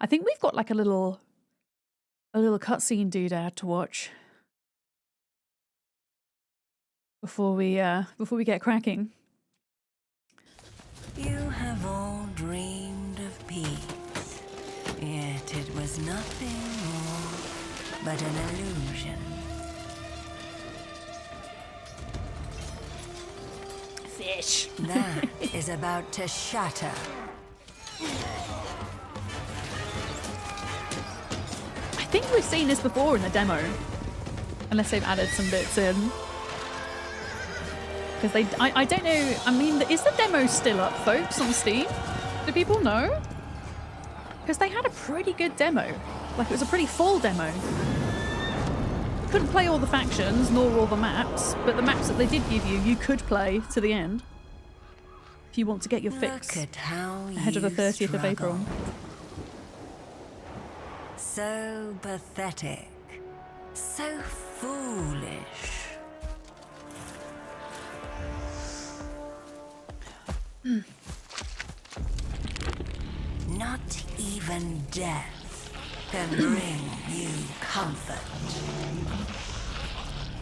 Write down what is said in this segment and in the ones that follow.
I think we've got like a little cutscene doodad to watch before we get cracking. You have all dreamed of peace, yet it was nothing more but an illusion. Fish. That is about to shatter. I think we've seen this before in the demo, unless they've added some bits in. Because I don't know, I mean, is the demo still up, folks, on Steam? Do people know? Because they had a pretty good demo. Like, it was a pretty full demo. Couldn't play all the factions, nor all the maps, but the maps that they did give you, you could play to the end. If you want to get your fix ahead of the 30th of April. So pathetic. So foolish. Not even death can bring you comfort.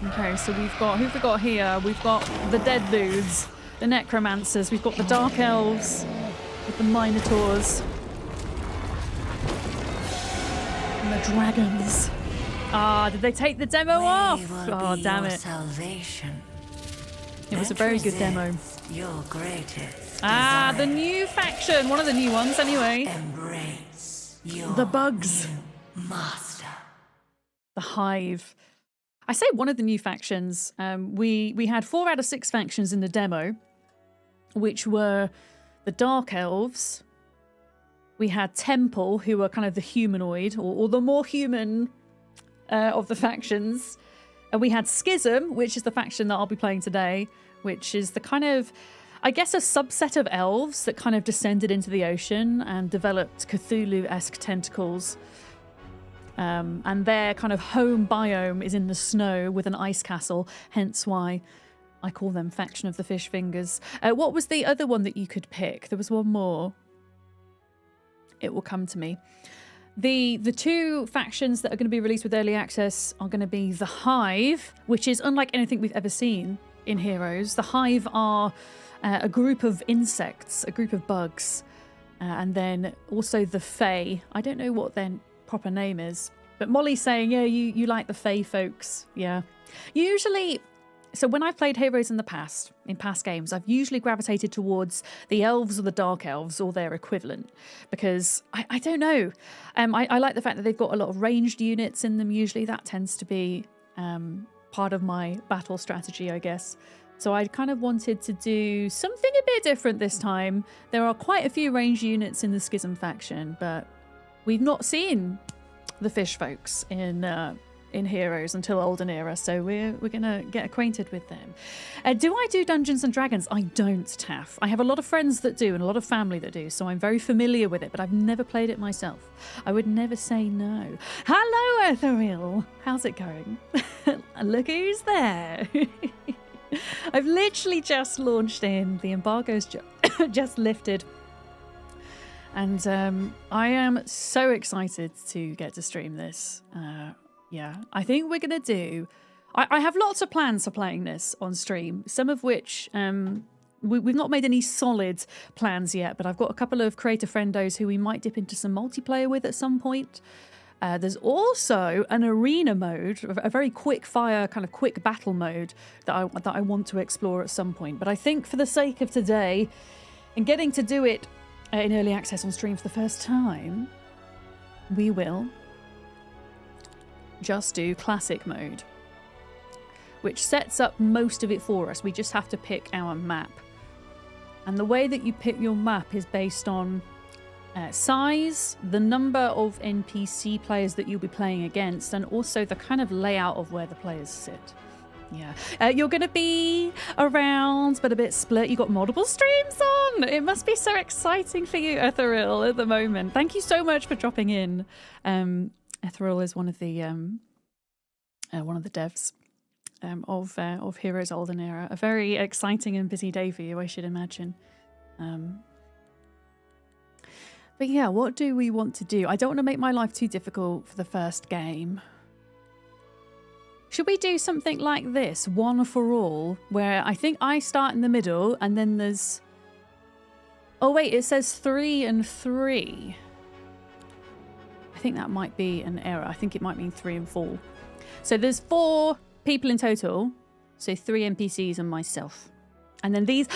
Okay, so we've got, who've we got here? We've got the dead dudes, the necromancers, we've got the dark elves with the minotaurs. And the dragons. Ah, did they take the demo off? Oh, damn it. Salvation. It was a very good demo. Your greatest Ah, desire. the new faction. One of the new ones, anyway. Embrace your The bugs. master. The Hive. I say one of the new factions. We had 4 out of 6 factions in the demo, which were the Dark Elves. We had Temple, who are kind of the humanoid, or the more human of the factions. And we had Schism, which is the faction that I'll be playing today, which is the kind of, I guess, a subset of elves that kind of descended into the ocean and developed Cthulhu-esque tentacles. And their kind of home biome is in the snow with an ice castle, hence why I call them Faction of the Fish Fingers. What was the other one that you could pick? There was one more. It will come to me. The 2 factions that are going to be released with early access are going to be the Hive, which is unlike anything we've ever seen in Heroes. The Hive are a group of insects, a group of bugs, and then also the Fae. I don't know what their proper name is, but Molly's saying, yeah, you like the Fae folks. Yeah. Usually, so when I've played Heroes in past games, I've usually gravitated towards the elves or the dark elves or their equivalent, because I don't know. I like the fact that they've got a lot of ranged units in them. Usually that tends to be part of my battle strategy, I guess. So I kind of wanted to do something a bit different this time. There are quite a few ranged units in the Schism faction, but we've not seen the fish folks in Heroes until Olden era, so we're gonna get acquainted with them. Do I do Dungeons and Dragons? I don't, Taff. I have a lot of friends that do and a lot of family that do, so I'm very familiar with it, but I've never played it myself. I would never say no. Hello, Ethereal. How's it going? Look who's there. I've literally just launched in. The embargo's just lifted. And I am so excited to get to stream this. Yeah, I think we're going to do... I have lots of plans for playing this on stream, some of which we've not made any solid plans yet, but I've got a couple of creator friendos who we might dip into some multiplayer with at some point. There's also an arena mode, a very quick fire, kind of quick battle mode that I want to explore at some point. But I think for the sake of today, and getting to do it in early access on stream for the first time, we will just do classic mode, which sets up most of it for us. We just have to pick our map. And the way that you pick your map is based on size, the number of NPC players that you'll be playing against, and also the kind of layout of where the players sit. Yeah. You're going to be around, but a bit split. You've got multiple streams on. It must be so exciting for you, Ethereal, at the moment. Thank you so much for dropping in. Ethereal is one of the devs of Heroes Olden Era. A very exciting and busy day for you, I should imagine. But yeah, what do we want to do? I don't want to make my life too difficult for the first game. Should we do something like this, one for all, where I think I start in the middle and then there's... Oh wait, it says 3 and 3. I think that might be an error. I think it might mean 3 and 4. So there's 4 people in total. So 3 NPCs and myself. And then these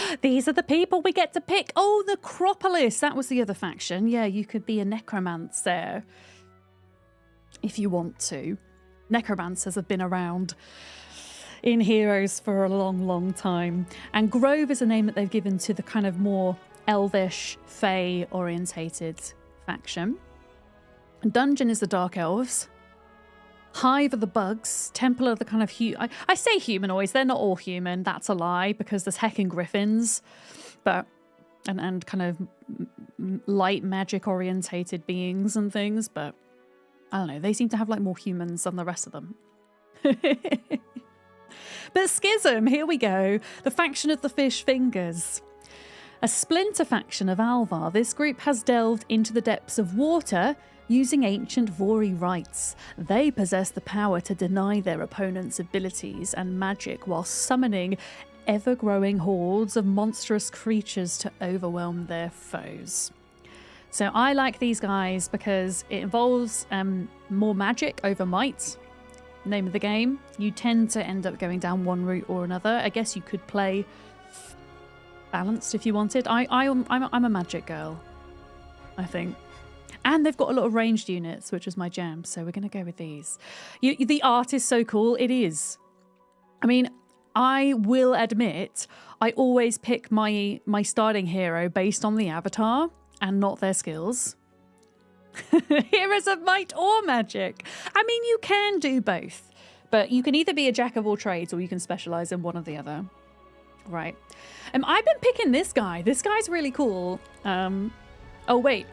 are the people we get to pick. Oh, the Necropolis. That was the other faction. Yeah, you could be a necromancer if you want to. Necromancers have been around in Heroes for a long, long time. And Grove is a name that they've given to the kind of more elvish, fae-orientated faction. Dungeon is the Dark Elves. Hive are the bugs. Temple are the kind of... I say humanoids. They're not all human. That's a lie, because there's heckin' griffins. But... And kind of light magic-orientated beings and things, but... I don't know, they seem to have like more humans than the rest of them. But Schism, here we go. The faction of the fish fingers. A splinter faction of Alvar, this group has delved into the depths of water using ancient Vori rites. They possess the power to deny their opponents' abilities and magic while summoning ever-growing hordes of monstrous creatures to overwhelm their foes. So I like these guys because it involves more magic over might. Name of the game. You tend to end up going down one route or another. I guess you could play balanced if you wanted. I'm a magic girl, I think. And they've got a lot of ranged units, which is my jam. So we're going to go with these. The art is so cool. It is. I mean, I will admit, I always pick my starting hero based on the avatar and not their skills. Heroes of might or magic. I mean, you can do both, but you can either be a jack of all trades or you can specialize in one or the other. Right. I've been picking this guy. This guy's really cool. Oh, wait.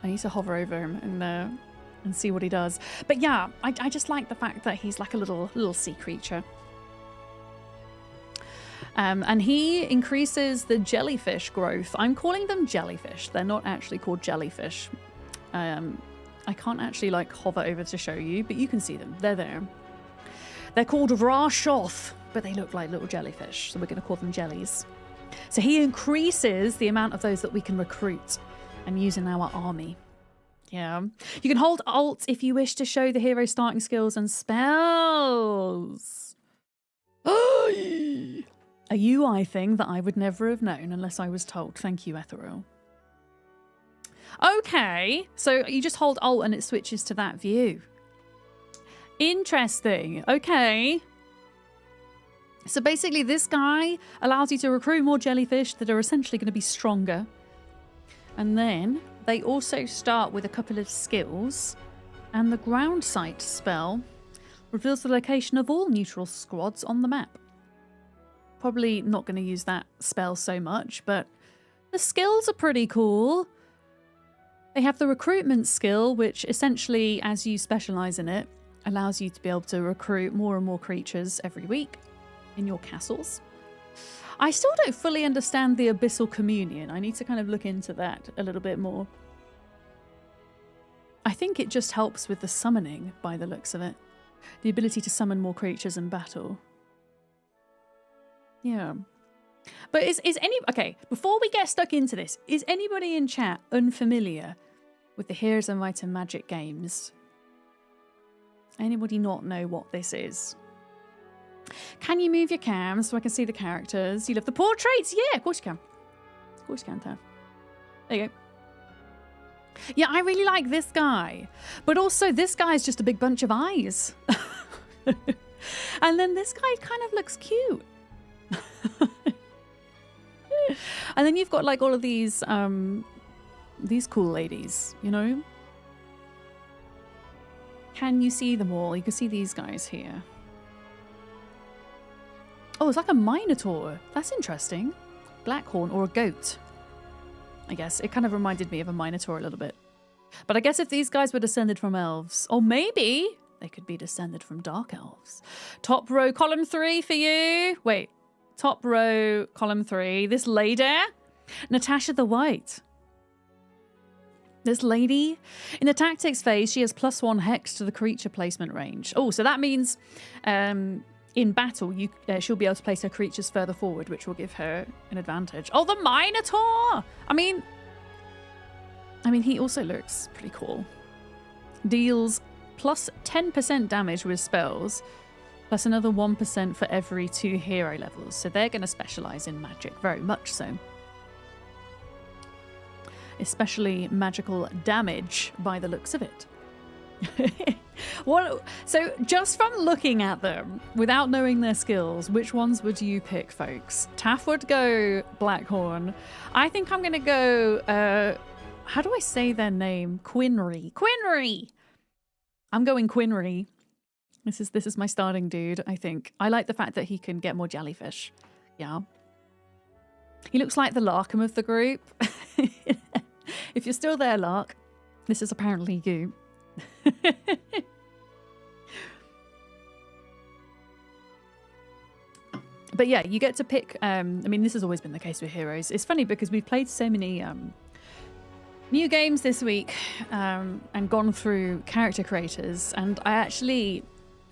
I need to hover over him and see what he does. But yeah, I just like the fact that he's like a little sea creature. And he increases the jellyfish growth. I'm calling them jellyfish. They're not actually called jellyfish. I can't actually like hover over to show you, but you can see them. They're there. They're called Rashoth, but they look like little jellyfish, so we're going to call them jellies. So he increases the amount of those that we can recruit and use in our army. Yeah. You can hold Alt if you wish to show the hero starting skills and spells. A UI thing that I would never have known unless I was told. Thank you, Ethereal. Okay, so you just hold Alt and it switches to that view. Interesting. Okay. So basically this guy allows you to recruit more jellyfish that are essentially going to be stronger. And then they also start with a couple of skills. And the ground sight spell reveals the location of all neutral squads on the map. Probably not going to use that spell so much, but the skills are pretty cool. They have the recruitment skill, which essentially, as you specialize in it, allows you to be able to recruit more and more creatures every week in your castles. I still don't fully understand the Abyssal Communion. I need to kind of look into that a little bit more. I think it just helps with the summoning by the looks of it. The ability to summon more creatures in battle. Yeah. But is any... Okay, before we get stuck into this, is anybody in chat unfamiliar with the Heroes of Might and Magic games? Anybody not know what this is? Can you move your cam so I can see the characters? You love the portraits? Yeah, of course you can. Of course you can, Tav. There you go. Yeah, I really like this guy. But also, this guy's just a big bunch of eyes. And then this guy kind of looks cute. And then you've got like all of these cool ladies, you know? Can you see them all? You can see these guys here. Oh, it's like a minotaur. That's interesting. Blackhorn or a goat. I guess it kind of reminded me of a minotaur a little bit. But I guess if these guys were descended from elves, or maybe they could be descended from dark elves. Top row, column 3 for you. Wait, top row, column 3. This lady, Natasha the White. This lady, in the tactics phase, she has +1 hex to the creature placement range. Oh, so that means in battle, she'll be able to place her creatures further forward, which will give her an advantage. Oh, the Minotaur! I mean, he also looks pretty cool. Deals plus 10% damage with spells, plus another 1% for every 2 hero levels. So they're going to specialize in magic, very much so. Especially magical damage by the looks of it. So just from looking at them, without knowing their skills, which ones would you pick, folks? Taff would go Blackhorn. I think I'm going to go, how do I say their name? Quinry. Quinry! I'm going Quinry. This is my starting dude, I think. I like the fact that he can get more jellyfish. Yeah. He looks like the Larkham of the group. If you're still there, Lark, this is apparently you. But yeah, you get to pick... I mean, this has always been the case with heroes. It's funny because we've played so many new games this week and gone through character creators. And I actually...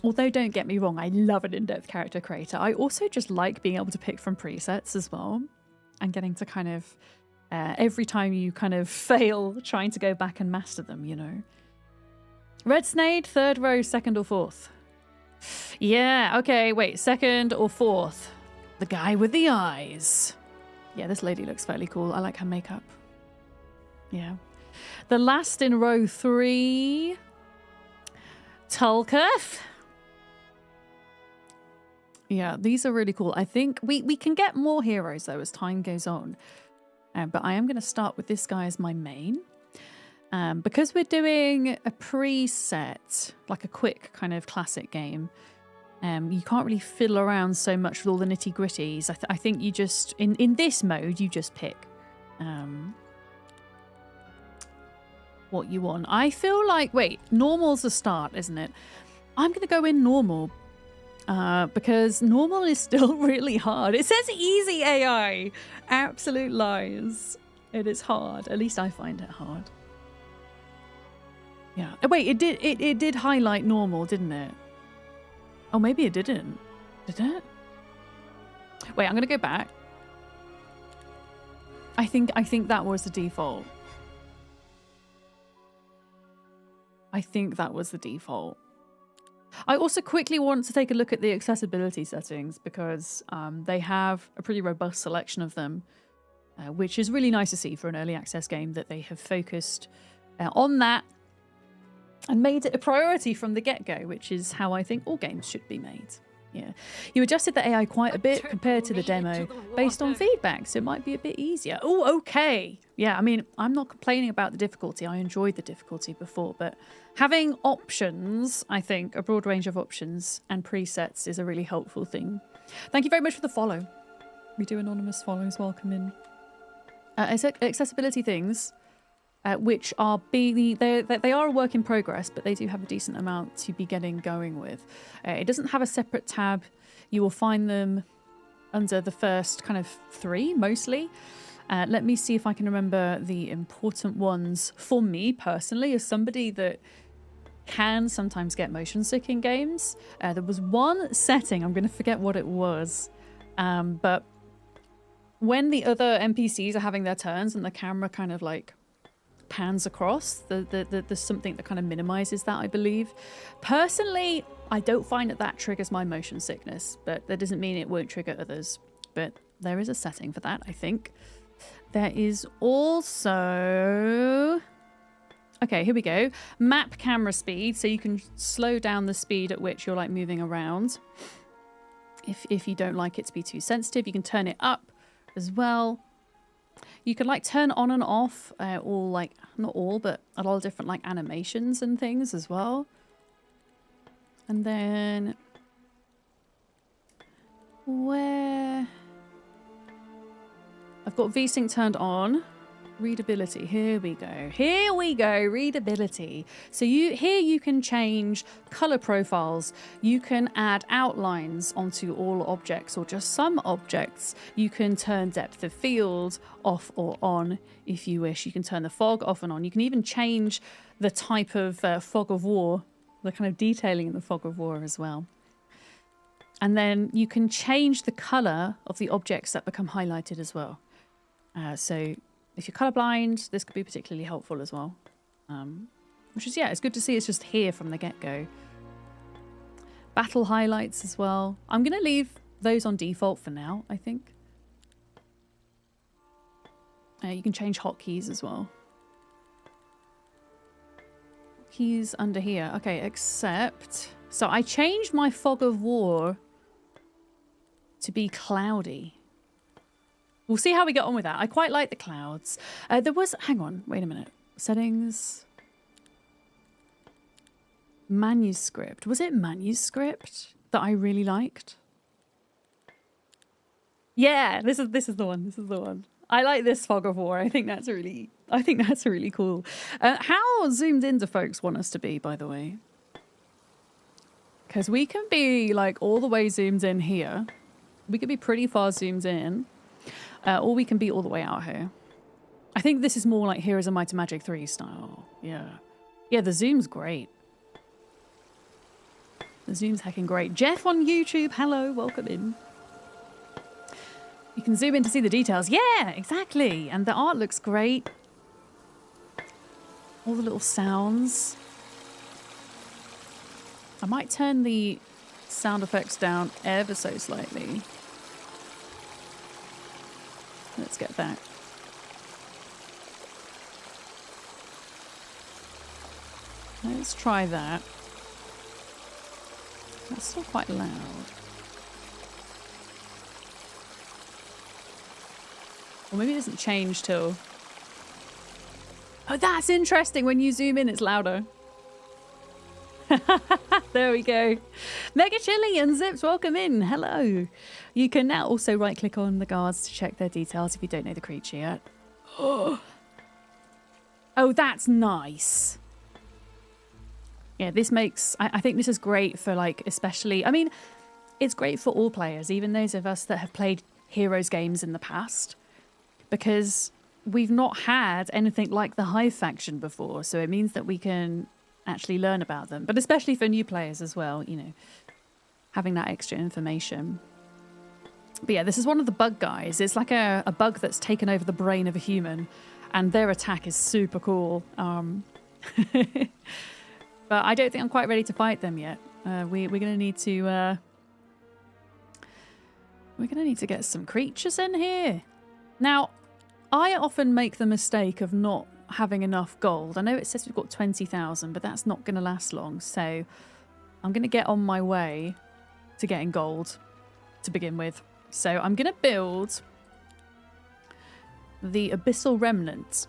Although, don't get me wrong, I love an in-depth character creator. I also just like being able to pick from presets as well. And getting to kind of... every time you kind of fail, trying to go back and master them, you know. Red Snade, 3rd row, 2nd or 4th? Yeah, okay, wait, 2nd or 4th? The guy with the eyes. Yeah, this lady looks fairly cool. I like her makeup. Yeah. The last in row 3... Tulketh. Yeah, these are really cool. I think we can get more heroes, though, as time goes on. But I am going to start with this guy as my main. Because we're doing a preset, like a quick kind of classic game, you can't really fiddle around so much with all the nitty gritties. I think you just, in this mode, you just pick what you want. I feel like, wait, normal's the start, isn't it? I'm going to go in normal. Because normal is still really hard. It says easy AI. Absolute lies. It is hard. At least I find it hard. Yeah. Wait, it did highlight normal, didn't it? Oh, maybe it didn't. Did it? Wait, I'm gonna go back. I think that was the default. I think that was the default. I also quickly want to take a look at the accessibility settings because they have a pretty robust selection of them, which is really nice to see for an early access game that they have focused on that and made it a priority from the get-go, which is how I think all games should be made. Yeah, you adjusted the AI quite a bit compared to the demo based on feedback, so it might be a bit easier. Oh, okay. Yeah, I mean, I'm not complaining about the difficulty. I enjoyed the difficulty before, but having options, I think, a broad range of options and presets is a really helpful thing. Thank you very much for the follow. We do anonymous follows. Welcome in. Accessibility things, which are they are a work in progress, but they do have a decent amount to be getting going with. It doesn't have a separate tab. You will find them under the first kind of 3 mostly. Let me see if I can remember the important ones for me personally, as somebody that can sometimes get motion sick in games. There was one setting, I'm going to forget what it was, but when the other NPCs are having their turns and the camera kind of like pans across, there's something that kind of minimizes that, I believe. Personally, I don't find that triggers my motion sickness, but that doesn't mean it won't trigger others. But there is a setting for that, I think. There is also... Okay, here we go. Map camera speed, so you can slow down the speed at which you're like moving around. If you don't like it to be too sensitive, you can turn it up as well. You can like turn on and off all like, not all, but a lot of different like animations and things as well. And then where I've got VSync turned on. Readability. Here we go. Here we go. Readability. So you can change color profiles. You can add outlines onto all objects or just some objects. You can turn depth of field off or on if you wish. You can turn the fog off and on. You can even change the type of fog of war, the kind of detailing in the fog of war as well. And then you can change the color of the objects that become highlighted as well. So if you're colorblind, this could be particularly helpful as well. Which is, yeah, it's good to see it's just here from the get-go. Battle highlights as well. I'm going to leave those on default for now, I think. You can change hotkeys as well. Keys under here. Okay, except... So I changed my fog of war to be cloudy. We'll see how we get on with that. I quite like the clouds. There was... Hang on. Wait a minute. Settings. Manuscript. Was it manuscript that I really liked? Yeah, this is the one. This is the one. I like this fog of war. I think that's really cool. How zoomed in do folks want us to be, by the way? Because we can be like all the way zoomed in here. We could be pretty far zoomed in. Or we can be all the way out here. I think this is more like Heroes of Might and Magic 3 style. Yeah. Yeah, the zoom's great. The zoom's hecking great. Jeff on YouTube, hello, welcome in. You can zoom in to see the details. Yeah, exactly. And the art looks great. All the little sounds. I might turn the sound effects down ever so slightly. Let's get that. Let's try that. That's still quite loud. Or maybe it doesn't change till... Oh, that's interesting. When you zoom in, it's louder. There we go. Mega Chili and Zips, welcome in. Hello. You can now also right click on the guards to check their details if you don't know the creature yet. Oh, that's nice. Yeah, this makes... I think this is great for, like, especially... I mean, it's great for all players, even those of us that have played Heroes games in the past, because we've not had anything like the Hive faction before, so it means that we can actually learn about them. But especially for new players as well, you know, having that extra information. But yeah, this is one of the bug guys. It's like a bug that's taken over the brain of a human, and their attack is super cool. But I don't think I'm quite ready to fight them yet. We're gonna need to get some creatures in here. Now, I often make the mistake of not having enough gold. I know it says we've got 20,000, but that's not gonna last long. So I'm gonna get on my way to getting gold to begin with. So I'm gonna build the Abyssal Remnant,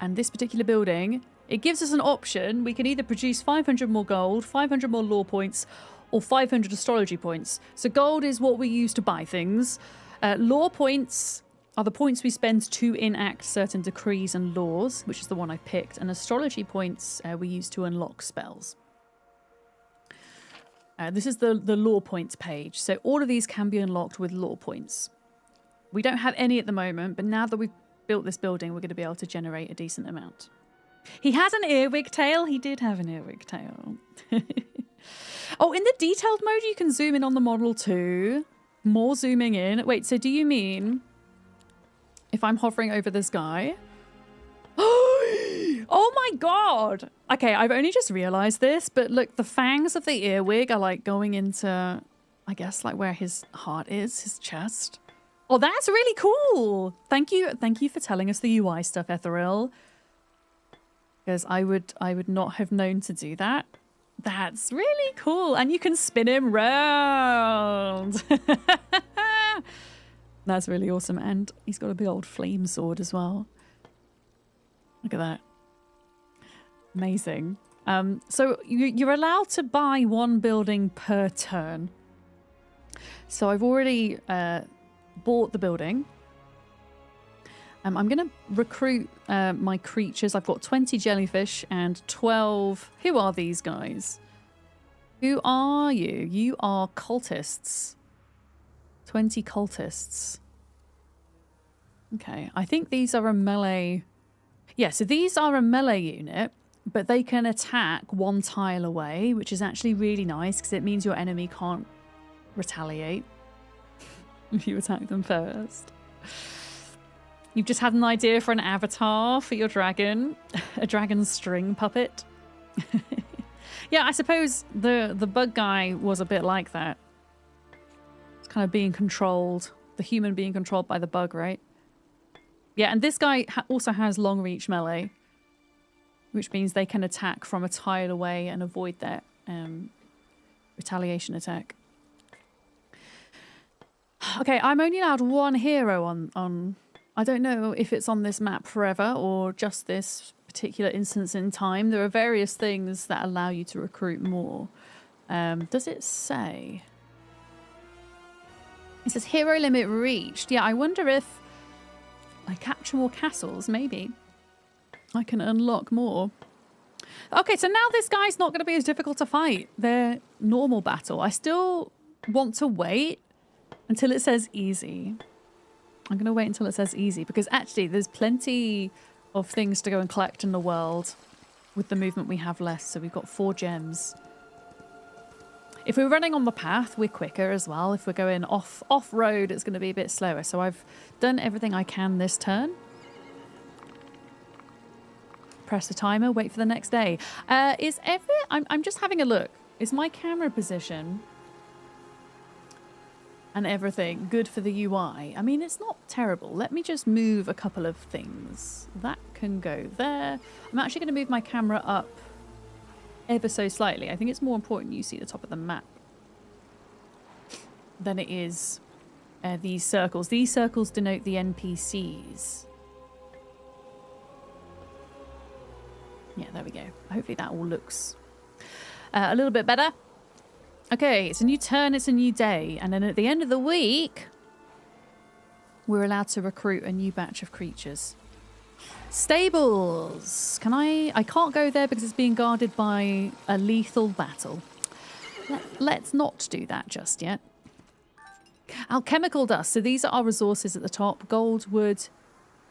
and this particular building, it gives us an option. We can either produce 500 more gold, 500 more lore points, or 500 astrology points. So gold is what we use to buy things. Lore points are the points we spend to enact certain decrees and laws, which is the one I picked. And astrology points we use to unlock spells. This is the lore points page. So all of these can be unlocked with lore points. We don't have any at the moment, but now that we've built this building, we're going to be able to generate a decent amount. He has an earwig tail. He did have an earwig tail. Oh, in the detailed mode, you can zoom in on the model too. More zooming in. Wait, so do you mean if I'm hovering over this guy? Oh my god. Okay, I've only just realized this, but look, the fangs of the earwig are like going into, I guess, like where his heart is, his chest. Oh, that's really cool. Thank you for telling us the UI stuff, Ethereal. Because I would not have known to do that. That's really cool. And you can spin him round. That's really awesome. And he's got a big old flame sword as well. Look at that. Amazing. So you're allowed to buy one building per turn. So I've already bought the building. I'm going to recruit my creatures. I've got 20 jellyfish and 12... Who are these guys? Who are you? You are cultists. 20 cultists. Okay, I think these are a melee... Yeah, so these are a melee unit, but they can attack one tile away, which is actually really nice because it means your enemy can't retaliate if you attack them first. You've just had an idea for an avatar for your dragon. A dragon string puppet. Yeah, I suppose the bug guy was a bit like that. It's kind of being controlled. The human being controlled by the bug, right? Yeah, and this guy also has long reach melee, which means they can attack from a tile away and avoid that retaliation attack. Okay, I'm only allowed one hero on... I don't know if it's on this map forever or just this particular instance in time. There are various things that allow you to recruit more. Does it say? It says hero limit reached. Yeah, I wonder if I capture more castles, maybe I can unlock more. Okay, so now this guy's not going to be as difficult to fight. They're normal battle. I still want to wait until it says easy. I'm going to wait until it says easy because actually there's plenty of things to go and collect in the world with the movement we have left. So we've got 4 gems. If we're running on the path, we're quicker as well. If we're going off-road, it's going to be a bit slower. So I've done everything I can this turn. Press the timer, wait for the next day. I'm just having a look. Is my camera position and everything good for the UI? I mean, it's not terrible. Let me just move a couple of things. That can go there. I'm actually going to move my camera up ever so slightly. I think it's more important you see the top of the map than it is these circles. These circles denote the NPCs. Yeah, there we go. Hopefully that all looks a little bit better. Okay, it's a new turn, it's a new day. And then at the end of the week, we're allowed to recruit a new batch of creatures. Stables. I can't go there because it's being guarded by a lethal battle. Let's not do that just yet. Alchemical dust. So these are our resources at the top. Gold, wood,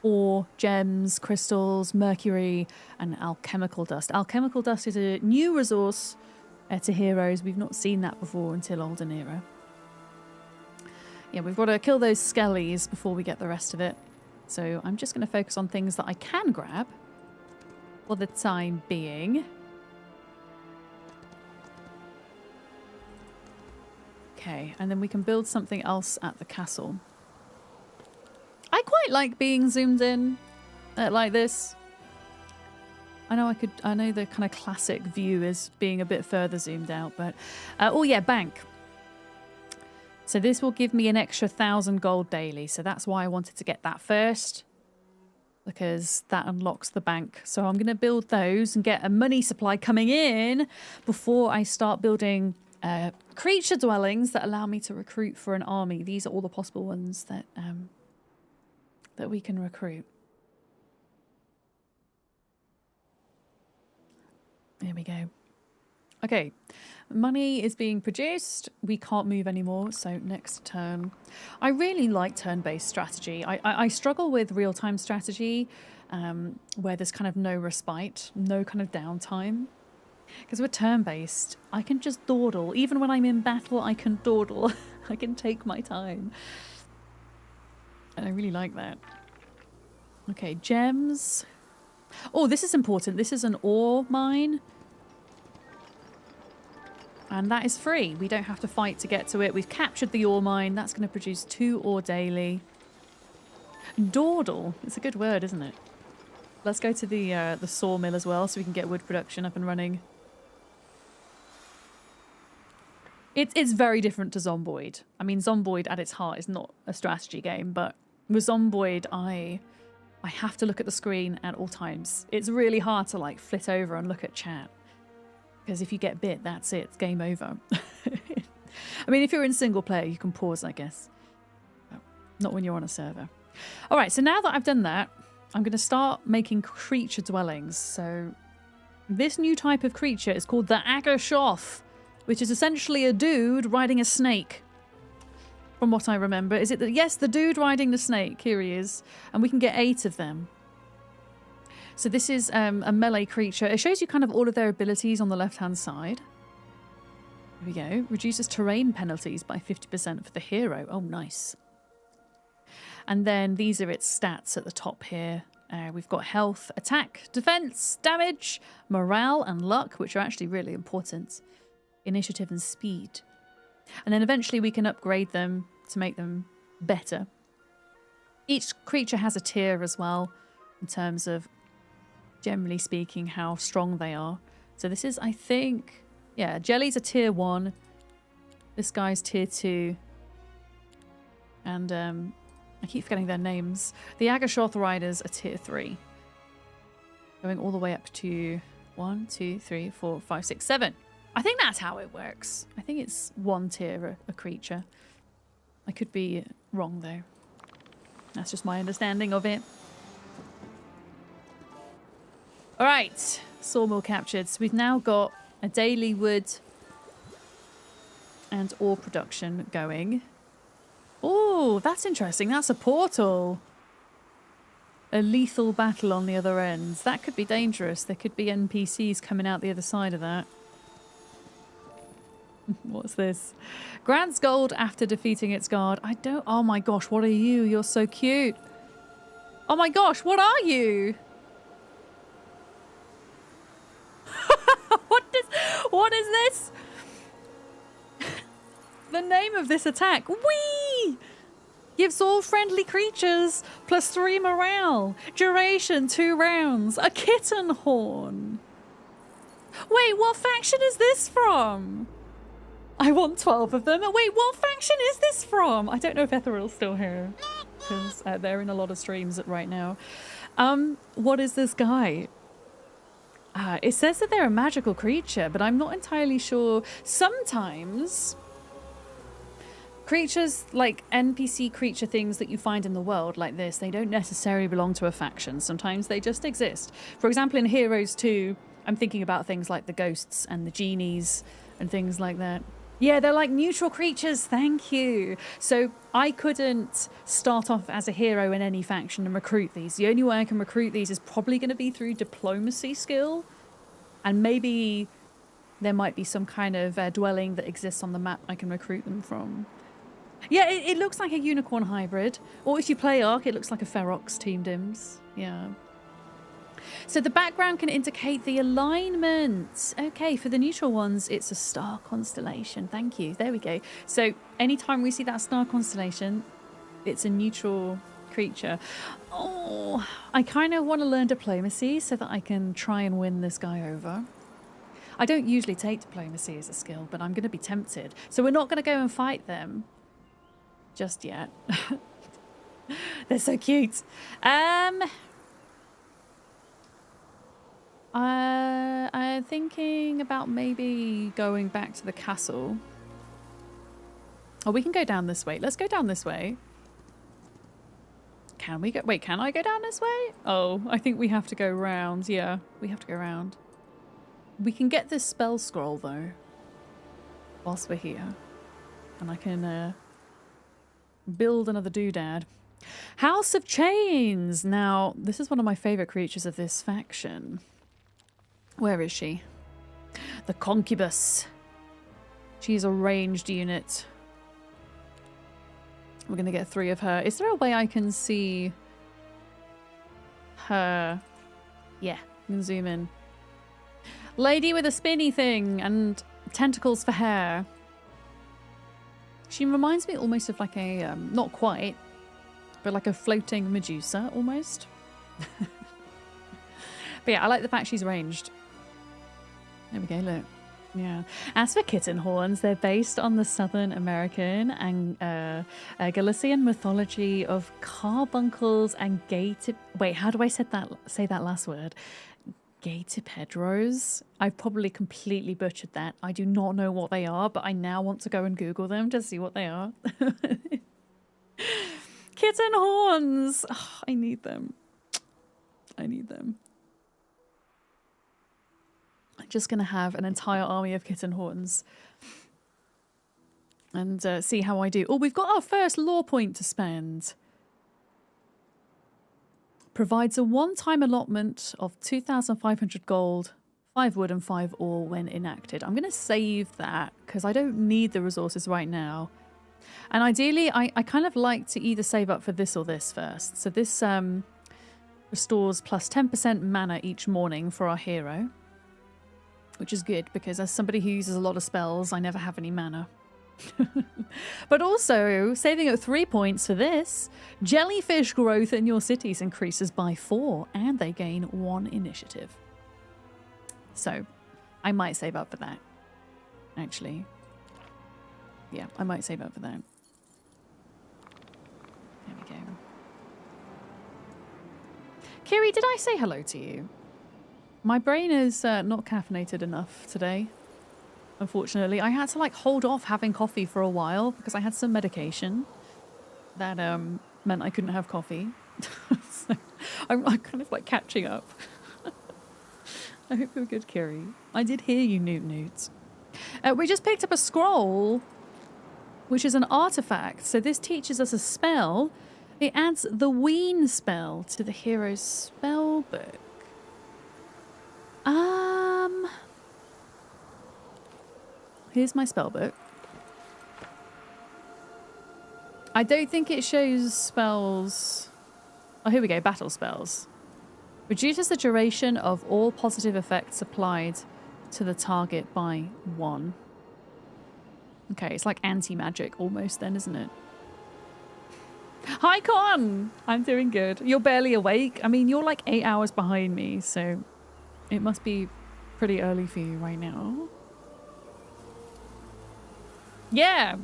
ore, gems, crystals, mercury, and alchemical dust. Alchemical dust is a new resource to heroes. We've not seen that before until Olden era. Yeah, we've got to kill those skellies before we get the rest of it. So I'm just going to focus on things that I can grab for the time being. Okay, and then we can build something else at the castle. I quite like being zoomed in like this. I know the kind of classic view is being a bit further zoomed out, but oh yeah, bank. So this will give me an extra 1,000 gold daily. So that's why I wanted to get that first, because that unlocks the bank. So I'm going to build those and get a money supply coming in before I start building creature dwellings that allow me to recruit for an army. These are all the possible ones that that we can recruit. There we go. Okay, money is being produced. We can't move anymore, so next turn. I really like turn-based strategy. I struggle with real-time strategy where there's kind of no respite, no kind of downtime. Because with turn-based, I can just dawdle. Even when I'm in battle, I can dawdle. I can take my time. And I really like that. Okay, gems. Oh, this is important. This is an ore mine. And that is free. We don't have to fight to get to it. We've captured the ore mine. That's going to produce 2 ore daily. Dawdle. It's a good word, isn't it? Let's go to the sawmill as well so we can get wood production up and running. It's very different to Zomboid. I mean, Zomboid at its heart is not a strategy game, but with Zomboid, I have to look at the screen at all times. It's really hard to like flit over and look at chat. Because if you get bit, that's it. It's game over. I mean, if you're in single player, you can pause, I guess. But not when you're on a server. All right, so now that I've done that, I'm going to start making creature dwellings. So this new type of creature is called the Agershoth, which is essentially a dude riding a snake. From what I remember, is it that? Yes, the dude riding the snake. Here he is, and we can get 8 of them. So this is a melee creature. It shows you kind of all of their abilities on the left-hand side. Here we go. Reduces terrain penalties by 50% for the hero. Oh, nice. And then these are its stats at the top here. We've got health, attack, defense, damage, morale, and luck, which are actually really important. Initiative and speed. And then eventually we can upgrade them to make them better. Each creature has a tier as well, in terms of, generally speaking, how strong they are. So this is, I think, yeah, Jelly's a tier 1. This guy's tier 2. And I keep forgetting their names. The Agershoth Riders are tier 3. Going all the way up to 1, 2, 3, 4, 5, 6, 7. I think that's how it works. I think it's 1 tier a creature. I could be wrong though. That's just my understanding of it. Alright, sawmill captured. So we've now got a daily wood and ore production going. Oh, that's interesting. That's a portal. A lethal battle on the other end. That could be dangerous. There could be NPCs coming out the other side of that. What's this? Grants gold after defeating its guard. I don't... Oh my gosh, what are you? You're so cute. Oh my gosh, what are you? What is this? The name of this attack. Whee! Gives all friendly creatures +3 morale. Duration 2 rounds. A kitten horn. Wait, what faction is this from? I want 12 of them. Wait, what faction is this from? I don't know if Ethereal's still here, because they're in a lot of streams right now. What is this guy? It says that they're a magical creature, but I'm not entirely sure. Sometimes creatures, like NPC creature things that you find in the world like this, they don't necessarily belong to a faction. Sometimes they just exist. For example, in Heroes 2, I'm thinking about things like the ghosts and the genies and things like that. Yeah, they're like neutral creatures, thank you. So I couldn't start off as a hero in any faction and recruit these. The only way I can recruit these is probably going to be through diplomacy skill. And maybe there might be some kind of dwelling that exists on the map I can recruit them from. Yeah, it looks like a unicorn hybrid. Or if you play Ark, it looks like a Ferox Team Dims. Yeah. So the background can indicate the alignment. Okay, for the neutral ones, it's a star constellation. Thank you. There we go. So anytime we see that star constellation, it's a neutral creature. Oh, I kind of want to learn diplomacy so that I can try and win this guy over. I don't usually take diplomacy as a skill, but I'm going to be tempted. So we're not going to go and fight them just yet. They're so cute. I'm thinking about maybe going back to the castle. Oh, we can go down this way. Let's go down this way. Can we go? Wait, can I go down this way? Oh, I think we have to go round. Yeah, we have to go round. We can get this spell scroll, though, whilst we're here. And I can build another doodad. House of Chains! Now, this is one of my favourite creatures of this faction. Where is she? The Concubus. She's a ranged unit. We're going to get 3 of her. Is there a way I can see her? Yeah, you can zoom in. Lady with a spinny thing and tentacles for hair. She reminds me almost of like a, not quite, but like a floating Medusa almost. But yeah, I like the fact she's ranged. There we go, look. Yeah. As for kitten horns, they're based on the Southern American and Galician mythology of carbuncles and wait, how do I say that last word? Gatipedros. I've probably completely butchered that. I do not know what they are, but I now want to go and Google them to see what they are. kitten horns. Oh, I need them. I need them. I'm just going to have an entire army of kitten horns. And see how I do. Oh, we've got our first lore point to spend. Provides a one-time allotment of 2,500 gold, 5 wood and 5 ore when enacted. I'm going to save that because I don't need the resources right now. And ideally, I kind of like to either save up for this or this first. So this restores plus 10% mana each morning for our hero. Which is good because as somebody who uses a lot of spells, I never have any mana. But also, saving at 3 points for this, jellyfish growth in your cities increases by 4 and they gain 1 initiative. So, I might save up for that. Actually. Yeah, I might save up for that. There we go. Kiri, did I say hello to you? My brain is not caffeinated enough today. Unfortunately, I had to like hold off having coffee for a while because I had some medication that meant I couldn't have coffee. So I'm kind of like catching up. I hope you're good, Kiri. I did hear you, Newt Newt. We just picked up a scroll, which is an artifact. So this teaches us a spell. It adds the Wean spell to the hero's spell book. Here's my spell book. I don't think it shows spells. Oh, here we go. Battle spells. Reduces the duration of all positive effects applied to the target by 1. Okay, it's like anti-magic almost then, isn't it? Hi, Con! I'm doing good. You're barely awake. I mean, you're like 8 hours behind me, so it must be pretty early for you right now. Yeah,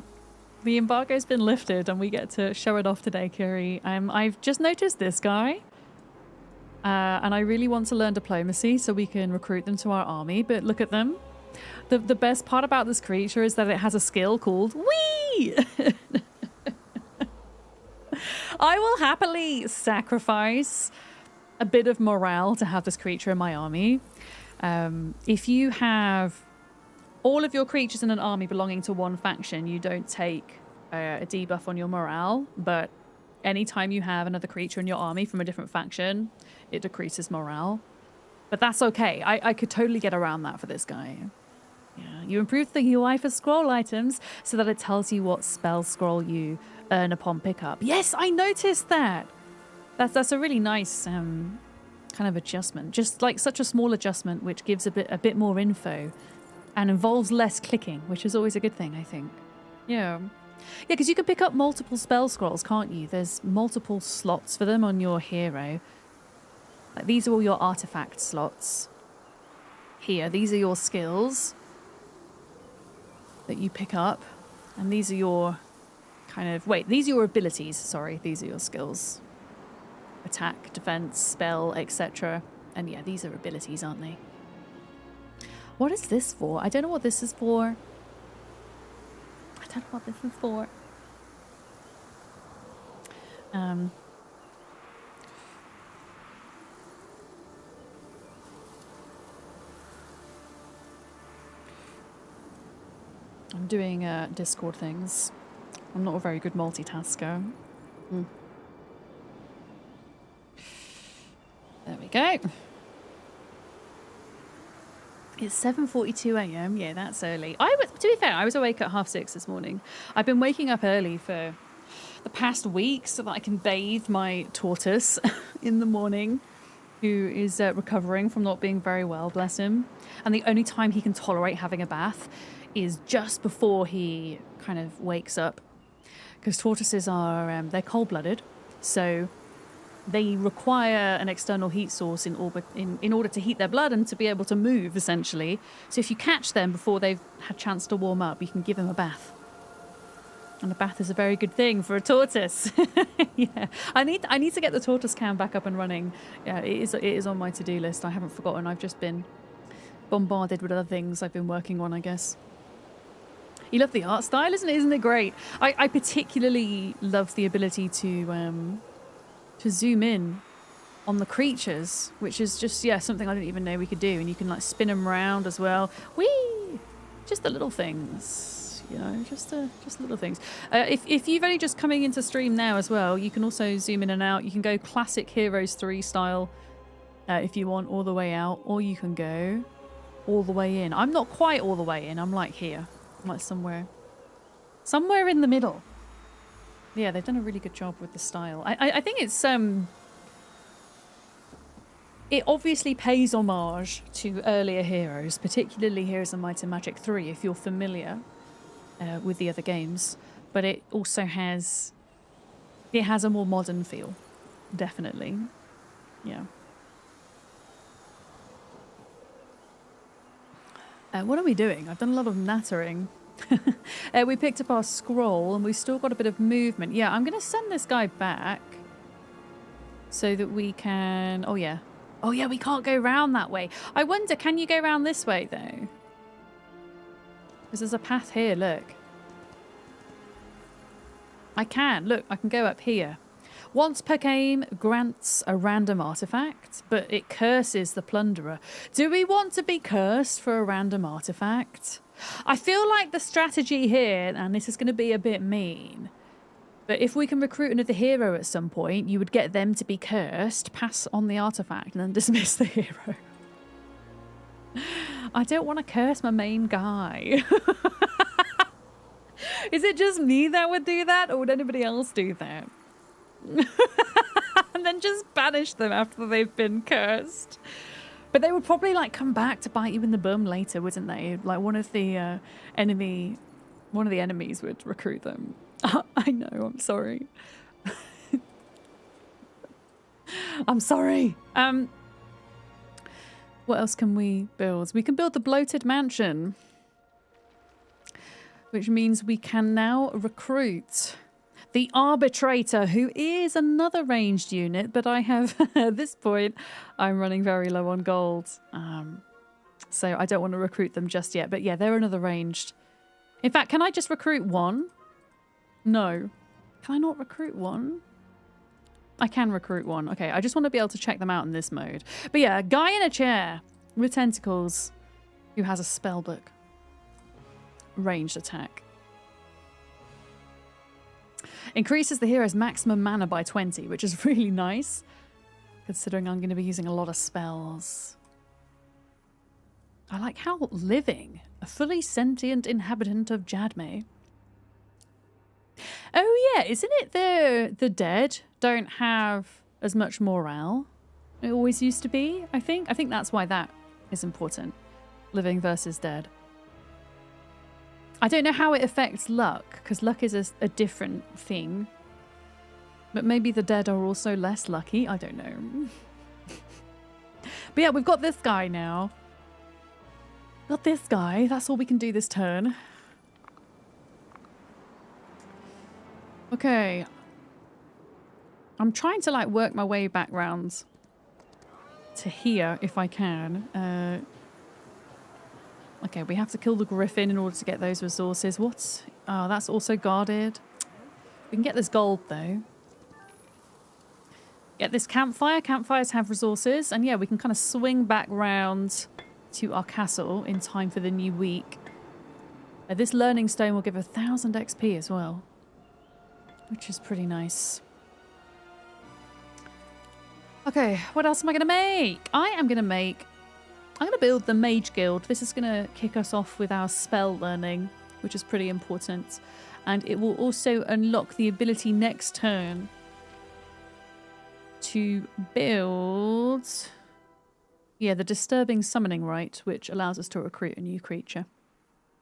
the embargo's been lifted and we get to show it off today, Kiri. I've just noticed this guy. And I really want to learn diplomacy so we can recruit them to our army, but look at them. The best part about this creature is that it has a skill called Wee! I will happily sacrifice a bit of morale to have this creature in my army. If you have all of your creatures in an army belonging to one faction, you don't take a debuff on your morale, but anytime you have another creature in your army from a different faction, it decreases morale. But that's okay. I could totally get around that for this guy. Yeah, you improve the UI for scroll items so that it tells you what spell scroll you earn upon pickup. Yes, I noticed that. That's a really nice kind of adjustment. Just like such a small adjustment which gives a bit more info and involves less clicking, which is always a good thing, I think. Yeah. Yeah, because you can pick up multiple spell scrolls, can't you? There's multiple slots for them on your hero. Like, these are all your artifact slots. Here, these are your skills that you pick up. And these are your kind of... Wait, these are your abilities. Sorry, these are your skills. Attack, defense, spell, etc. And yeah, these are abilities, aren't they? What is this for? I don't know what this is for. I don't know what this is for. I'm doing Discord things. I'm not a very good multitasker. There we go. It's 7:42 a.m. Yeah, that's early. To be fair, I was awake at 6:30 this morning. I've been waking up early for the past week so that I can bathe my tortoise in the morning, who is recovering from not being very well, bless him. And the only time he can tolerate having a bath is just before he kind of wakes up. Because tortoises are, they're cold-blooded, so they require an external heat source in order to heat their blood and to be able to move, essentially. So if you catch them before they've had a chance to warm up, you can give them a bath. And a bath is a very good thing for a tortoise. Yeah, I need to get the tortoise cam back up and running. Yeah, it is on my to-do list. I haven't forgotten. I've just been bombarded with other things I've been working on, I guess. You love the art style, isn't it? Isn't it great? I particularly love the ability to zoom in on the creatures, which is just, yeah, something I didn't even know we could do. And you can like spin them around as well. Whee! Just the little things, you know, just little things. If you've only just coming into stream now as well, you can also zoom in and out. You can go classic Heroes 3 style if you want, all the way out, or you can go all the way in. I'm not quite all the way in. I'm like here. I'm like somewhere in the middle. Yeah, they've done a really good job with the style. I think it's it obviously pays homage to earlier Heroes, particularly Heroes of Might and Magic 3, if you're familiar with the other games. But it also has a more modern feel, definitely. Yeah. What are we doing? I've done a lot of nattering. We picked up our scroll and we've still got a bit of movement. Yeah, I'm going to send this guy back so that we can... Oh, yeah. Oh, yeah, we can't go round that way. I wonder, can you go round this way, though? Because there's a path here, look. I can. Look, I can go up here. Once per game grants a random artifact, but it curses the plunderer. Do we want to be cursed for a random artifact? I feel like the strategy here, and this is going to be a bit mean, but if we can recruit another hero at some point, you would get them to be cursed, pass on the artifact, and then dismiss the hero. I don't want to curse my main guy. Is it just me that would do that, or would anybody else do that? And then just banish them after they've been cursed. But they would probably like come back to bite you in the bum later, wouldn't they? Like one of the enemies would recruit them. I know, I'm sorry. I'm sorry. What else can we build? We can build the bloated mansion, which means we can now recruit the arbitrator, who is another ranged unit, but I have, at this point, I'm running very low on gold. So I don't want to recruit them just yet. But yeah, they're another ranged. In fact, can I just recruit one? No. Can I not recruit one? I can recruit one. Okay, I just want to be able to check them out in this mode. But yeah, a guy in a chair with tentacles who has a spell book. Ranged attack. Increases the hero's maximum mana by 20, which is really nice, considering I'm going to be using a lot of spells. I like how living, a fully sentient inhabitant of Jadme. Oh yeah, isn't it the dead don't have as much morale? It always used to be, I think. I think that's why that is important. Living versus dead. I don't know how it affects luck, because luck is a different thing. But maybe the dead are also less lucky. I don't know. But yeah, we've got this guy now. Got this guy. That's all we can do this turn. Okay. I'm trying to like work my way back round to here if I can. Okay, we have to kill the griffin in order to get those resources. What? Oh, that's also guarded. We can get this gold, though. Get this campfire. Campfires have resources. And yeah, we can kind of swing back round to our castle in time for the new week. This learning stone will give 1,000 XP as well, which is pretty nice. Okay, what else am I going to make? I'm going to build the Mage Guild. This is going to kick us off with our spell learning, which is pretty important. And it will also unlock the ability next turn to build, yeah, the Disturbing Summoning Rite, which allows us to recruit a new creature.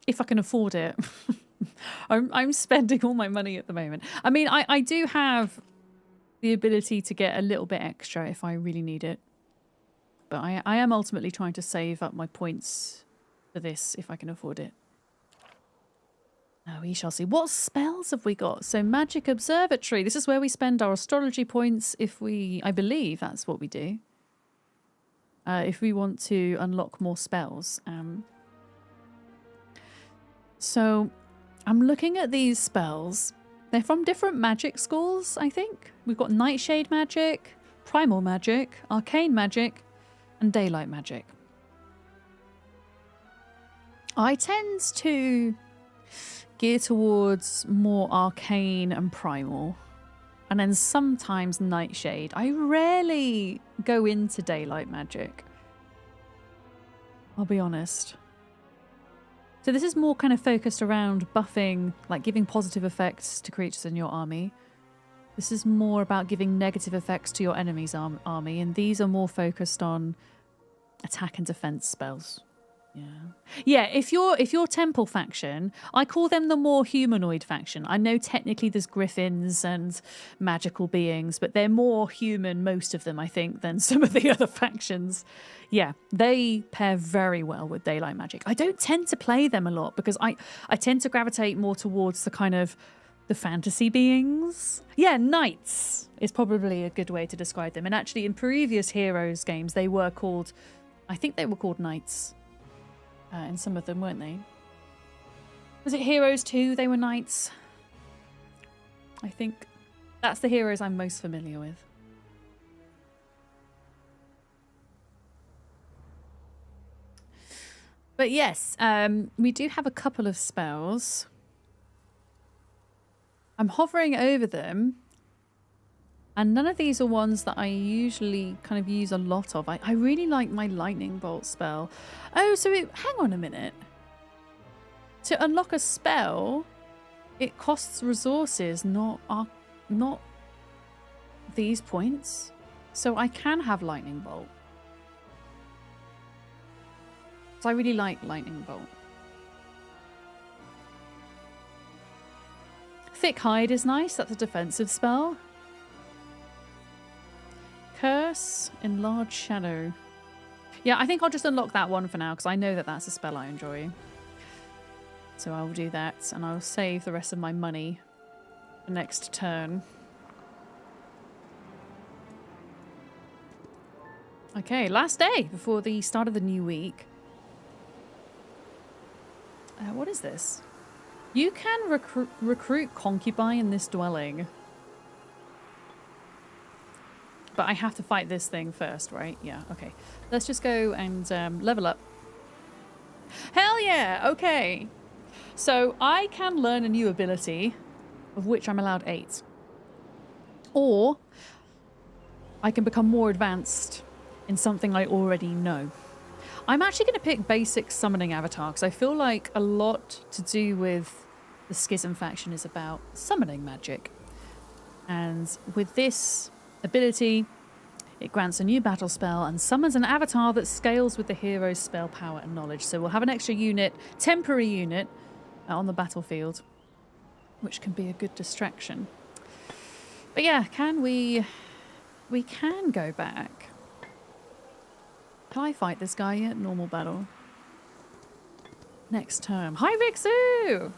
If I can afford it. I'm spending all my money at the moment. I mean, I do have the ability to get a little bit extra if I really need it. But I am ultimately trying to save up my points for this if I can afford it. Now we shall see. What spells have we got? So Magic Observatory. This is where we spend our astrology points if we... I believe that's what we do. If we want to unlock more spells. So I'm looking at these spells. They're from different magic schools, I think. We've got Nightshade magic, Primal magic, Arcane magic, and Daylight magic. I tend to gear towards more Arcane and Primal. And then sometimes Nightshade. I rarely go into Daylight magic. I'll be honest. So this is more kind of focused around buffing, like giving positive effects to creatures in your army. This is more about giving negative effects to your enemy's army, and these are more focused on attack and defense spells. Yeah, if you're Temple faction, I call them the more humanoid faction. I know technically there's griffins and magical beings, but they're more human, most of them, I think, than some of the other factions. Yeah, they pair very well with Daylight magic. I don't tend to play them a lot because I tend to gravitate more towards the kind of the fantasy beings. Yeah, knights is probably a good way to describe them. And actually in previous Heroes games, I think they were called knights. In some of them, weren't they? Was it Heroes 2? They were knights. I think that's the heroes I'm most familiar with. But yes, we do have a couple of spells. I'm hovering over them. And none of these are ones that I usually kind of use a lot of. I really like my lightning bolt spell. Oh, so hang on a minute. To unlock a spell, it costs resources, not these points. So I can have lightning bolt. So I really like lightning bolt. Thick hide is nice. That's a defensive spell. Curse, Enlarge Shadow. Yeah, I think I'll just unlock that one for now because I know that that's a spell I enjoy. So I'll do that and I'll save the rest of my money for next turn. Okay, last day before the start of the new week. What is this? You can recruit concubine in this dwelling. But I have to fight this thing first, right? Yeah, okay. Let's just go and level up. Hell yeah! Okay. So I can learn a new ability, of which I'm allowed 8. Or I can become more advanced in something I already know. I'm actually going to pick basic summoning avatar, because I feel like a lot to do with the Schism faction is about summoning magic. And with this ability, it grants a new battle spell and summons an avatar that scales with the hero's spell power and knowledge. So we'll have an extra unit, temporary unit, on the battlefield, which can be a good distraction. But yeah, we can go back. Can I fight this guy yet? Normal battle. Next turn. Hi, Vixu!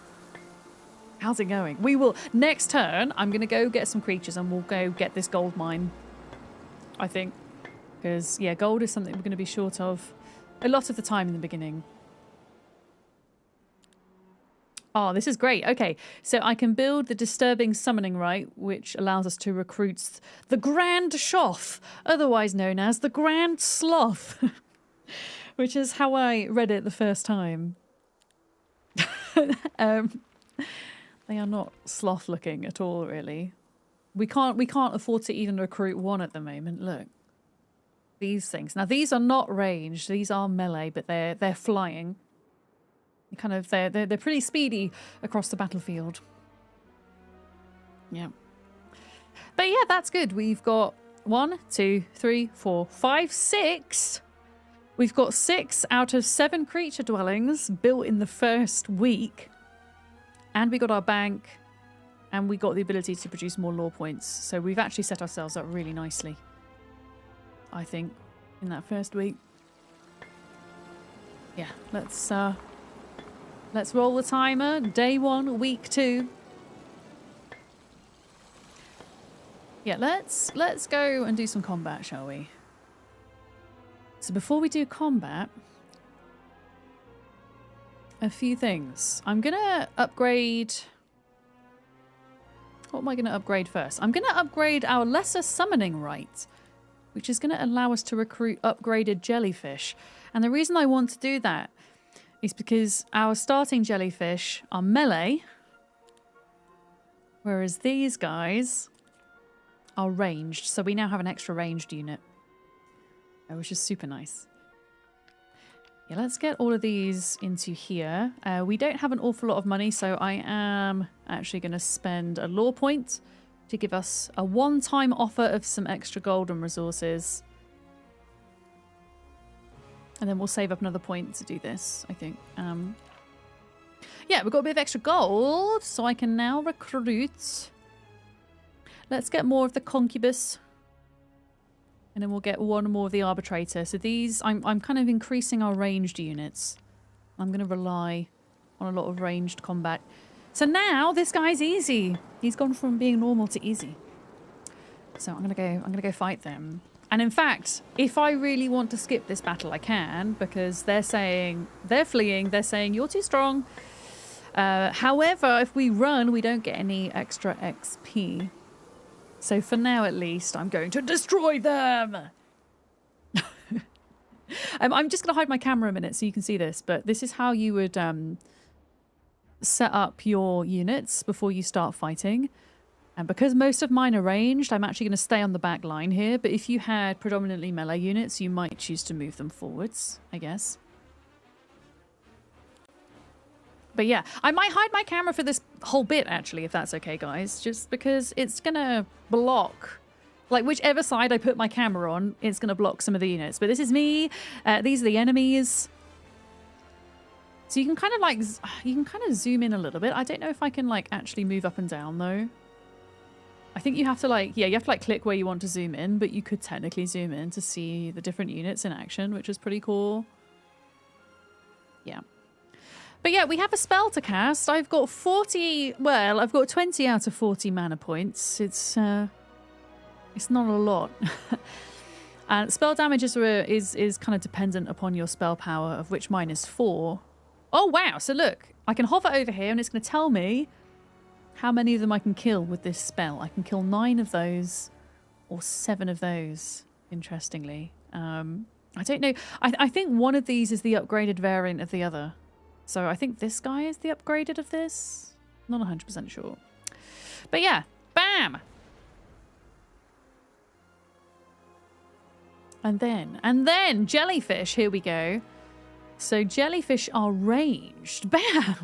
How's it going? We will... Next turn, I'm going to go get some creatures and we'll go get this gold mine. I think. Because, yeah, gold is something we're going to be short of a lot of the time in the beginning. Oh, this is great. Okay, so I can build the Disturbing Summoning Rite, which allows us to recruit the Grand Shoth, otherwise known as the Grand Sloth, which is how I read it the first time. They are not sloth-looking at all, really. We can't afford to even recruit one at the moment. Look, these things. Now these are not ranged; these are melee, but they're flying. They're pretty speedy across the battlefield. Yeah. But yeah, that's good. We've got 1, 2, 3, 4, 5, 6. We've got 6 out of 7 creature dwellings built in the first week. And we got our bank. And we got the ability to produce more lore points. So we've actually set ourselves up really nicely, I think, in that first week. Yeah, let's roll the timer. Day 1, week 2. Yeah, let's go and do some combat, shall we? So before we do combat, a few things. I'm going to upgrade... What am I going to upgrade first? I'm going to upgrade our Lesser Summoning Rite, which is going to allow us to recruit upgraded jellyfish. And the reason I want to do that is because our starting jellyfish are melee, whereas these guys are ranged. So we now have an extra ranged unit, which is super nice. Yeah, let's get all of these into here. We don't have an awful lot of money, so I am actually going to spend a lore point to give us a one-time offer of some extra golden resources. And then we'll save up another point to do this, I think. Yeah, we've got a bit of extra gold, so I can now recruit. Let's get more of the concubus. And then we'll get one more of the arbitrator. So these, I'm kind of increasing our ranged units. I'm going to rely on a lot of ranged combat. So now this guy's easy. He's gone from being normal to easy. So I'm gonna go fight them. And in fact, if I really want to skip this battle, I can, because they're fleeing. They're saying you're too strong. However, if we run, we don't get any extra XP. So for now, at least, I'm going to destroy them. I'm just going to hide my camera a minute so you can see this. But this is how you would set up your units before you start fighting. And because most of mine are ranged, I'm actually going to stay on the back line here. But if you had predominantly melee units, you might choose to move them forwards, I guess. But yeah, I might hide my camera for this whole bit, actually, if that's okay, guys. Just because it's going to block, like, whichever side I put my camera on, it's going to block some of the units. But this is me. These are the enemies. So you can kind of, like, you can kind of zoom in a little bit. I don't know if I can, like, actually move up and down, though. I think you have to, like, yeah, you have to, like, click where you want to zoom in. But you could technically zoom in to see the different units in action, which is pretty cool. Yeah. But yeah, we have a spell to cast. I've got 40, well, I've got 20 out of 40 mana points. It's not a lot. And spell damage is kind of dependent upon your spell power, of which mine is 4. Oh, wow. So look, I can hover over here and it's going to tell me how many of them I can kill with this spell. I can kill 9 of those or 7 of those, interestingly. I don't know. I think one of these is the upgraded variant of the other. So I think this guy is the upgraded of this. Not 100% sure. But yeah, bam! And then jellyfish, here we go. So jellyfish are ranged. Bam!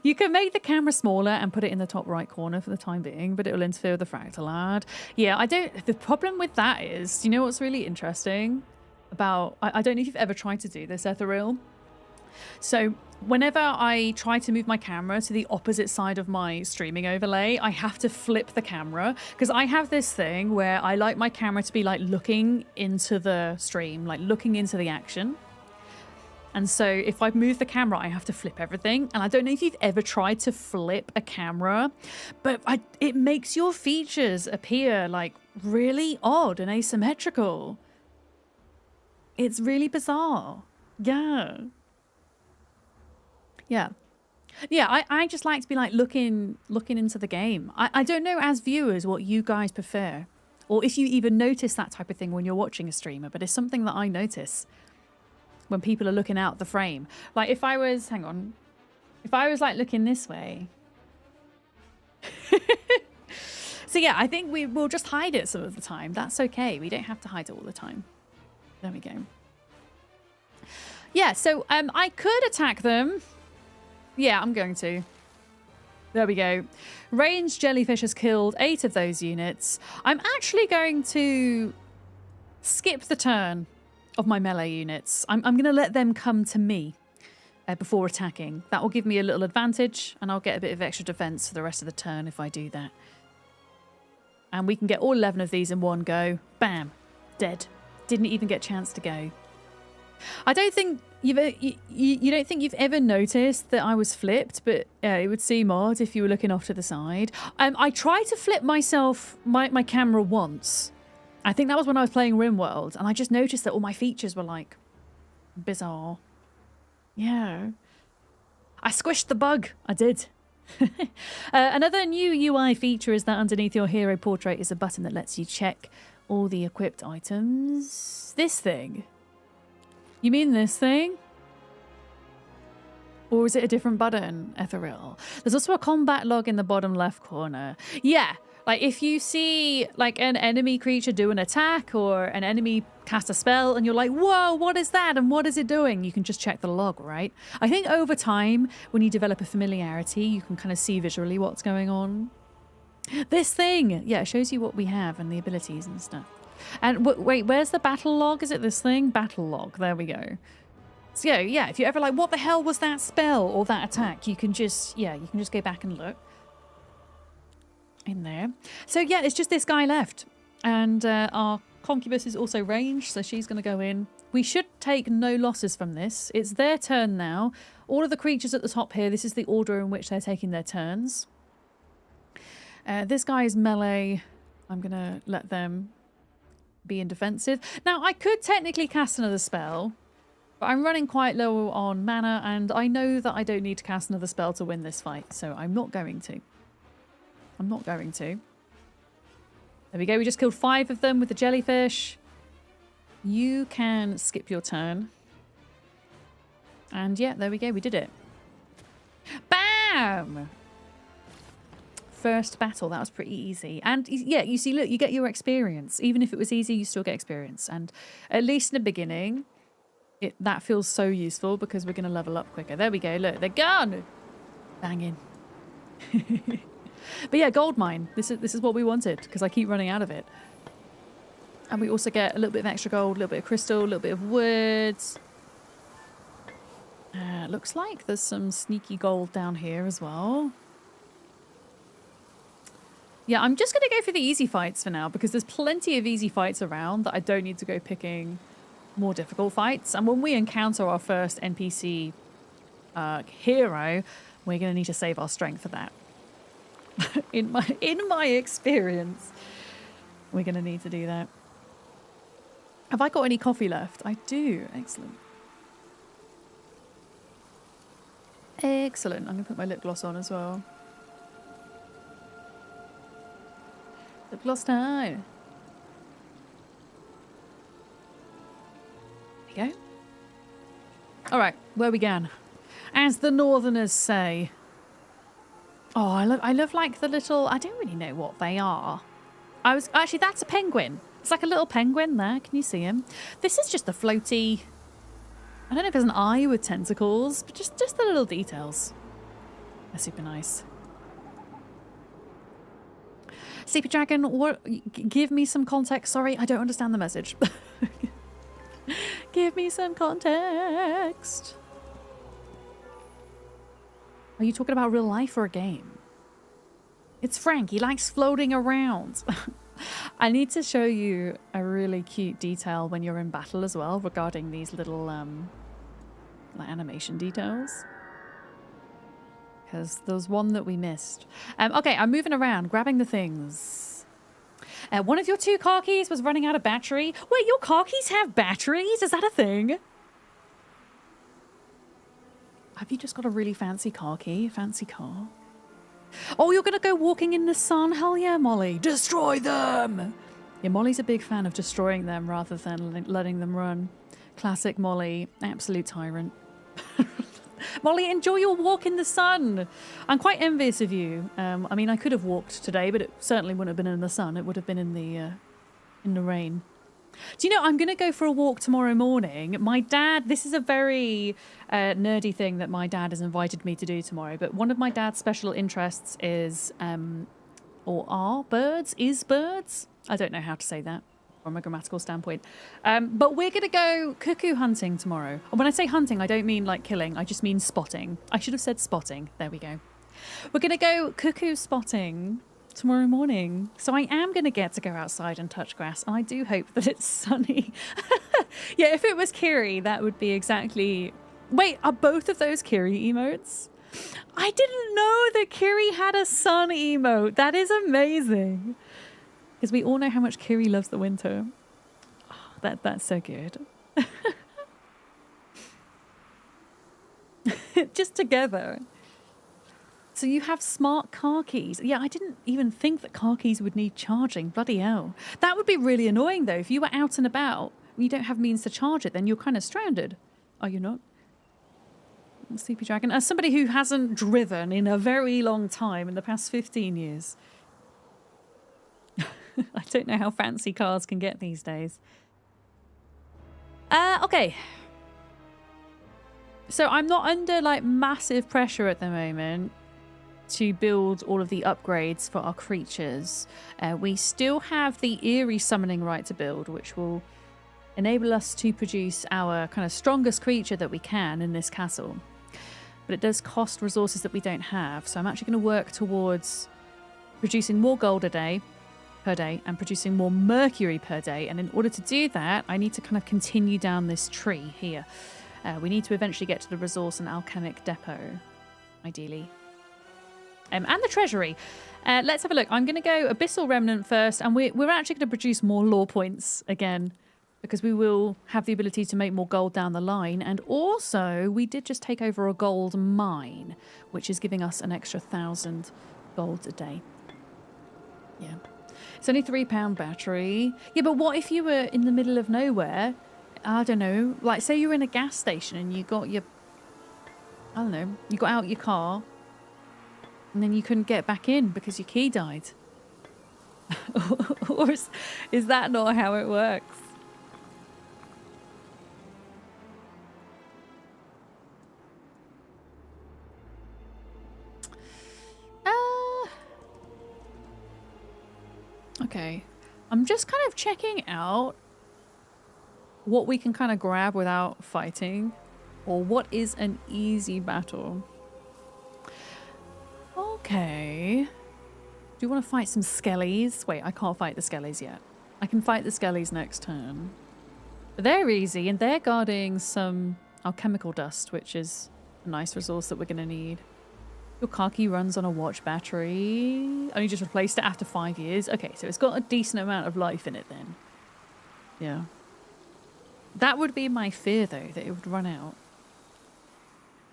You can make the camera smaller and put it in the top right corner for the time being, but it will interfere with the fractal art. Yeah, the problem with that is, you know what's really interesting about, I don't know if you've ever tried to do this, Ethereal. So whenever I try to move my camera to the opposite side of my streaming overlay, I have to flip the camera because I have this thing where I like my camera to be like looking into the stream, like looking into the action. And so if I move the camera, I have to flip everything. And I don't know if you've ever tried to flip a camera, but it makes your features appear like really odd and asymmetrical. It's really bizarre. Yeah. Yeah. Yeah, I just like to be like looking into the game. I don't know as viewers what you guys prefer. Or if you even notice that type of thing when you're watching a streamer, but it's something that I notice when people are looking out the frame. Like if I was, hang on, if I was like looking this way. So yeah, I think we will just hide it some of the time. That's okay. We don't have to hide it all the time. There we go. Yeah, so I could attack them. Yeah, I'm going to. There we go. Ranged jellyfish has killed 8 of those units. I'm actually going to skip the turn of my melee units. I'm going to let them come to me before attacking. That will give me a little advantage, and I'll get a bit of extra defense for the rest of the turn if I do that. And we can get all 11 of these in one go. Bam. Dead. Didn't even get a chance to go. I don't think you don't think you've ever noticed that I was flipped, but it would seem odd if you were looking off to the side. I tried to flip myself, my camera once. I think that was when I was playing RimWorld, and I just noticed that all my features were like bizarre. Yeah. I squished the bug. I did. Another new UI feature is that underneath your hero portrait is a button that lets you check all the equipped items. This thing? You mean this thing? Or is it a different button, Ethereal? There's also a combat log in the bottom left corner. Yeah, like if you see like an enemy creature do an attack or an enemy cast a spell and you're like, whoa, what is that? And what is it doing? You can just check the log, right? I think over time, when you develop a familiarity, you can kind of see visually what's going on. This thing! Yeah, it shows you what we have and the abilities and stuff. And wait, where's the battle log? Is it this thing? Battle log. There we go. So yeah, if you're ever like, what the hell was that spell or that attack? You can just go back and look in there. So yeah, it's just this guy left. And our concubus is also ranged, so she's going to go in. We should take no losses from this. It's their turn now. All of the creatures at the top here, this is the order in which they're taking their turns. This guy is melee. I'm going to let them be in defensive. Now, I could technically cast another spell, but I'm running quite low on mana, and I know that I don't need to cast another spell to win this fight, so I'm not going to. I'm not going to. There we go. We just killed 5 of them with the jellyfish. You can skip your turn. And yeah, there we go. We did it. Bam! First battle. That was pretty easy. And yeah, you see, look, you get your experience. Even if it was easy, you still get experience. And at least in the beginning, that feels so useful because we're going to level up quicker. There we go. Look, they're gone. Banging. But yeah, gold mine. This is what we wanted because I keep running out of it. And we also get a little bit of extra gold, a little bit of crystal, a little bit of wood. Looks like there's some sneaky gold down here as well. Yeah, I'm just going to go for the easy fights for now because there's plenty of easy fights around that I don't need to go picking more difficult fights. And when we encounter our first NPC hero, we're going to need to save our strength for that. in my experience, we're going to need to do that. Have I got any coffee left? I do. Excellent. Excellent. I'm going to put my lip gloss on as well. Lip gloss time. There we go. All right, where we going? As the Northerners say. Oh, I love like the little, I don't really know what they are. Actually, that's a penguin. It's like a little penguin there. Can you see him? This is just a floaty, I don't know if there's an eye with tentacles, but just the little details. They're super nice. Sleepy Dragon, give me some context. Sorry, I don't understand the message. Give me some context. Are you talking about real life or a game? It's Frank. He likes floating around. I need to show you a really cute detail when you're in battle as well regarding these little like animation details. Because there's one that we missed. Okay, I'm moving around, grabbing the things. One of your 2 car keys was running out of battery. Wait, your car keys have batteries? Is that a thing? Have you just got a really fancy car key? Fancy car? Oh, you're going to go walking in the sun? Hell yeah, Molly. Destroy them! Yeah, Molly's a big fan of destroying them rather than letting them run. Classic Molly. Absolute tyrant. Molly, enjoy your walk in the sun. I'm quite envious of you. I mean, I could have walked today, but it certainly wouldn't have been in the sun. It would have been in the rain. Do you know, I'm going to go for a walk tomorrow morning. My dad, this is a very nerdy thing that my dad has invited me to do tomorrow, but one of my dad's special interests is, or are birds, is birds. I don't know how to say that from a grammatical standpoint. But we're going to go cuckoo hunting tomorrow. When I say hunting, I don't mean like killing. I just mean spotting. I should have said spotting. There we go. We're going to go cuckoo spotting tomorrow morning. So I am going to get to go outside and touch grass. And I do hope that it's sunny. Yeah, if it was Kiri, that would be exactly... Wait, are both of those Kiri emotes? I didn't know that Kiri had a sun emote. That is amazing. Because we all know how much Kiri loves the winter. Oh, that's so good. just together. So you have smart car keys. Yeah, I didn't even think that car keys would need charging. Bloody hell. That would be really annoying, though. If you were out and about and you don't have means to charge it, then you're kind of stranded. Are you not? Sleepy Dragon. As somebody who hasn't driven in a very long time, in the past 15 years, I don't know how fancy cars can get these days. Okay. So I'm not under, like, massive pressure at the moment to build all of the upgrades for our creatures. We still have the eerie summoning right to build, which will enable us to produce our kind of strongest creature that we can in this castle. But it does cost resources that we don't have. So I'm actually going to work towards producing more gold per day and producing more mercury per day. And in order to do that, I need to kind of continue down this tree here. We need to eventually get to the resource and alchemic depot, ideally. And the treasury. Let's have a look. I'm going to go Abyssal Remnant first, and we're actually going to produce more lore points again, because we will have the ability to make more gold down the line. And also, we did just take over a gold mine, which is giving us an extra 1,000 gold a day. Yeah. It's only £3 battery. Yeah, but what if you were in the middle of nowhere? I don't know. Like, say you're in a gas station and you got your... I don't know. You got out your car and then you couldn't get back in because your key died. Or is that not how it works? Okay. I'm just kind of checking out what we can kind of grab without fighting, or what is an easy battle. Okay. Do you want to fight some skellies? Wait, I can't fight the skellies yet. I can fight the skellies next turn. But they're easy, and they're guarding some alchemical dust, which is a nice resource that we're going to need. Your car key runs on a watch battery. Only just replaced it after 5 years. Okay, so it's got a decent amount of life in it then. Yeah. That would be my fear, though, that it would run out.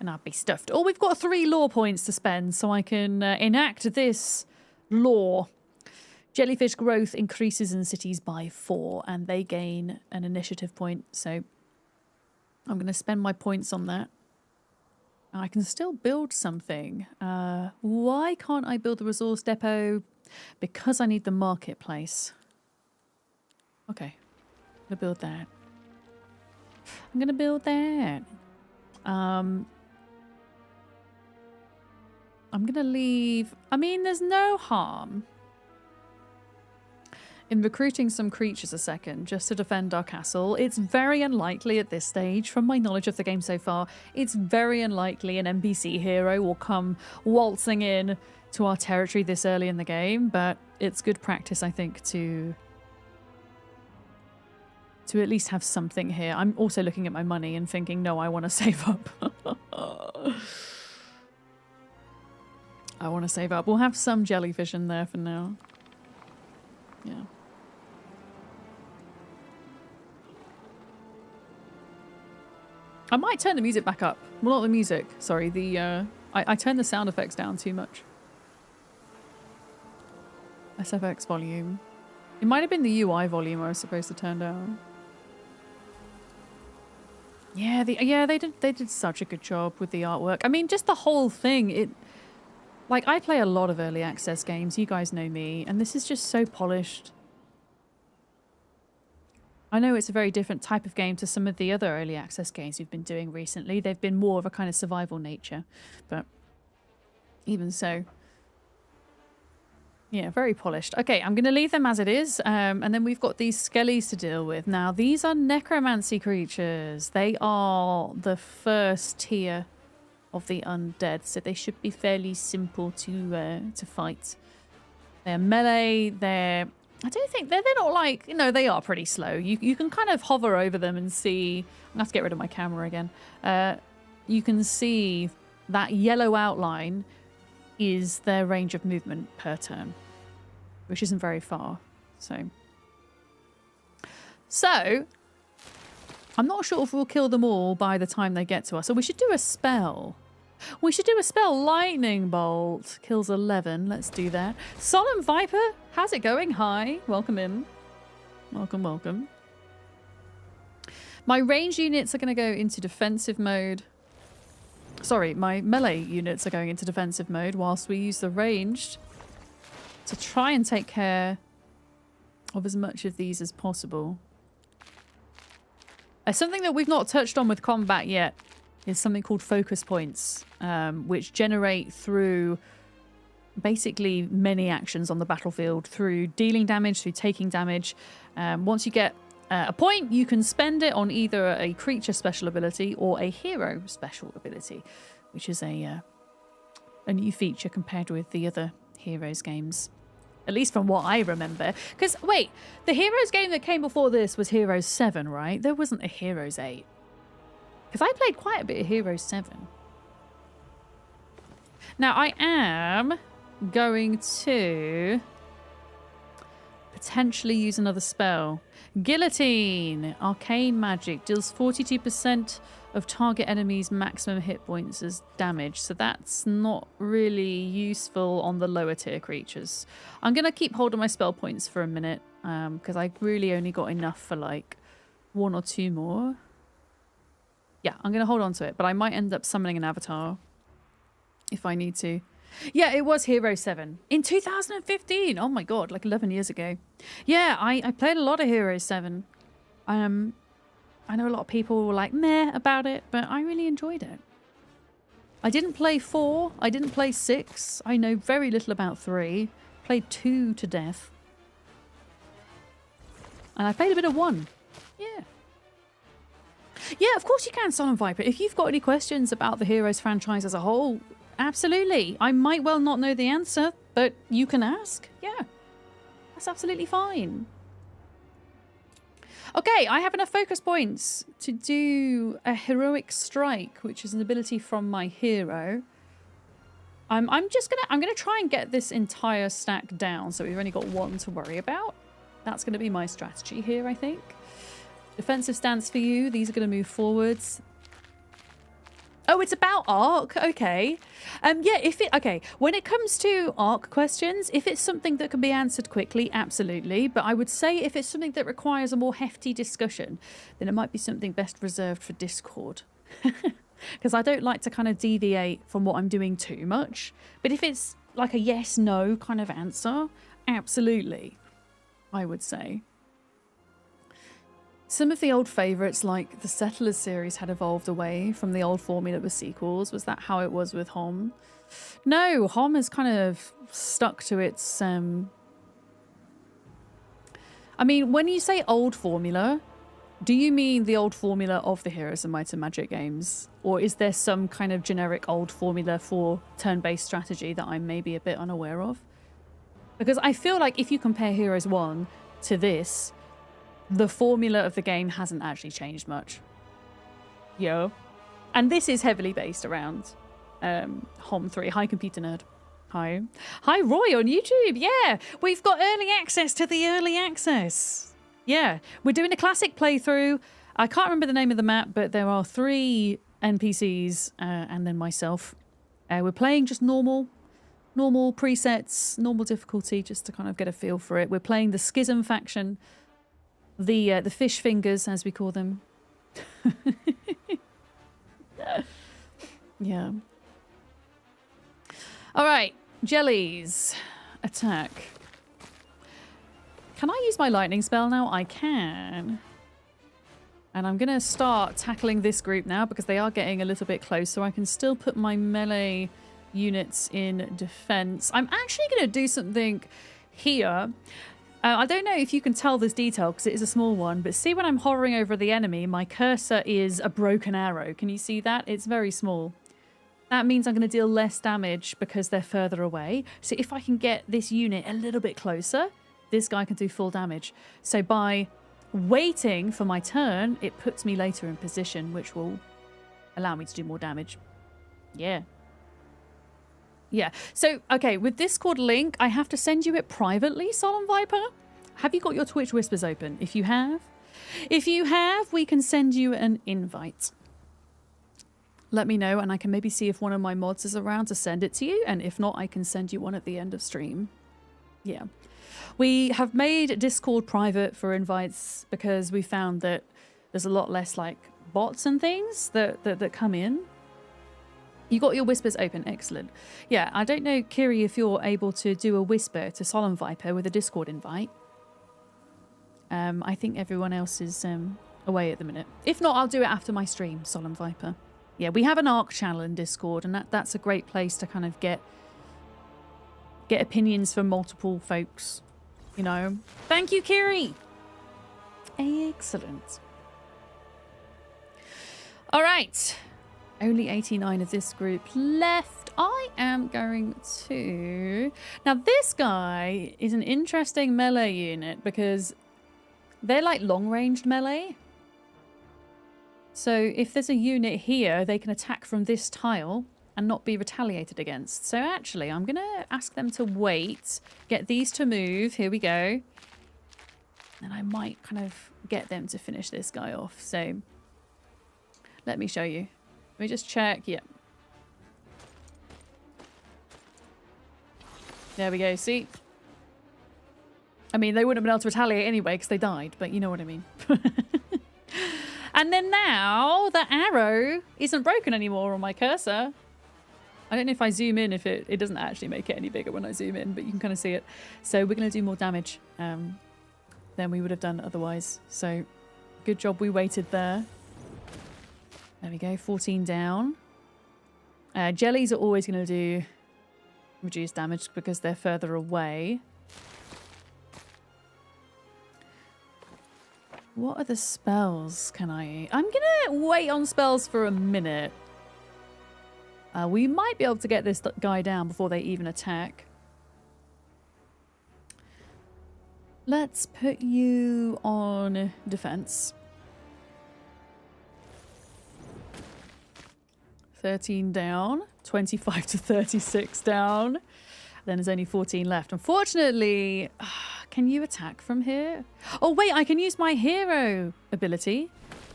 And I'd be stuffed. Oh, we've got 3 lore points to spend, so I can enact this law. Jellyfish growth increases in cities by 4, and they gain an initiative point. So I'm going to spend my points on that. I can still build something. Why can't I build the resource depot? Because I need the marketplace. Okay. I'm going to build that. I'm going to build that. I'm going to leave... I mean, there's no harm in recruiting some creatures a second just to defend our castle. It's very unlikely at this stage, from my knowledge of the game so far, it's very unlikely an NPC hero will come waltzing in to our territory this early in the game, but it's good practice, I think, to at least have something here. I'm also looking at my money and thinking, no, I want to save up. I want to save up. We'll have some jellyfish in there for now. Yeah. I might turn the music back up. Well, not the music. Sorry, the I turned the sound effects down too much. SFX volume. It might have been the UI volume I was supposed to turn down. Yeah, they did such a good job with the artwork. I mean, just the whole thing. Like, I play a lot of early access games. You guys know me, and this is just so polished. I know it's a very different type of game to some of the other early access games we've been doing recently. They've been more of a kind of survival nature, but even so. Yeah, very polished. Okay, I'm going to leave them as it is, and then we've got these skellies to deal with. Now, these are necromancy creatures. They are the first tier of the undead, so they should be fairly simple to fight. They're melee, I don't think they're not like, you know, they are pretty slow. You can kind of hover over them and see. I'm gonna have to get rid of my camera again. You can see that yellow outline is their range of movement per turn, which isn't very far. So I'm not sure if we'll kill them all by the time they get to us. So we should do a spell. We should do a spell. Lightning Bolt kills 11. Let's do that. Solemn Viper, how's it going? Hi, welcome in. Welcome, welcome. My range units are going to go into defensive mode. Sorry, my melee units are going into defensive mode whilst we use the ranged to try and take care of as much of these as possible. Something that we've not touched on with combat yet is something called focus points, which generate through basically many actions on the battlefield, through dealing damage, through taking damage. Once you get a point, you can spend it on either a creature special ability or a hero special ability, which is a new feature compared with the other Heroes games. At least from what I remember. Because, wait, the Heroes game that came before this was Heroes 7, right? There wasn't a Heroes 8. Because I played quite a bit of Heroes 7. Now, I am going to potentially use another spell. Guillotine. Arcane magic. Deals 42% of target enemies' maximum hit points as damage. So that's not really useful on the lower tier creatures. I'm going to keep hold of my spell points for a minute. Because I really only got enough for like 1 or 2 more. Yeah, I'm going to hold on to it. But I might end up summoning an avatar. If I need to. Yeah, it was Hero 7 in 2015. Oh my god, like 11 years ago. Yeah, I played a lot of Hero 7. I know a lot of people were like meh about it, but I really enjoyed it. I didn't play 4. I didn't play 6. I know very little about 3. Played 2 to death. And I played a bit of 1. Yeah. Yeah, of course you can, Solemn Viper. If you've got any questions about the Heroes franchise as a whole, absolutely. I might well not know the answer, but you can ask. Yeah, that's absolutely fine. Okay, I have enough focus points to do a heroic strike, which is an ability from my hero. I'm gonna try and get this entire stack down, so we've only got 1 to worry about. That's gonna be my strategy here, I think. Defensive stance for you. These are gonna move forwards. Oh, it's about arc. Okay. Okay. When it comes to arc questions, if it's something that can be answered quickly, absolutely. But I would say if it's something that requires a more hefty discussion, then it might be something best reserved for Discord. Because I don't like to kind of deviate from what I'm doing too much. But if it's like a yes, no kind of answer, absolutely, I would say. Some of the old favourites, like the Settlers series, had evolved away from the old formula with sequels. Was that how it was with Hom? No, Hom has kind of stuck to its... I mean, when you say old formula, do you mean the old formula of the Heroes and Might and Magic games? Or is there some kind of generic old formula for turn-based strategy that I'm maybe a bit unaware of? Because I feel like if you compare Heroes 1 to this... the formula of the game hasn't actually changed much. Yo. And this is heavily based around Hom 3. Hi, Computer Nerd. Hi. Hi, Roy on YouTube. Yeah, we've got early access to the early access. Yeah, we're doing a classic playthrough. I can't remember the name of the map, but there are 3 NPCs and then myself. We're playing just normal presets, normal difficulty, just to kind of get a feel for it. We're playing the Schism faction. The fish fingers, as we call them. Yeah. All right, jellies. Attack. Can I use my lightning spell now? I can. And I'm going to start tackling this group now because they are getting a little bit close, so I can still put my melee units in defense. I'm actually going to do something here. I don't know if you can tell this detail because it is a small one, but see when I'm hovering over the enemy, my cursor is a broken arrow. Can you see that? It's very small. That means I'm going to deal less damage because they're further away. So if I can get this unit a little bit closer, this guy can do full damage. So by waiting for my turn, it puts me later in position, which will allow me to do more damage. Yeah. Yeah. So, okay, with Discord link, I have to send you it privately, Solemn Viper. Have you got your Twitch Whispers open? If you have, we can send you an invite. let me know and I can maybe see if one of my mods is around to send it to you. And if not, I can send you one at the end of stream. Yeah. We have made Discord private for invites because we found that there's a lot less like bots and things that come in. You got your whispers open. Excellent. Yeah, I don't know, Kiri, if you're able to do a whisper to Solemn Viper with a Discord invite. I think everyone else is away at the minute. If not, I'll do it after my stream, Solemn Viper. Yeah, we have an ARC channel in Discord, and that's a great place to kind of get opinions from multiple folks. You know. Thank you, Kiri. Excellent. All right. Only 89 of this group left. I am going to... Now, this guy is an interesting melee unit because they're like long-ranged melee. So if there's a unit here, they can attack from this tile and not be retaliated against. So actually, I'm going to ask them to wait, get these to move. Here we go. And I might kind of get them to finish this guy off. So let me show you. Let me just check. Yep. There we go. See? I mean, they wouldn't have been able to retaliate anyway because they died, but you know what I mean. And then now the arrow isn't broken anymore on my cursor. I don't know if I zoom in, if it doesn't actually make it any bigger when I zoom in, but you can kind of see it. So we're going to do more damage than we would have done otherwise. So good job we waited there. There we go, 14 down. Jellies are always going to do reduced damage because they're further away. What other spells can I... I'm going to wait on spells for a minute. We might be able to get this guy down before they even attack. Let's put you on defense. 13 down. 25 to 36 down. Then there's only 14 left. Unfortunately, can you attack from here? Oh, wait, I can use my hero ability.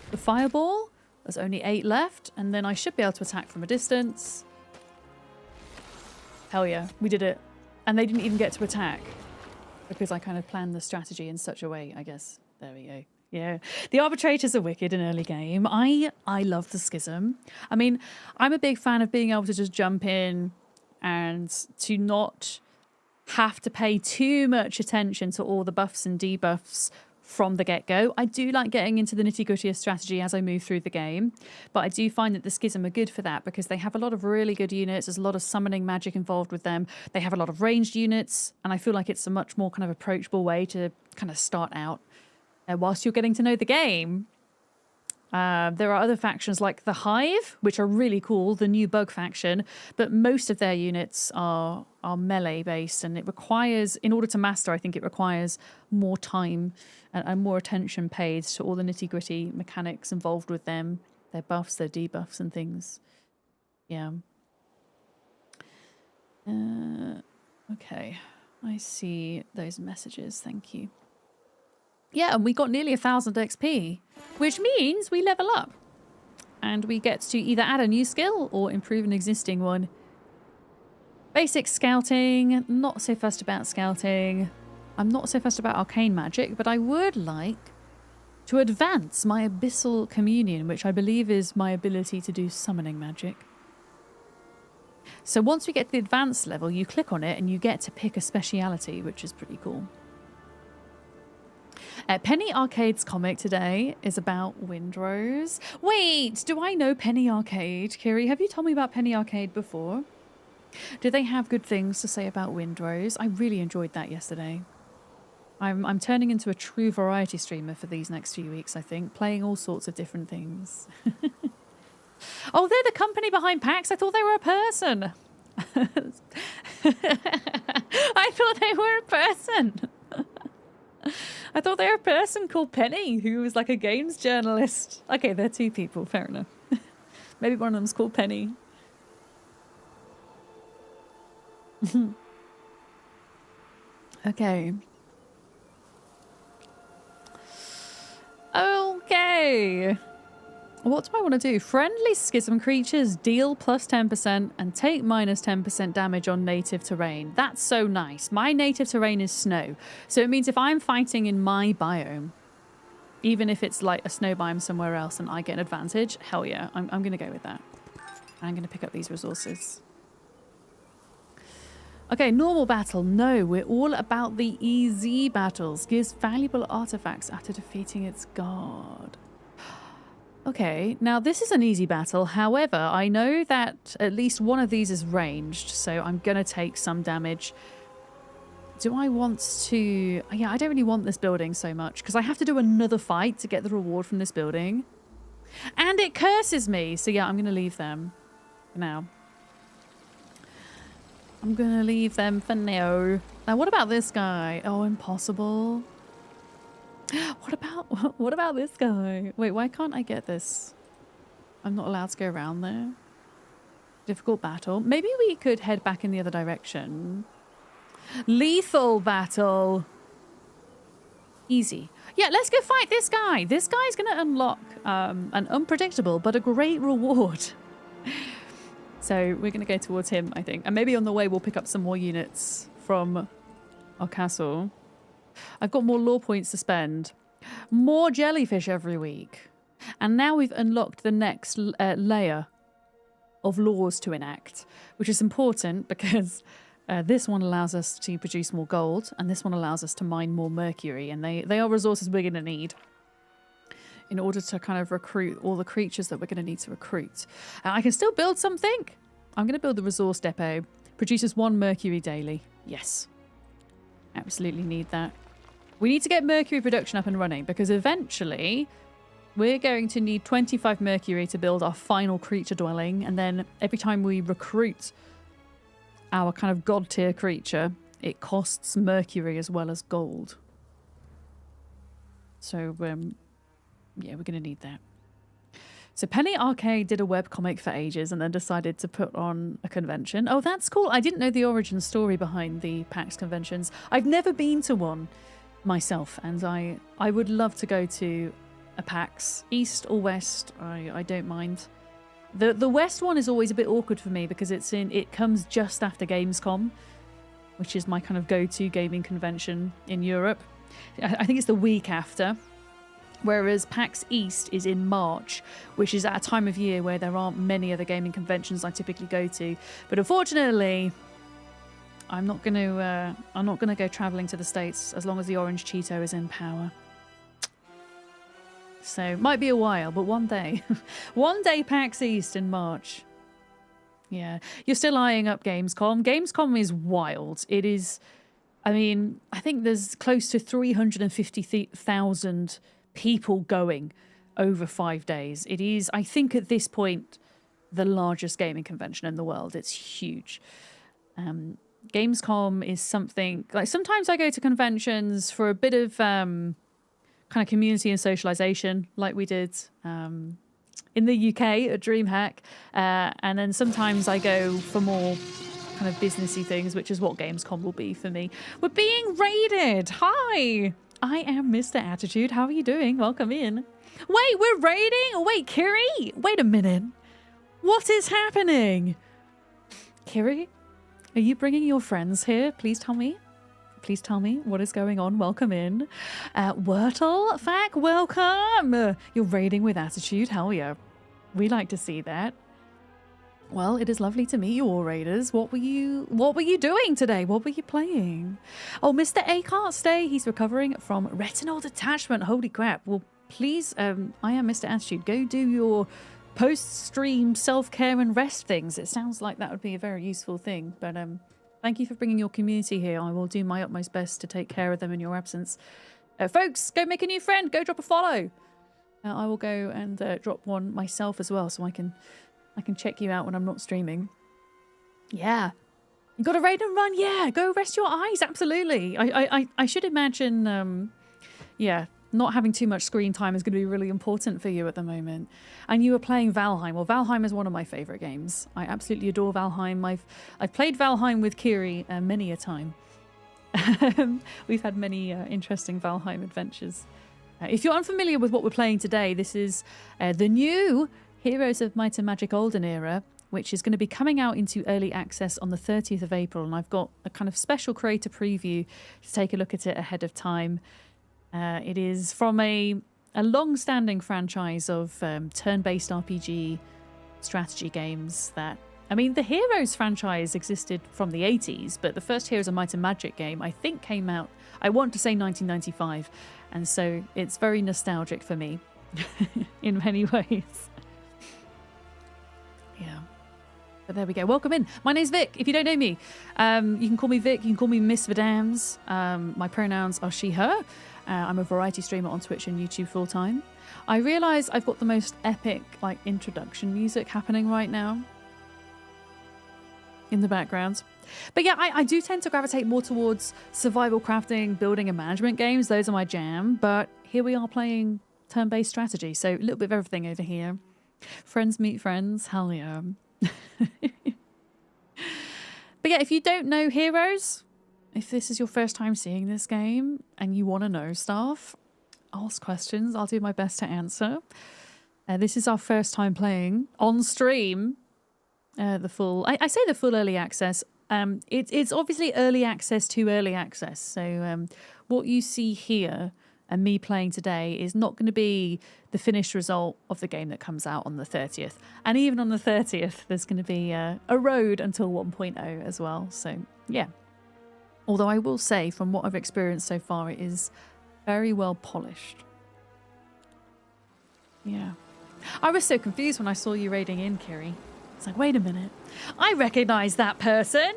The fireball. There's only 8 left. And then I should be able to attack from a distance. Hell yeah, we did it. And they didn't even get to attack. Because I kind of planned the strategy in such a way, I guess. There we go. Yeah, the arbitrators are wicked in early game. I love the schism. I mean, I'm a big fan of being able to just jump in and to not have to pay too much attention to all the buffs and debuffs from the get-go. I do like getting into the nitty-gritty of strategy as I move through the game, but I do find that the Schism are good for that because they have a lot of really good units. There's a lot of summoning magic involved with them. They have a lot of ranged units, and I feel like it's a much more kind of approachable way to kind of start out whilst you're getting to know the game. There are other factions like the Hive, which are really cool, the new bug faction, but most of their units are melee based, and it requires, in order to master, I think it requires more time and more attention paid to all the nitty gritty mechanics involved with them, their buffs, their debuffs and things. Yeah. Okay, I see those messages, thank you. Yeah, and we got nearly 1,000 XP, which means we level up. And we get to either add a new skill or improve an existing one. Basic scouting, not so fussed about scouting. I'm not so fussed about arcane magic, but I would like to advance my abyssal communion, which I believe is my ability to do summoning magic. So once we get to the advanced level, you click on it and you get to pick a speciality, which is pretty cool. Penny Arcade's comic today is about Windrose. Wait, do I know Penny Arcade? Kiri, have you told me about Penny Arcade before? Do they have good things to say about Windrose? I really enjoyed that yesterday. I'm turning into a true variety streamer for these next few weeks, I think, playing all sorts of different things. Oh, they're the company behind PAX. I thought they were a person. I thought they were a person. I thought they were a person called Penny who was like a games journalist. Okay, they're two people. Fair enough. Maybe one of them's called Penny. Okay. Okay. What do I want to do? Friendly schism creatures deal plus 10% and take minus 10% damage on native terrain. That's so nice. My native terrain is snow. So it means if I'm fighting in my biome, even if it's like a snow biome somewhere else and I get an advantage, hell yeah, I'm going to go with that. I'm going to pick up these resources. Okay, normal battle. No, we're all about the easy battles. Gives valuable artifacts after defeating its guard. Okay, now this is an easy battle. However, I know that at least one of these is ranged, so I'm going to take some damage. Do I want to... Yeah, I don't really want this building so much because I have to do another fight to get the reward from this building. And it curses me. So yeah, I'm going to leave them for now. I'm going to leave them for now. Now, what about this guy? Oh, impossible. What about this guy? Wait, why can't I get this? I'm not allowed to go around there. Difficult battle. Maybe we could head back in the other direction. Lethal battle. Easy. Yeah, let's go fight this guy. This guy's going to unlock an unpredictable but a great reward. So we're going to go towards him, I think. And maybe on the way we'll pick up some more units from our castle. I've got more lore points to spend. More jellyfish every week. And now we've unlocked the next layer of laws to enact, which is important because this one allows us to produce more gold and this one allows us to mine more mercury. And they are resources we're going to need in order to kind of recruit all the creatures that we're going to need to recruit. I can still build something. I'm going to build the resource depot. Produces 1 mercury daily. Yes. Absolutely need that. We need to get mercury production up and running because eventually we're going to need 25 mercury to build our final creature dwelling. And then every time we recruit our kind of god tier creature, it costs mercury as well as gold. So, yeah, we're going to need that. So Penny Arcade did a webcomic for ages and then decided to put on a convention. Oh, that's cool. I didn't know the origin story behind the PAX conventions. I've never been to one myself, and I would love to go to a PAX, east or west. I don't mind. The west one is always a bit awkward for me because it comes just after Gamescom, which is my kind of go-to gaming convention in Europe. I think it's the week after. Whereas PAX East is in March, which is at a time of year where there aren't many other gaming conventions I typically go to. But unfortunately, I'm not going to go traveling to the States as long as the Orange Cheeto is in power. So might be a while, but one day, one day PAX East in March. Yeah, you're still eyeing up Gamescom. Gamescom is wild. It is. I mean, I think there's close to 350,000 people going over 5 days. It is, I think at this point, the largest gaming convention in the world. It's huge. Gamescom is something, like sometimes I go to conventions for a bit of kind of community and socialization like we did in the UK at DreamHack. And then sometimes I go for more kind of businessy things, which is what Gamescom will be for me. We're being raided. Hi. I am Mr. Attitude. How are you doing? Welcome in. Wait, we're raiding? Wait, Kiri? Wait a minute. What is happening? Kiri, are you bringing your friends here? Please tell me. Please tell me what is going on. Welcome in. Wurtle, Fack, welcome. You're raiding with attitude. Hell yeah. We like to see that. Well, it is lovely to meet you all, Raiders. What were you doing today? What were you playing? Oh, Mr. A can't stay. He's recovering from retinal detachment. Holy crap. Well, please, I am Mr. Attitude. Go do your post-stream self-care and rest things. It sounds like that would be a very useful thing. But thank you for bringing your community here. I will do my utmost best to take care of them in your absence. Folks, go make a new friend. Go drop a follow. I will go and drop one myself as well so I can check you out when I'm not streaming. Yeah. You got to raid and run? Yeah. Go rest your eyes. Absolutely. I should imagine, yeah, not having too much screen time is going to be really important for you at the moment. And you were playing Valheim. Well, Valheim is one of my favourite games. I absolutely adore Valheim. I've played Valheim with Kiri many a time. We've had many interesting Valheim adventures. If you're unfamiliar with what we're playing today, this is the new Heroes of Might and Magic Olden era, which is going to be coming out into early access on the 30th of April. And I've got a kind of special creator preview to take a look at it ahead of time. It is from a long-standing franchise of turn-based RPG strategy games that... I mean, the Heroes franchise existed from the 80s, but the first Heroes of Might and Magic game, I think, came out, I want to say 1995. And so it's very nostalgic for me in many ways. Yeah. But there we go. Welcome in. My name's Vic. If you don't know me, you can call me Vic. You can call me Miss Vidams. My pronouns are she, her. I'm a variety streamer on Twitch and YouTube full time. I realise I've got the most epic introduction music happening right now in the background. But yeah, I do tend to gravitate more towards survival crafting, building and management games. Those are my jam. But here we are playing turn-based strategy. So a little bit of everything over here. Friends meet friends. Hell yeah. But yeah, if you don't know Heroes, if this is your first time seeing this game and you want to know stuff, ask questions. I'll do my best to answer. This is our first time playing on stream the full... I say the full early access. It's obviously early access to early access. So what you see here and me playing today is not going to be the finished result of the game that comes out on the 30th. And even on the 30th, there's going to be a road until 1.0 as well. So, yeah. Although I will say, from what I've experienced so far, it is very well polished. Yeah. I was so confused when I saw you raiding in, Kiri. It's like, wait a minute. I recognise that person.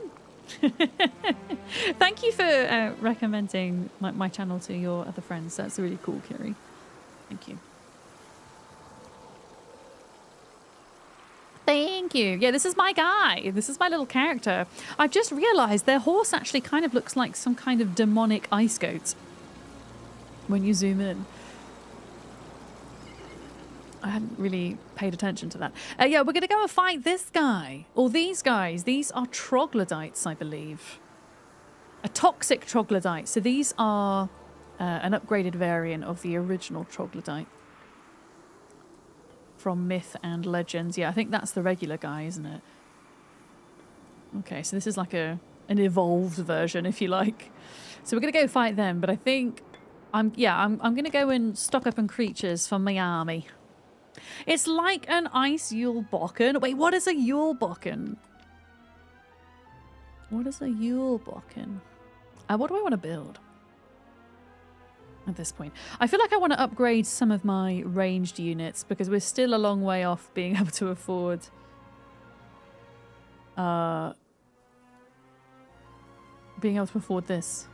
Thank you for recommending my channel to your other friends. That's really cool, Kiri. Thank you. Thank you. Yeah, this is my guy. This is my little character. I've just realised their horse actually kind of looks like some kind of demonic ice goat when you zoom in. I hadn't really paid attention to that. Yeah, we're going to go and fight this guy. Or these guys. These are troglodytes, I believe. A toxic troglodyte. So these are an upgraded variant of the original troglodyte. From myth and legends. Yeah, I think that's the regular guy, isn't it? Okay, so this is like an evolved version, if you like. So we're going to go fight them. But I think... I'm going to go and stock up on creatures for my army. It's like an ice Yule Bokken. Wait, what is a Yule Bokken? What is a Yule Bokken? What do I want to build at this point? I feel like I want to upgrade some of my ranged units because we're still a long way off being able to afford this.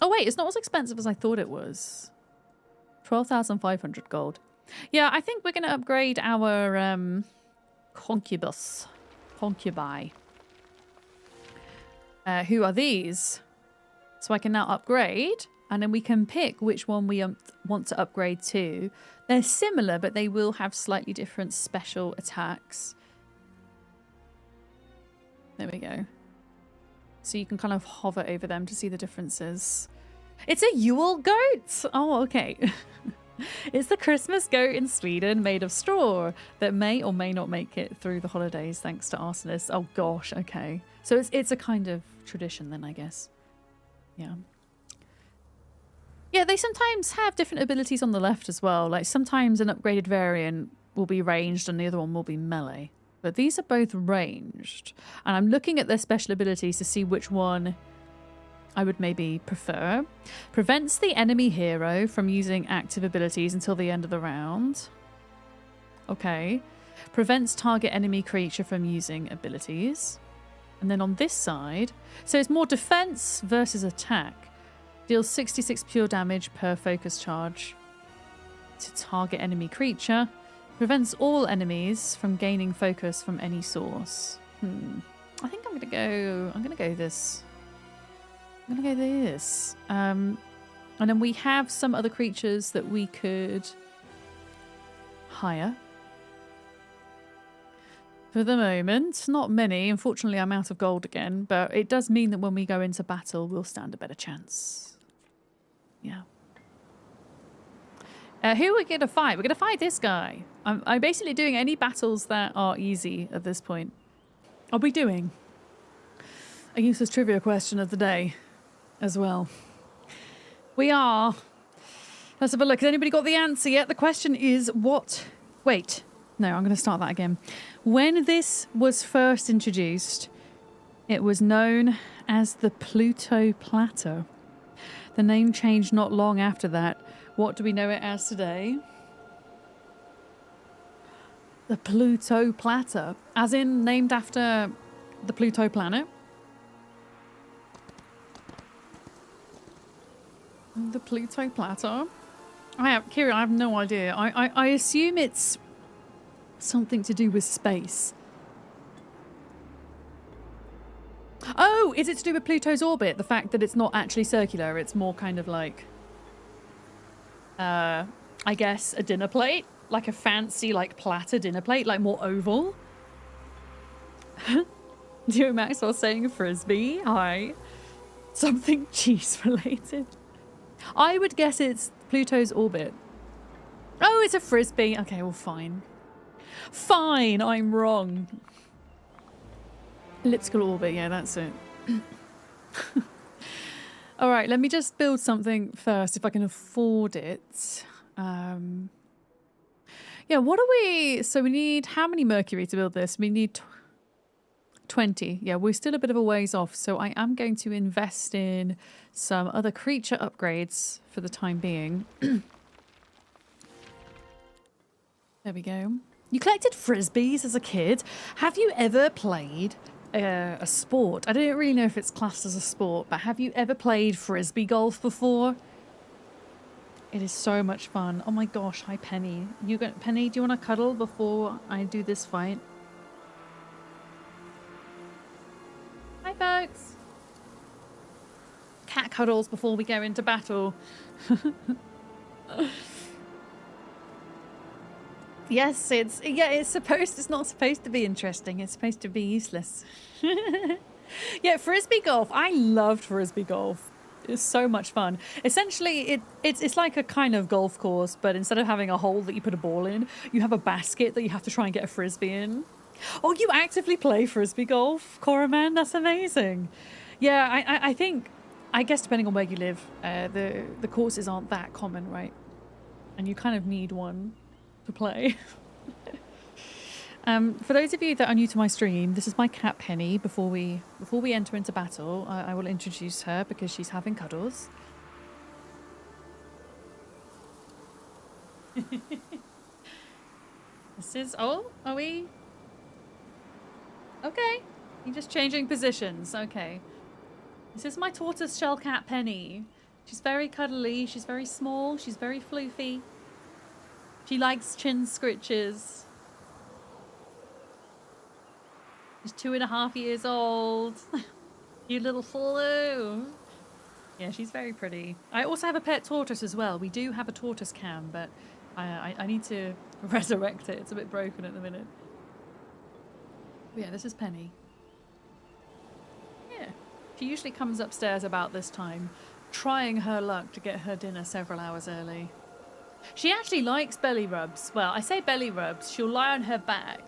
Oh wait, it's not as expensive as I thought it was. 12,500 gold. Yeah, I think we're going to upgrade our concubi. Who are these? So I can now upgrade, and then we can pick which one we want to upgrade to. They're similar, but they will have slightly different special attacks. There we go. So you can kind of hover over them to see the differences. It's a Yule goat! Oh, okay. It's the Christmas goat in Sweden made of straw that may or may not make it through the holidays thanks to arsonists. Oh gosh, okay. So it's a kind of tradition then, I guess. Yeah. Yeah, they sometimes have different abilities on the left as well. Like sometimes an upgraded variant will be ranged and the other one will be melee. But these are both ranged. And I'm looking at their special abilities to see which one I would maybe prefer. Prevents the enemy hero from using active abilities until the end of the round. Okay. Prevents target enemy creature from using abilities. And then on this side, so it's more defense versus attack. Deals 66 pure damage per focus charge to target enemy creature. Prevents all enemies from gaining focus from any source. I think I'm gonna go this. I'm gonna go this. And then we have some other creatures that we could hire. For the moment, not many. Unfortunately, I'm out of gold again, but it does mean that when we go into battle, we'll stand a better chance. Yeah. Who are we going to fight? We're going to fight this guy. I'm basically doing any battles that are easy at this point. Are we doing a useless trivia question of the day as well? We are. Let's have a look. Has anybody got the answer yet? The question is what... Wait. No, I'm going to start that again. When this was first introduced, it was known as the Pluto Platter. The name changed not long after that. What do we know it as today? The Pluto Platter. As in named after the Pluto planet. The Pluto Platter. Kira, I have no idea. I assume it's something to do with space. Oh, is it to do with Pluto's orbit? The fact that it's not actually circular, it's more kind of like, I guess, a dinner plate? Like a fancy, like, platter dinner plate, like more oval? Duo Maxwell saying frisbee. Hi. Something cheese related. I would guess it's Pluto's orbit. Oh, it's a frisbee. Okay, well, fine. Fine, I'm wrong. Elliptical orbit, yeah, that's it. All right, let me just build something first if I can afford it. Yeah, what are we... So we need... How many mercury to build this? We need 20. Yeah, we're still a bit of a ways off, so I am going to invest in some other creature upgrades for the time being. There we go. You collected frisbees as a kid. Have you ever played a sport? I don't really know if it's classed as a sport, but have you ever played frisbee golf before? It is so much fun. Oh my gosh, hi Penny. Penny, do you want to cuddle before I do this fight? Hi folks. Cat cuddles before we go into battle. Yes, it's not supposed to be interesting. It's supposed to be useless. Yeah, frisbee golf. I loved frisbee golf. It's so much fun. Essentially, it's like a kind of golf course, but instead of having a hole that you put a ball in, you have a basket that you have to try and get a frisbee in. Oh, you actively play frisbee golf, Coraman? That's amazing. Yeah, I think, I guess depending on where you live, the courses aren't that common, right? And you kind of need one to play. For those of you that are new to my stream, this is my cat Penny. Before we enter into battle, I will introduce her because she's having cuddles. This is... Oh, are we... Okay. You're just changing positions. Okay. This is my tortoise shell cat Penny. She's very cuddly. She's very small. She's very floofy. She likes chin scritches. She's 2.5 years old. You little flu. Yeah, she's very pretty. I also have a pet tortoise as well. We do have a tortoise cam, but I need to resurrect it. It's a bit broken at the minute. But yeah, this is Penny. Yeah. She usually comes upstairs about this time, trying her luck to get her dinner several hours early. She actually likes belly rubs. Well, I say belly rubs. She'll lie on her back.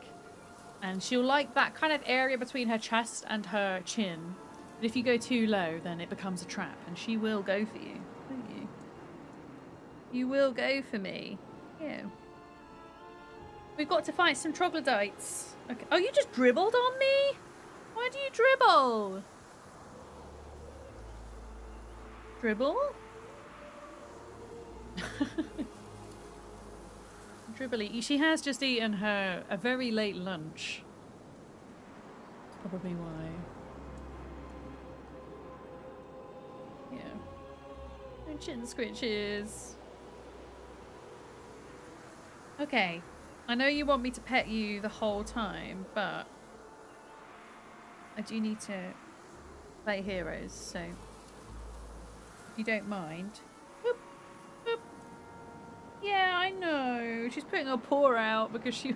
And she'll like that kind of area between her chest and her chin. But if you go too low, then it becomes a trap. And she will go for you. Won't you? You will go for me. Yeah. We've got to fight some troglodytes. Okay. Oh, you just dribbled on me? Why do you dribble? Dribble? Dribbly. She has just eaten a very late lunch. Probably why. Yeah. No chin scritches. Okay. I know you want me to pet you the whole time, but I do need to play heroes, so if you don't mind. Whoop, whoop. Yeah, I know. She's putting her paw out because she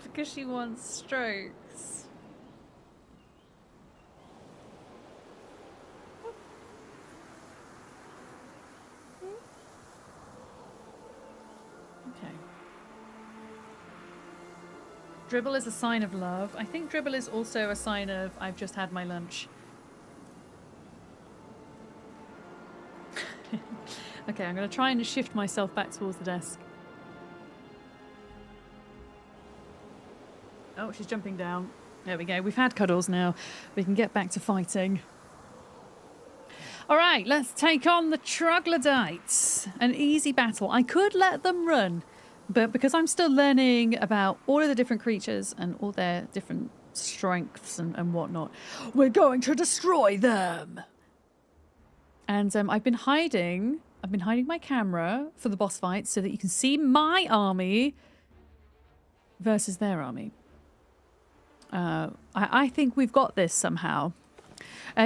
because she wants strokes. Dribble is a sign of love. I think dribble is also a sign of I've just had my lunch. Okay, I'm going to try and shift myself back towards the desk. Oh, she's jumping down. There we go. We've had cuddles now. We can get back to fighting. All right, let's take on the troglodytes. An easy battle. I could let them run, but because I'm still learning about all of the different creatures and all their different strengths and whatnot, we're going to destroy them. And I've been hiding my camera for the boss fight so that you can see my army versus their army. I think we've got this somehow.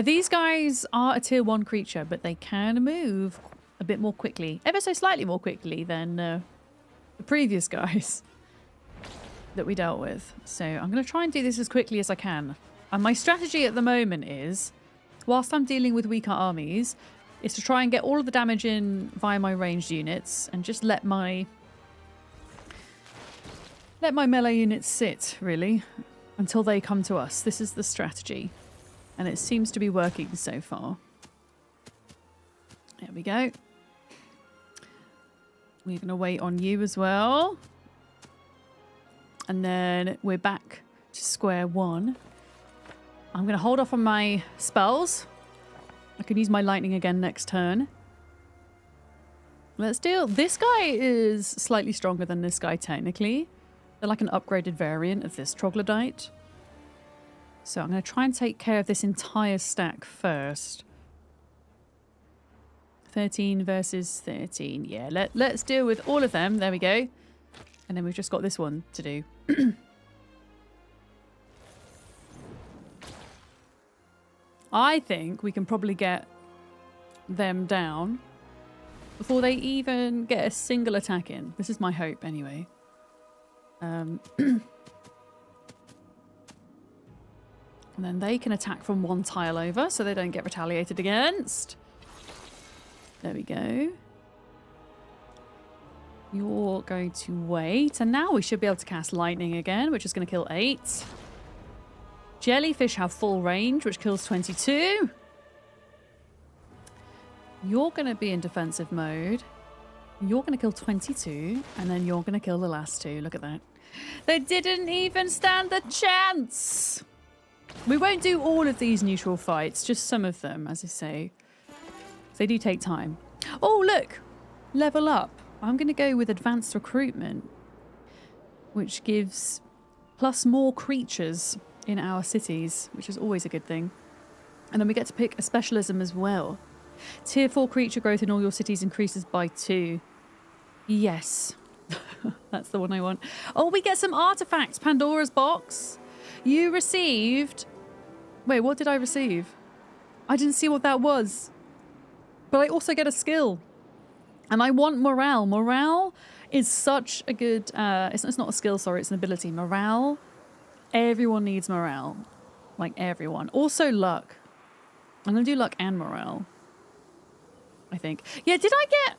These guys are a tier 1 creature, but they can move a bit more quickly, ever so slightly more quickly than the previous guys that we dealt with. So I'm going to try and do this as quickly as I can. And my strategy at the moment is, whilst I'm dealing with weaker armies, is to try and get all of the damage in via my ranged units and just let my melee units sit, really, until they come to us. This is the strategy. And it seems to be working so far. There we go. We're going to wait on you as well. And then we're back to square one. I'm going to hold off on my spells. I can use my lightning again next turn. Let's deal. This guy is slightly stronger than this guy, technically. They're like an upgraded variant of this troglodyte. So I'm going to try and take care of this entire stack first. 13 versus 13. Yeah, let's deal with all of them. There we go. And then we've just got this one to do. I think we can probably get them down before they even get a single attack in. This is my hope, anyway. And then they can attack from one tile over so they don't get retaliated against. There we go. You're going to wait. And now we should be able to cast lightning again, which is going to kill 8. Jellyfish have full range, which kills 22. You're going to be in defensive mode. You're going to kill 22. And then you're going to kill the last 2. Look at that. They didn't even stand a chance. We won't do all of these neutral fights, just some of them, as I say. They do take time. Oh, look! Level up. I'm going to go with advanced recruitment, which gives plus more creatures in our cities, which is always a good thing. And then we get to pick a specialism as well. Tier 4 creature growth in all your cities increases by 2. Yes. That's the one I want. Oh, we get some artifacts. Pandora's box. You received... Wait, what did I receive? I didn't see what that was. But I also get a skill. And I want morale. Morale is such a good... It's not a skill, sorry. It's an ability. Morale. Everyone needs morale. Like, everyone. Also luck. I'm going to do luck and morale. I think. Yeah, did I get...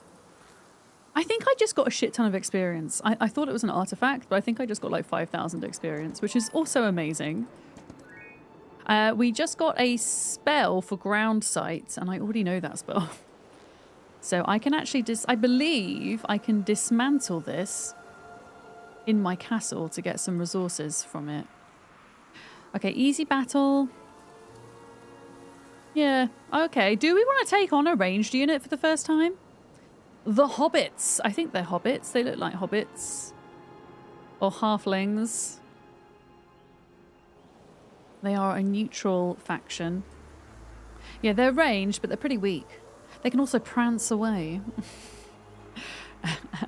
I think I just got a shit ton of experience. I thought it was an artifact, but I think I just got like 5,000 experience, which is also amazing. We just got a spell for ground sight, and I already know that spell. So I can actually I believe I can dismantle this in my castle to get some resources from it. Okay, easy battle. Yeah, okay. Do we want to take on a ranged unit for the first time? The hobbits. I think they're hobbits. They look like hobbits. Or halflings. They are a neutral faction. Yeah, they're ranged, but they're pretty weak. They can also prance away.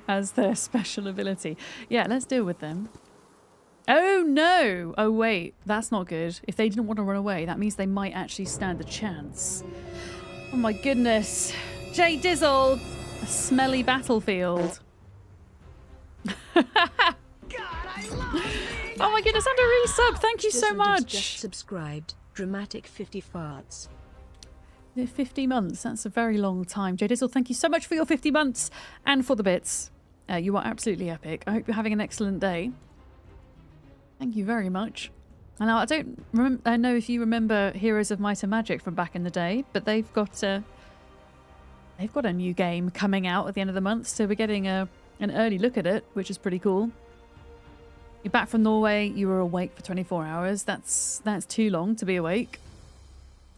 As their special ability. Yeah, let's deal with them. Oh, no! Oh, wait. That's not good. If they didn't want to run away, that means they might actually stand a chance. Oh, my goodness. Jay Dizzle! A smelly battlefield. God, I love it. Oh my goodness, and a resub. Thank you so much. Just subscribed. Dramatic 50 farts. 50 months. That's a very long time. Jay Dizzle, thank you so much for your 50 months and for the bits. You are absolutely epic. I hope you're having an excellent day. Thank you very much. And now I don't know if you remember Heroes of Might and Magic from back in the day, but they've got a new game coming out at the end of the month, so we're getting an early look at it, which is pretty cool. You're back from Norway. You were awake for 24 hours. That's too long to be awake,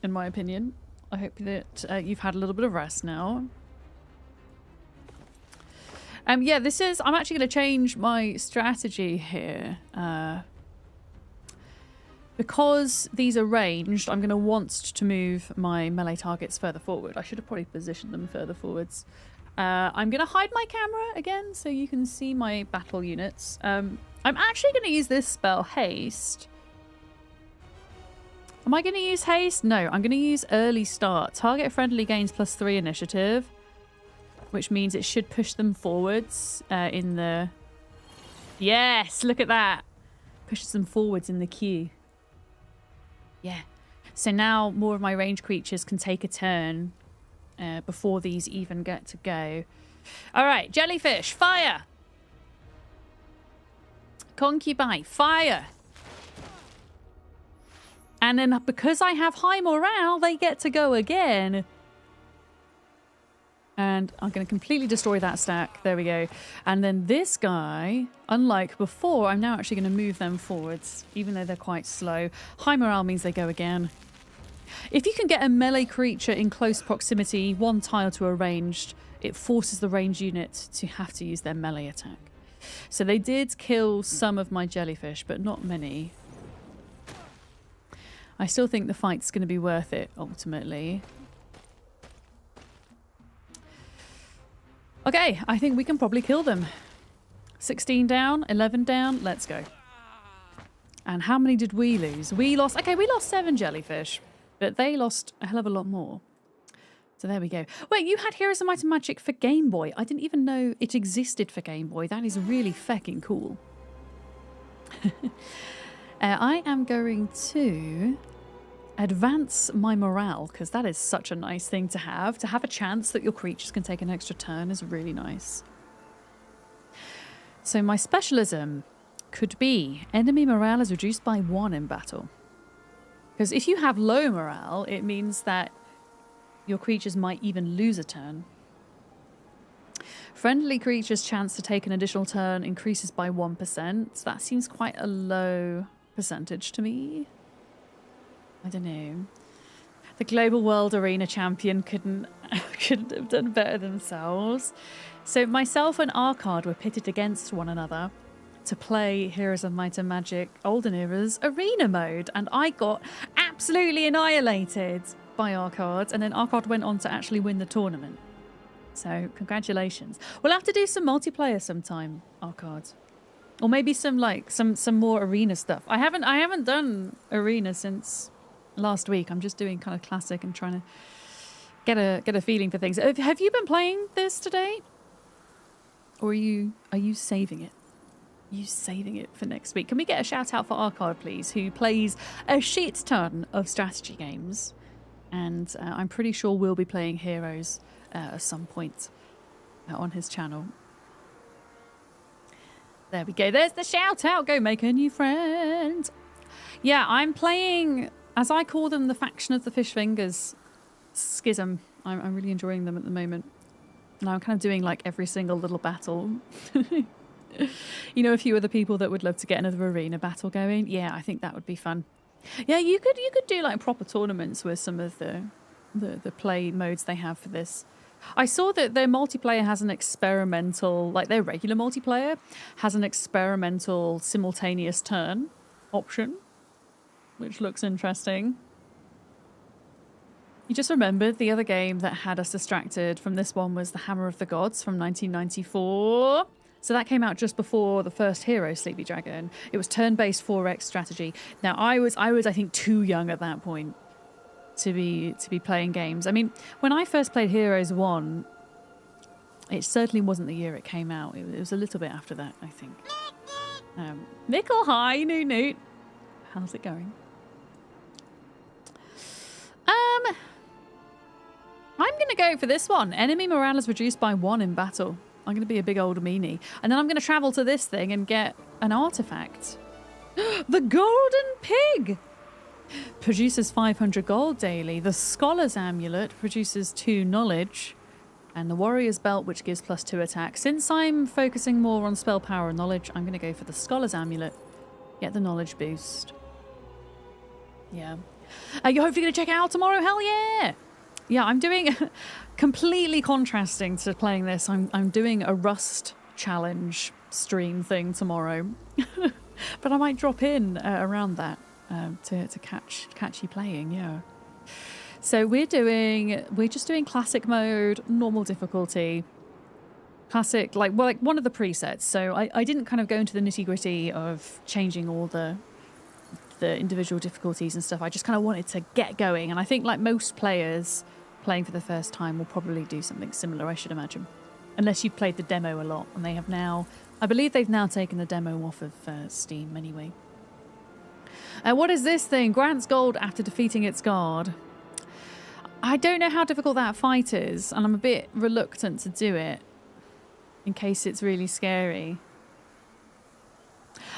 in my opinion. I hope that you've had a little bit of rest now. Yeah, I'm actually going to change my strategy here. Because these are ranged, I'm going to want to move my melee targets further forward. I should have probably positioned them further forwards. I'm going to hide my camera again so you can see my battle units. I'm actually going to use this spell, Haste. Am I going to use Haste? No, I'm going to use Early Start. Target friendly gains +3 initiative, which means it should push them forwards in the... Yes, look at that. Pushes them forwards in the queue. Yeah. So now more of my ranged creatures can take a turn before these even get to go. All right, jellyfish, fire. Concubine, fire. And then because I have high morale, they get to go again. And I'm going to completely destroy that stack. There we go. And then this guy, unlike before, I'm now actually going to move them forwards, even though they're quite slow. High morale means they go again. If you can get a melee creature in close proximity, one tile to a ranged, it forces the ranged unit to have to use their melee attack. So they did kill some of my jellyfish, but not many. I still think the fight's going to be worth it, ultimately. Okay, I think we can probably kill them. 16 down, 11 down, let's go. And how many did we lose? We lost 7 jellyfish, but they lost a hell of a lot more. So there we go. Wait, you had Heroes of Might and Magic for Game Boy. I didn't even know it existed for Game Boy. That is really fecking cool. I am going to advance my morale, because that is such a nice thing to have. To have a chance that your creatures can take an extra turn is really nice. So my specialism could be enemy morale is reduced by 1 in battle. Because if you have low morale, it means that your creatures might even lose a turn. Friendly creatures' chance to take an additional turn increases by 1%. That seems quite a low percentage to me. I don't know. The Global World Arena champion couldn't have done better themselves. So myself and Arcard were pitted against one another to play Heroes of Might and Magic Olden Era's Arena mode, and I got absolutely annihilated by Arcard, and then Arcard went on to actually win the tournament. So congratulations. We'll have to do some multiplayer sometime, Arcard. Or maybe some more arena stuff. I haven't done arena since last week. I'm just doing kind of classic and trying to get a feeling for things. Have you been playing this today? Or are you saving it? Are you saving it for next week? Can we get a shout out for Arcard, please, who plays a shit ton of strategy games? And I'm pretty sure we'll be playing Heroes at some point on his channel. There we go. There's the shout out. Go make a new friend. Yeah, I'm playing, as I call them, the faction of the fish fingers. Schism. I'm really enjoying them at the moment. Now I'm kind of doing like every single little battle. You know, a few other people that would love to get another arena battle going. Yeah, I think that would be fun. Yeah, you could do like proper tournaments with some of the play modes they have for this. I saw that their multiplayer has an experimental, like their regular multiplayer has an experimental simultaneous turn option, which looks interesting. You just remembered the other game that had us distracted from this one was the Hammer of the Gods from 1994. So that came out just before the first hero, Sleepy Dragon. It was turn-based 4X strategy. Now I was I think too young at that point to be playing games. I mean, when I first played Heroes 1, it certainly wasn't the year it came out. It was a little bit after that, I think. Mickle, hi, Newt. How's it going? I'm going to go for this one. Enemy morale is reduced by 1 in battle. I'm going to be a big old meanie. And then I'm going to travel to this thing and get an artifact. The Golden Pig produces 500 gold daily. The Scholar's Amulet produces 2 knowledge. And the Warrior's Belt, which gives +2 attack. Since I'm focusing more on spell power and knowledge, I'm going to go for the Scholar's Amulet. Get the knowledge boost. Yeah. You're hopefully going to check it out tomorrow? Hell yeah! Yeah, I'm doing... completely contrasting to playing this. I'm doing a Rust challenge stream thing tomorrow. But I might drop in around that to catch you playing, yeah. So we're just doing classic mode, normal difficulty. Classic, like one of the presets. So I didn't kind of go into the nitty-gritty of changing all the individual difficulties and stuff. I just kind of wanted to get going. And I think like most players playing for the first time will probably do something similar, I should imagine. Unless you've played the demo a lot, and they have now... I believe they've now taken the demo off of Steam anyway. What is this thing? Grants gold after defeating its guard. I don't know how difficult that fight is, and I'm a bit reluctant to do it in case it's really scary.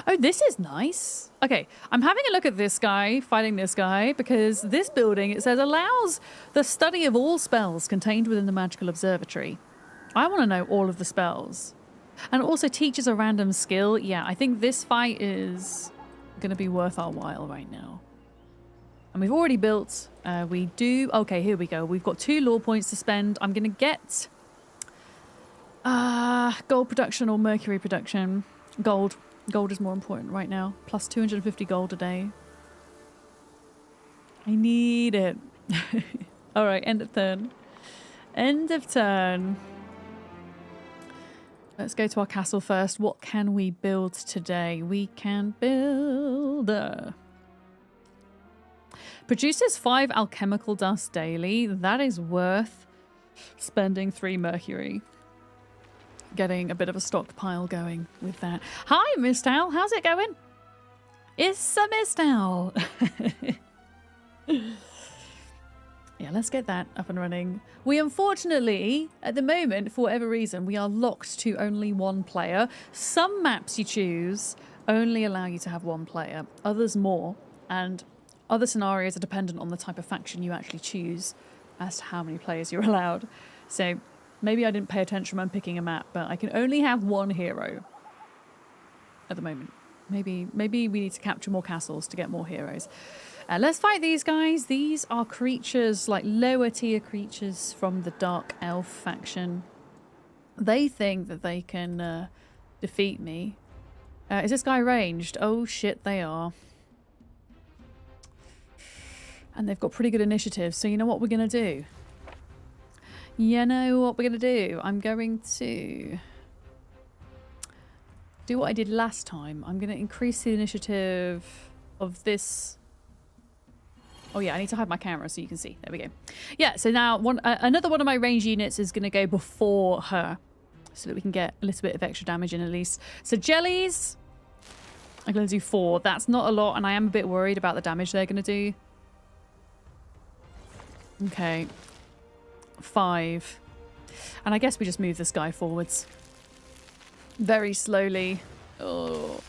Oh, this is nice. Okay, I'm having a look at this guy, fighting this guy, because this building, it says, allows the study of all spells contained within the magical observatory. I want to know all of the spells. And it also teaches a random skill. Yeah, I think this fight is going to be worth our while right now. And we've already built, okay, here we go. We've got 2 lore points to spend. I'm going to get gold production or mercury production. Gold. Gold is more important right now. Plus 250 gold a day. I need it. All right, end of turn. End of turn. Let's go to our castle first. What can we build today? We can build produces 5 alchemical dust daily. That is worth spending 3 mercury. Getting a bit of a stockpile going with that. Hi, Miss Tal. How's it going? It's a Miss Tal. Yeah, let's get that up and running. We unfortunately, at the moment, for whatever reason, we are locked to only 1 player. Some maps you choose only allow you to have 1 player, others more, and other scenarios are dependent on the type of faction you actually choose as to how many players you're allowed. So maybe I didn't pay attention when picking a map, but I can only have 1 hero at the moment. Maybe we need to capture more castles to get more heroes. Let's fight these guys. These are creatures, like lower tier creatures from the Dark Elf faction. They think that they can defeat me. Is this guy ranged? Oh shit, they are. And they've got pretty good initiative. So you know what we're going to do? You know what we're going to do? I'm going to do what I did last time. I'm going to increase the initiative of this. Oh yeah, I need to hide my camera so you can see. There we go. Yeah, so now another one of my range units is going to go before her so that we can get a little bit of extra damage in at least. So jellies, I'm going to do 4. That's not a lot, and I am a bit worried about the damage they're going to do. Okay. 5. And I guess we just move this guy forwards. Very slowly. Oh.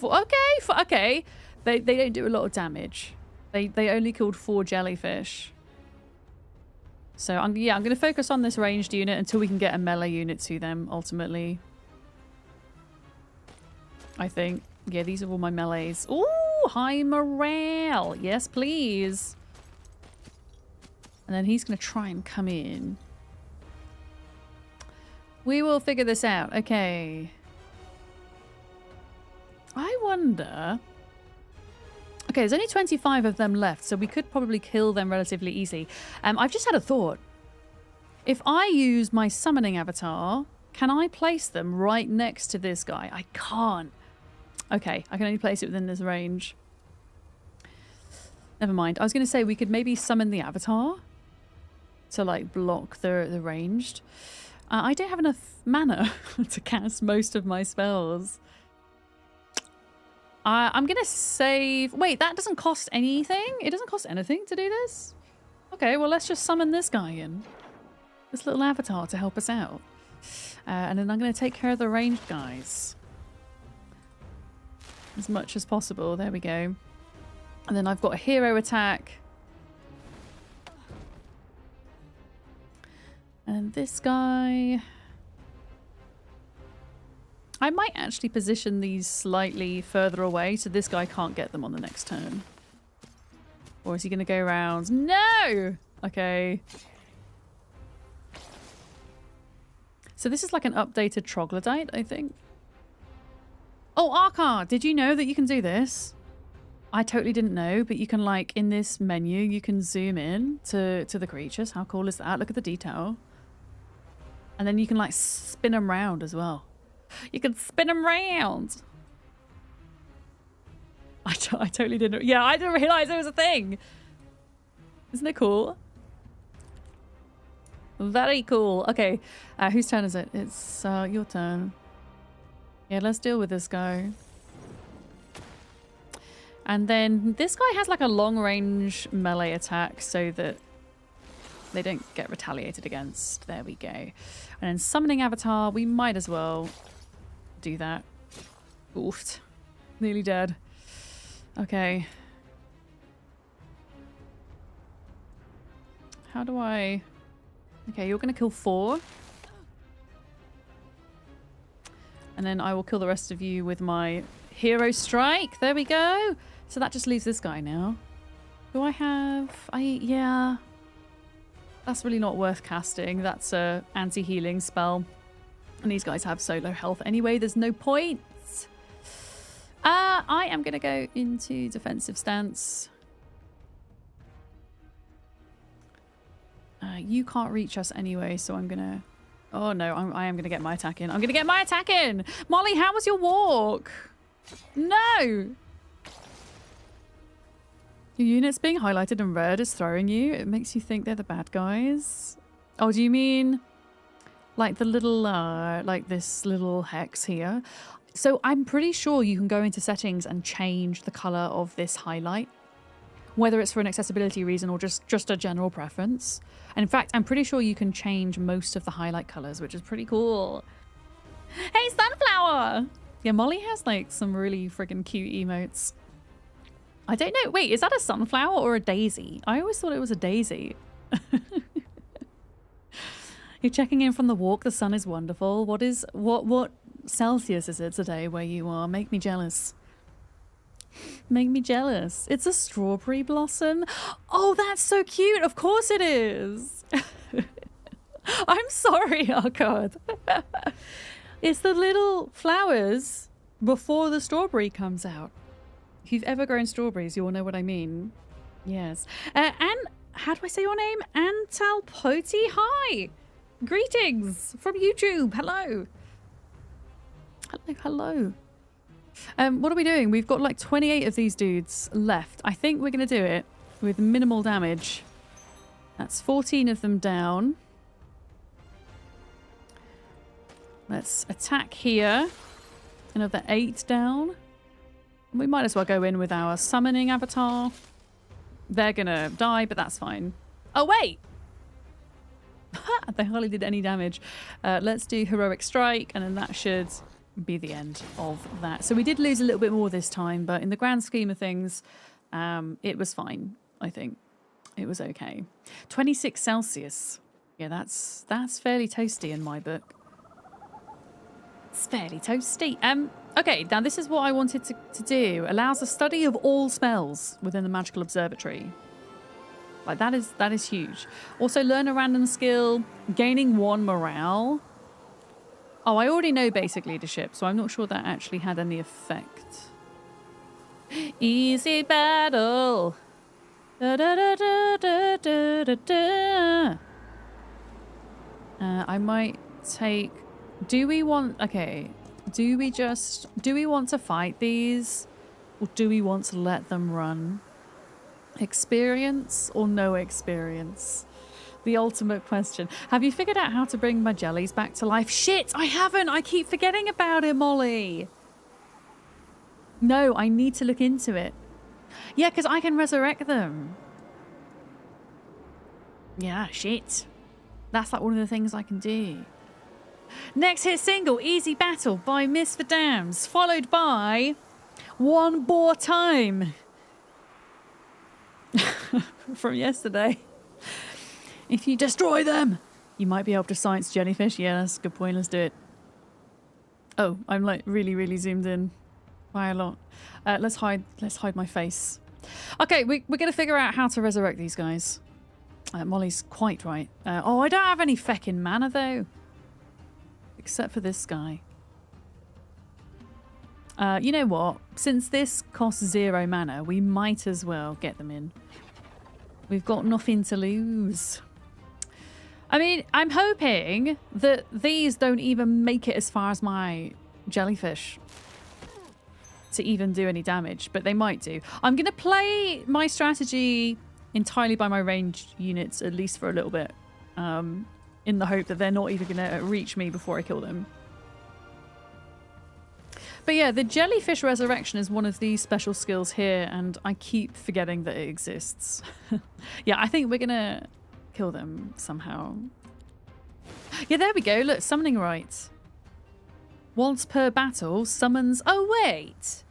Okay. They don't do a lot of damage. They only killed 4 jellyfish. So I'm going to focus on this ranged unit until we can get a melee unit to them ultimately. I think. Yeah, these are all my melees. Ooh, high morale. Yes, please. And then he's going to try and come in. We will figure this out. Okay. I wonder... Okay, there's only 25 of them left, so we could probably kill them relatively easy. I've just had a thought. If I use my summoning avatar, can I place them right next to this guy? I can't. Okay, I can only place it within this range. Never mind. I was going to say we could maybe summon the avatar to like block the ranged. I don't have enough mana to cast most of my spells. I'm going to save... Wait, that doesn't cost anything? It doesn't cost anything to do this? Okay, well, let's just summon this guy in. This little avatar to help us out. And then I'm going to take care of the ranged guys. as much as possible. There we go. And then I've got a hero attack. And this guy... I might actually position these slightly further away so this guy can't get them on the next turn. Or is he going to go around? No! Okay. So this is like an updated troglodyte, I think. Oh, Arcar! Did you know that you can do this? I totally didn't know, but you can, like, in this menu, you can zoom in to the creatures. How cool is that? Look at the detail. And then you can, like, spin them round as well. You can spin them round. I totally didn't. Yeah, I didn't realize it was a thing. Isn't it cool? Very cool. Okay, whose turn is it? It's your turn. Yeah, let's deal with this guy. And then this guy has like a long range melee attack so that they don't get retaliated against. There we go. And then summoning avatar, we might as well do that. Oofed. Nearly dead. Okay. How do I... Okay, you're going to kill 4. And then I will kill the rest of you with my hero strike. There we go. So that just leaves this guy now. Do I have... Yeah. That's really not worth casting. That's a anti-healing spell. And these guys have so low health anyway. There's no point. I am going to go into defensive stance. You can't reach us anyway, so I'm going to... Oh no, I am going to get my attack in. I'm going to get my attack in! Molly, how was your walk? No! Your units being highlighted in red is throwing you. It makes you think they're the bad guys. Oh, do you mean like the little, like this little hex here? So I'm pretty sure you can go into settings and change the color of this highlight, whether it's for an accessibility reason or just a general preference. And in fact, I'm pretty sure you can change most of the highlight colors, which is pretty cool. Hey, Sunflower! Yeah, Molly has like some really freaking cute emotes. I don't know. Wait, is that a sunflower or a daisy? I always thought it was a daisy. You're checking in from the walk. The sun is wonderful. What Celsius is it today where you are? Make me jealous. Make me jealous. It's a strawberry blossom. Oh, that's so cute. Of course it is. I'm sorry, Arcad. It's the little flowers before the strawberry comes out. If you've ever grown strawberries, you'll know what I mean. Yes. And how do I say your name? Antalpoti. Hi. Greetings from YouTube. Hello. Hello. What are we doing? We've got like 28 of these dudes left. I think we're going to do it with minimal damage. That's 14 of them down. Let's attack here. Another 8 down. We might as well go in with our summoning avatar. They're gonna die, but that's fine. Oh, wait! They hardly did any damage. Let's do heroic strike, and then that should be the end of that. So we did lose a little bit more this time, but in the grand scheme of things, it was fine, I think. It was okay. 26 Celsius. Yeah, that's fairly toasty in my book. It's fairly toasty. Okay, now this is what I wanted to do. Allows a study of all spells within the magical observatory. Like, that is huge. Also, learn a random skill, gaining 1 morale. Oh, I already know basic leadership, so I'm not sure that actually had any effect. Easy battle. Da, da, da, da, da, da, da, da. I might take... Do we want... Okay. Do we want to fight these? Or do we want to let them run? Experience or no experience? The ultimate question. Have you figured out how to bring my jellies back to life? Shit, I haven't. I keep forgetting about it, Molly. No, I need to look into it. Yeah, because I can resurrect them. Yeah, shit. That's like one of the things I can do. Next hit single, Easy Battle by Miss for Dams, followed by One more time. From yesterday. If you destroy them, you might be able to science jellyfish. Yeah, that's a good point. Let's do it. Oh, I'm like really zoomed in by a lot. Let's hide my face. Okay, we're going to figure out how to resurrect these guys. Molly's quite right. Oh, I don't have any feckin' mana though. Except for this guy. You know what? Since this costs 0 mana, we might as well get them in. We've got nothing to lose. I mean, I'm hoping that these don't even make it as far as my jellyfish to even do any damage, but they might do. I'm going to play my strategy entirely by my ranged units, at least for a little bit, in the hope that they're not even going to reach me before I kill them. But yeah, the jellyfish resurrection is one of these special skills here, and I keep forgetting that it exists. Yeah, I think we're going to kill them somehow. Yeah, there we go. Look, summoning rites. Once per battle, summons... Oh, wait!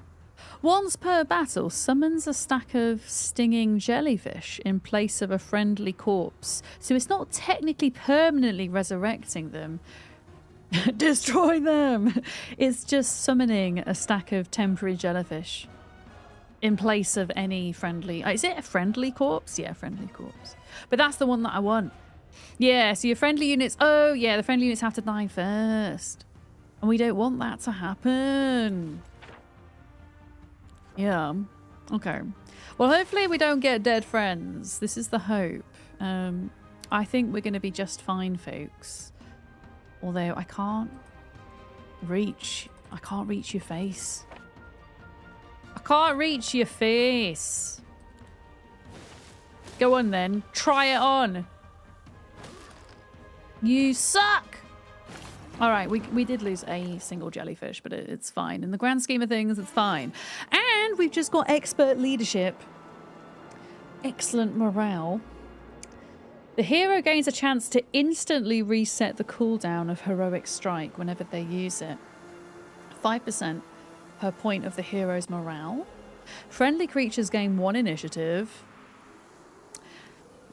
Once per battle, summons a stack of stinging jellyfish in place of a friendly corpse. So it's not technically permanently resurrecting them. Destroy them! It's just summoning a stack of temporary jellyfish in place of any friendly... Is it a friendly corpse? Yeah, friendly corpse. But that's the one that I want. Yeah, so your friendly units... Oh, yeah, the friendly units have to die first. And we don't want that to happen. Yeah. Okay. Well, hopefully we don't get dead friends. This is the hope. I think we're going to be just fine, folks. Although I can't reach your face. I can't reach your face. Go on then. Try it on. You suck. All right, we did lose a single jellyfish, but it's fine. In the grand scheme of things, it's fine. And we've just got expert leadership. Excellent morale. The hero gains a chance to instantly reset the cooldown of Heroic Strike whenever they use it. 5% per point of the hero's morale. Friendly creatures gain 1 initiative.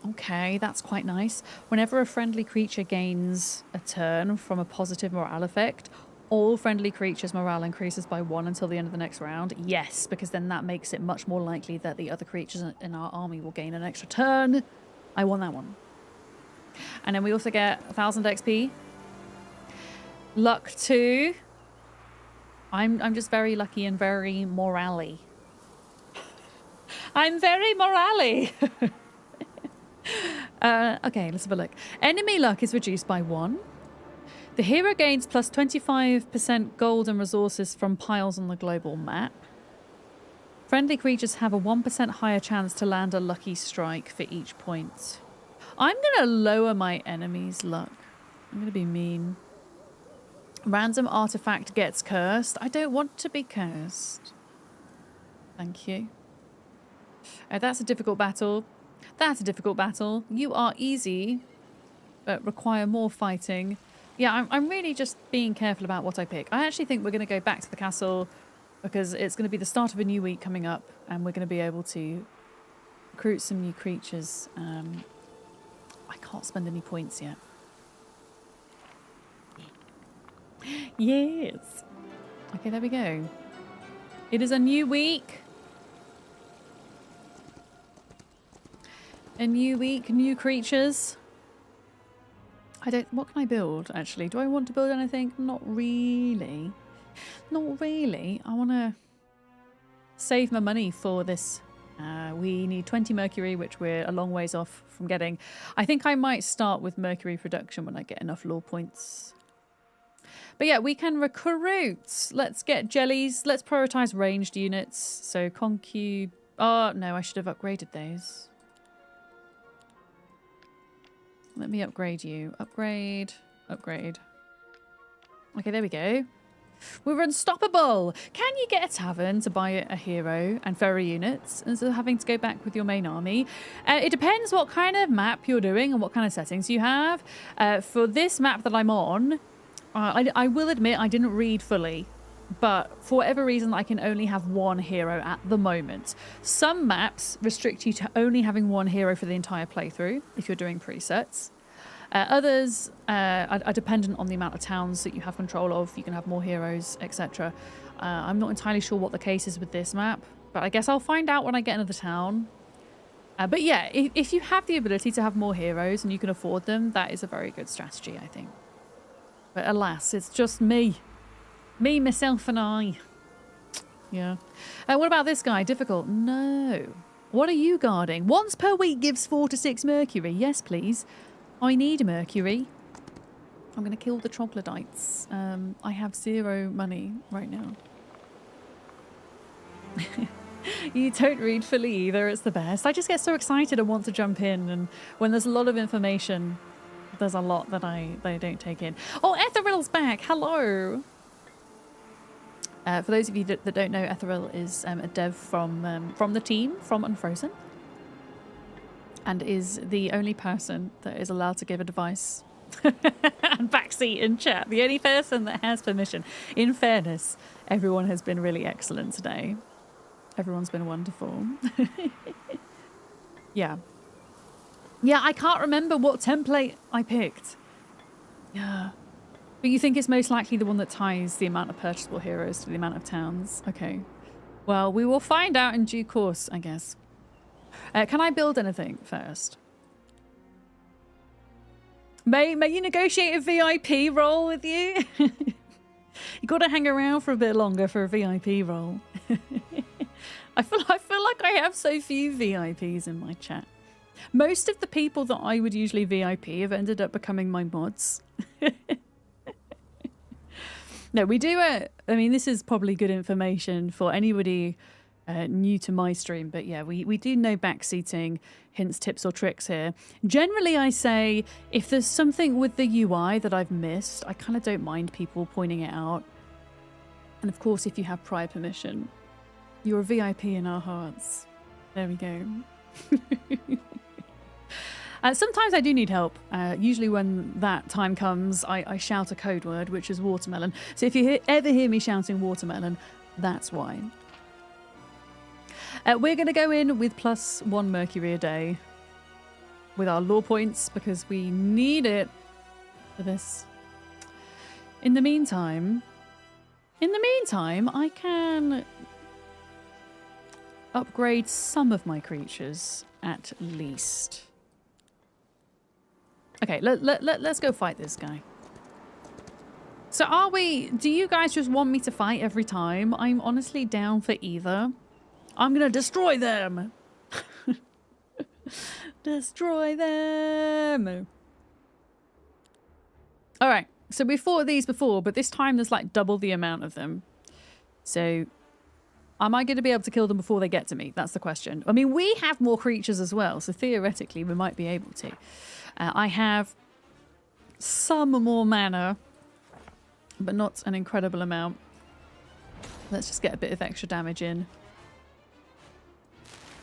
Okay, that's quite nice. Whenever a friendly creature gains a turn from a positive morale effect, all friendly creatures' morale increases by 1 until the end of the next round. Yes, because then that makes it much more likely that the other creatures in our army will gain an extra turn. I want that one. And then we also get 1,000 XP. Luck 2. I'm just very lucky and very morale-y. I'm very morale-y. Okay, let's have a look. Enemy luck is reduced by 1. The hero gains plus 25% gold and resources from piles on the global map. Friendly creatures have a 1% higher chance to land a lucky strike for each point. I'm going to lower my enemy's luck. I'm going to be mean. Random artifact gets cursed. I don't want to be cursed. Thank you. That's a difficult battle. That's a difficult battle. You are easy, but require more fighting. Yeah, I'm really just being careful about what I pick. I actually think we're going to go back to the castle because it's going to be the start of a new week coming up and we're going to be able to recruit some new creatures. I can't spend any points yet. Yes. Okay, there we go. It is a new week. A new week, new creatures. What can I build, actually? Do I want to build anything? Not really. Not really. I want to save my money for this. We need 20 mercury, which we're a long ways off from getting. I think I might start with mercury production when I get enough lore points. But yeah, we can recruit. Let's get jellies. Let's prioritize ranged units. So concube. Oh, no, I should have upgraded those. Let me upgrade you. Upgrade. Upgrade. Okay, there we go. We're unstoppable. Can you get a tavern to buy a hero and ferry units instead of having to go back with your main army? It depends what kind of map you're doing and what kind of settings you have. For this map that I'm on, I will admit I didn't read fully but for whatever reason, I can only have one hero at the moment. Some maps restrict you to only having one hero for the entire playthrough if you're doing presets. Others are dependent on the amount of towns that you have control of. You can have more heroes, etc. I'm not entirely sure what the case is with this map, but I guess I'll find out when I get into the town. But yeah, if you have the ability to have more heroes and you can afford them, that is a very good strategy, I think. But alas, it's just me. Me, myself, and I. Yeah. What about this guy? Difficult? No. What are you guarding? Once per week gives 4 to 6 mercury. Yes, please. I need mercury. I'm going to kill the troglodytes. I have 0 money right now. You don't read fully either. It's the best. I just get so excited and want to jump in. And when there's a lot of information, there's a lot that I don't take in. Oh, Etheril's back. Hello. For those of you that don't know, Etheril is a dev from the team from Unfrozen, and is the only person that is allowed to give advice and backseat in chat. The only person that has permission. In fairness, everyone has been really excellent today. Everyone's been wonderful. Yeah. Yeah, I can't remember what template I picked. Yeah. But you think it's most likely the one that ties the amount of purchasable heroes to the amount of towns? Okay. Well, we will find out in due course, I guess. Can I build anything first? May you negotiate a VIP role with you? You got to hang around for a bit longer for a VIP role. I feel like I have so few VIPs in my chat. Most of the people that I would usually VIP have ended up becoming my mods. No, we do I mean, this is probably good information for anybody new to my stream, but yeah, we do no backseating, hints, tips or tricks here. Generally, I say if there's something with the UI that I've missed, I kind of don't mind people pointing it out. And of course, if you have prior permission, you're a VIP in our hearts. There we go. Sometimes I do need help. Usually when that time comes, I shout a code word, which is watermelon. So if you ever hear me shouting watermelon, that's why. We're going to go in with +1 mercury a day with our lore points because we need it for this. In the meantime, I can upgrade some of my creatures at least. Okay, let's go fight this guy. So do you guys just want me to fight every time? I'm honestly down for either. I'm gonna destroy them. Destroy them. All right, so we fought these before, but this time there's like double the amount of them. So am I going to be able to kill them before they get to me? That's the question. I mean, we have more creatures as well, so theoretically we might be able to. I have some more mana, but not an incredible amount. Let's just get a bit of extra damage in.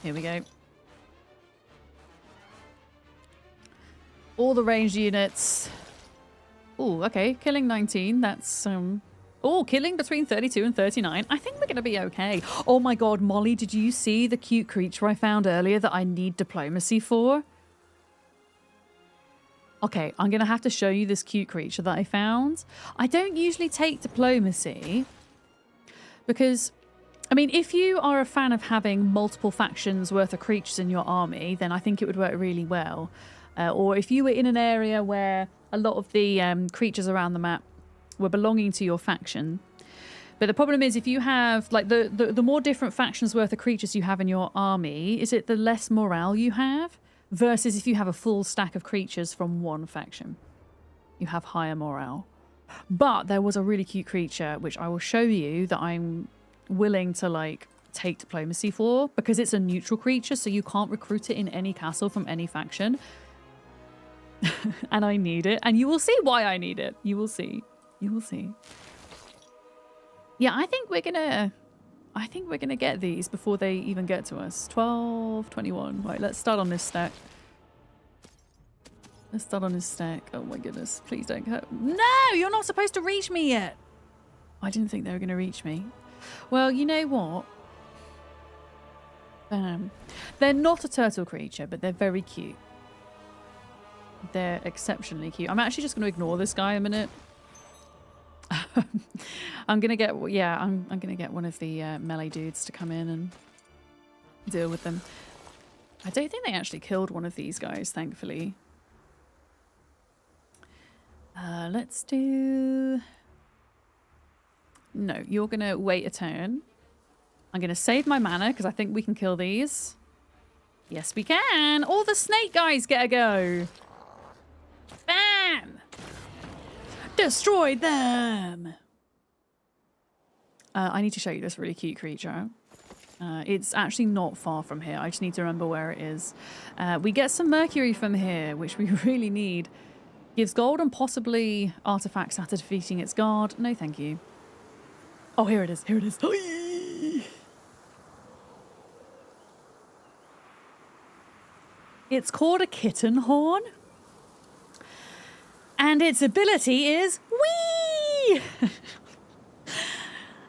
Here we go. All the ranged units. Oh, okay. Killing 19. That's, oh, killing between 32 and 39. I think we're going to be okay. Oh my god, Molly, did you see the cute creature I found earlier that I need diplomacy for? Okay, I'm going to have to show you this cute creature that I found. I don't usually take diplomacy because, I mean, if you are a fan of having multiple factions worth of creatures in your army, then I think it would work really well. Or if you were in an area where a lot of the creatures around the map were belonging to your faction. But the problem is if you have, like, the more different factions worth of creatures you have in your army, is it the less morale you have? Versus if you have a full stack of creatures from one faction, you have higher morale. But there was a really cute creature, which I will show you, that I'm willing to, like, take diplomacy for, because it's a neutral creature, so you can't recruit it in any castle from any faction. And I need it. And you will see why I need it. You will see. You will see. Yeah, I think we're gonna get these before they even get to us. 12, 21. Right, let's start on this stack. Let's start on this stack. Oh my goodness. Please don't hurt. No, you're not supposed to reach me yet. I didn't think they were going to reach me. Well, you know what? They're not a turtle creature, but they're very cute. They're exceptionally cute. I'm actually just going to ignore this guy a minute. I'm going to get, yeah, I'm going to get one of the melee dudes to come in and deal with them. I don't think they actually killed one of these guys, thankfully. Let's do... No, you're going to wait a turn. I'm going to save my mana because I think we can kill these. Yes, we can. All the snake guys get a go. Bam! Destroy them! I need to show you this really cute creature. It's actually not far from here. I just need to remember where it is. We get some mercury from here, which we really need. Gives gold and possibly artifacts after defeating its guard. No, thank you. Oh, here it is. Here it is. It's called a kitten horn. And its ability is whee!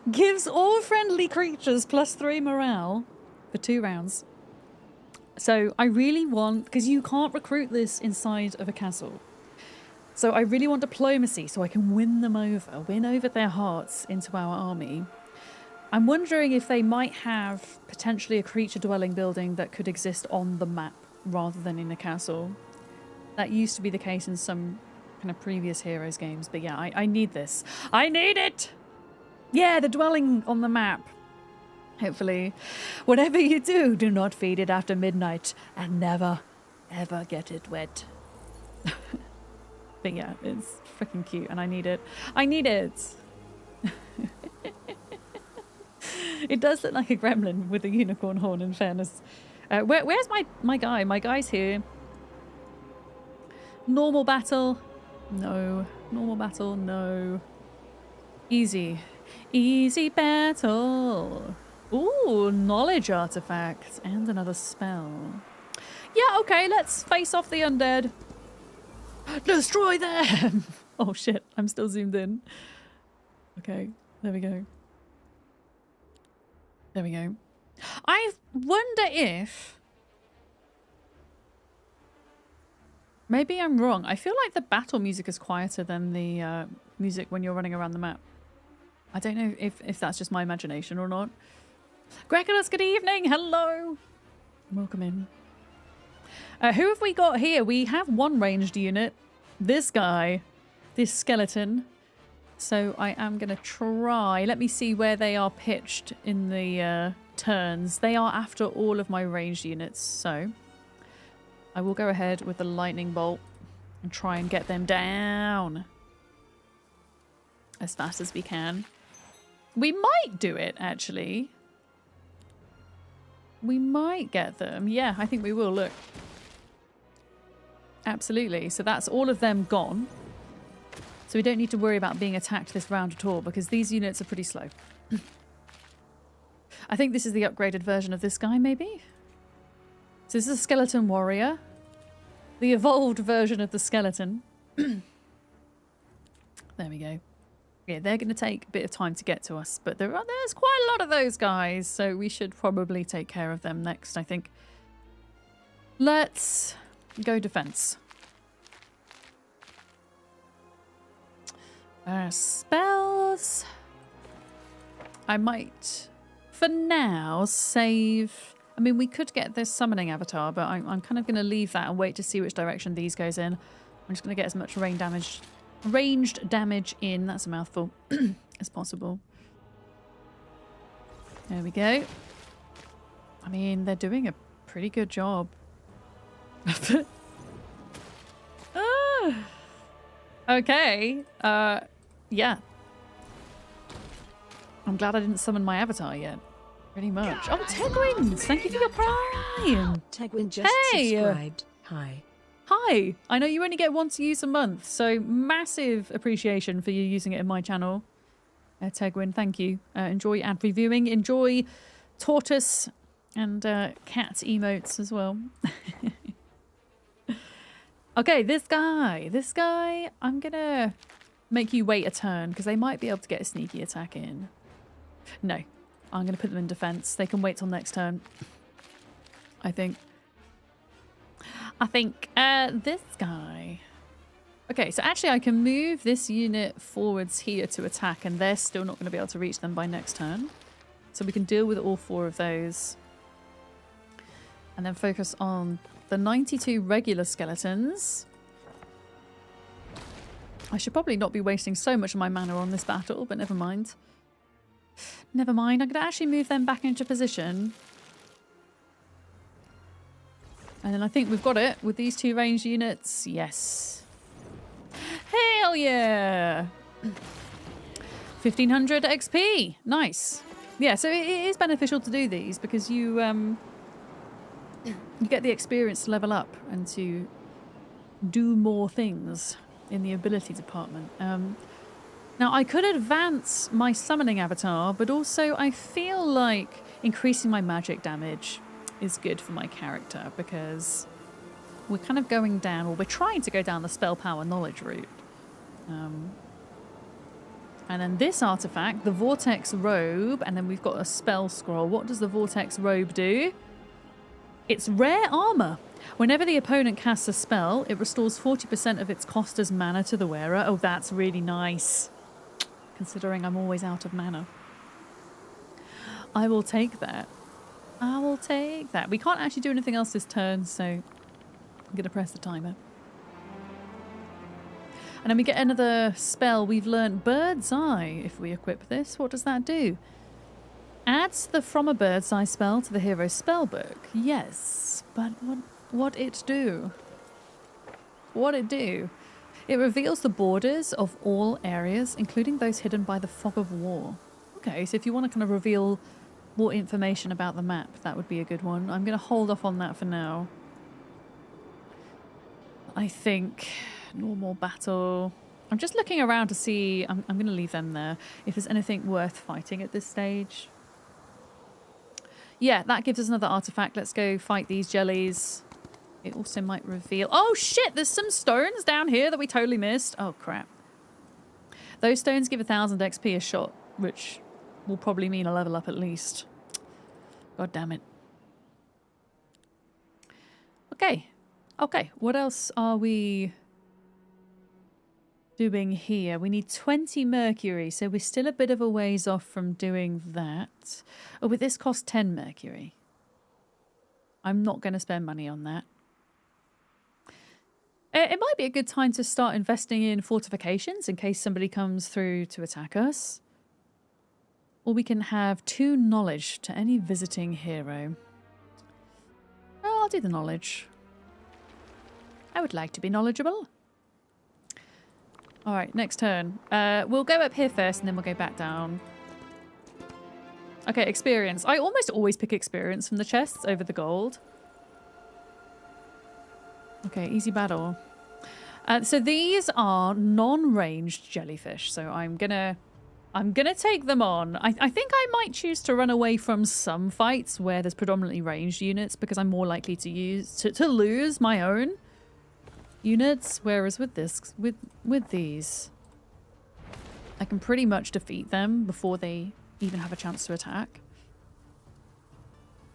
Gives all friendly creatures +3 morale for 2 rounds. So I really want, because you can't recruit this inside of a castle. So I really want diplomacy so I can win them over, win over their hearts into our army. I'm wondering if they might have potentially a creature dwelling building that could exist on the map rather than in a castle. That used to be the case in some kind of previous Heroes games, but yeah, I need this. I need it! Yeah, the dwelling on the map. Hopefully. Whatever you do, do not feed it after midnight and never, ever get it wet. But yeah, it's freaking cute and I need it. I need it! It does look like a gremlin with a unicorn horn, in fairness. Where's my guy? My guy's here. Normal battle? No. Normal battle? No. Easy. Easy battle. Ooh, knowledge artifact and another spell. Yeah, okay, let's face off the undead. Destroy them! Oh shit, I'm still zoomed in. Okay, there we go. There we go. I wonder if... Maybe I'm wrong. I feel like the battle music is quieter than the music when you're running around the map. I don't know if that's just my imagination or not. Gregulus, good evening. Hello. Welcome in. Who have we got here? We have one ranged unit. This guy. This skeleton. So I am going to try. Let me see where they are pitched in the turns. They are after all of my ranged units. So I will go ahead with the lightning bolt and try and get them down as fast as we can. We might do it, actually. We might get them. Yeah, I think we will. Look. Absolutely. So that's all of them gone. So we don't need to worry about being attacked this round at all because these units are pretty slow. I think this is the upgraded version of this guy, maybe? So this is a skeleton warrior. The evolved version of the skeleton. There we go. Yeah, they're going to take a bit of time to get to us, but there's quite a lot of those guys, so we should probably take care of them next, I think. Let's go defense. Spells. I might, for now, save... I mean, we could get this summoning avatar, but I'm kind of going to leave that and wait to see which direction these goes in. I'm just going to get as much ranged damage in, that's a mouthful, as possible. There we go. I mean, they're doing a pretty good job. Okay. Yeah. I'm glad I didn't summon my avatar yet. Pretty much. Oh, Tegwins! Thank you for your prime! Tegwin just subscribed. Hi. Hi! I know you only get once use a month, so massive appreciation for you using it in my channel. Tegwin, thank you. Enjoy ad reviewing. Enjoy tortoise and cat emotes as well. Okay, this guy. I'm gonna make you wait a turn because they might be able to get a sneaky attack in. No, I'm going to put them in defense. They can wait till next turn. I think this guy. Okay, so actually I can move this unit forwards here to attack and they're still not going to be able to reach them by next turn. So we can deal with all 4 of those. And then focus on the 92 regular skeletons. I should probably not be wasting so much of my mana on this battle, but never mind. Never mind, I'm going to actually move them back into position. And then I think we've got it with these 2 ranged units. Yes. Hell yeah! 1500 XP. Nice. Yeah, so it is beneficial to do these because you get the experience to level up and to do more things in the ability department. Now, I could advance my summoning avatar, but also I feel like increasing my magic damage is good for my character because we're kind of going down, or we're trying to go down the spell power knowledge route. And then this artifact, the Vortex Robe, and then we've got a spell scroll. What does the Vortex Robe do? It's rare armor. Whenever the opponent casts a spell, it restores 40% of its cost as mana to the wearer. Oh, that's really nice. Considering I'm always out of mana. I will take that. I will take that. We can't actually do anything else this turn, so I'm going to press the timer. And then we get another spell. We've learned Bird's Eye if we equip this. What does that do? Adds the From a Bird's Eye spell to the hero's spellbook. Yes, but what it do? What it do? It reveals the borders of all areas, including those hidden by the fog of war. Okay, so if you want to kind of reveal more information about the map, that would be a good one. I'm going to hold off on that for now. I think normal battle. I'm just looking around to see. I'm going to leave them there. If there's anything worth fighting at this stage. Yeah, that gives us another artifact. Let's go fight these jellies. It also might reveal... Oh, shit! There's some stones down here that we totally missed. Oh, crap. Those stones give 1000 XP a shot, which will probably mean a level up at least. God damn it. Okay. Okay, what else are we doing here? We need 20 mercury, so we're still a bit of a ways off from doing that. Oh, but this costs 10 mercury. I'm not going to spend money on that. It might be a good time to start investing in fortifications in case somebody comes through to attack us. Or we can have 2 knowledge to any visiting hero. Well, I'll do the knowledge. I would like to be knowledgeable. Alright, next turn. We'll go up here first and then we'll go back down. Okay, experience. I almost always pick experience from the chests over the gold. Okay, easy battle. So these are non-ranged jellyfish, so I'm gonna take them on. I think I might choose to run away from some fights where there's predominantly ranged units because I'm more likely to lose my own units, whereas with these I can pretty much defeat them before they even have a chance to attack.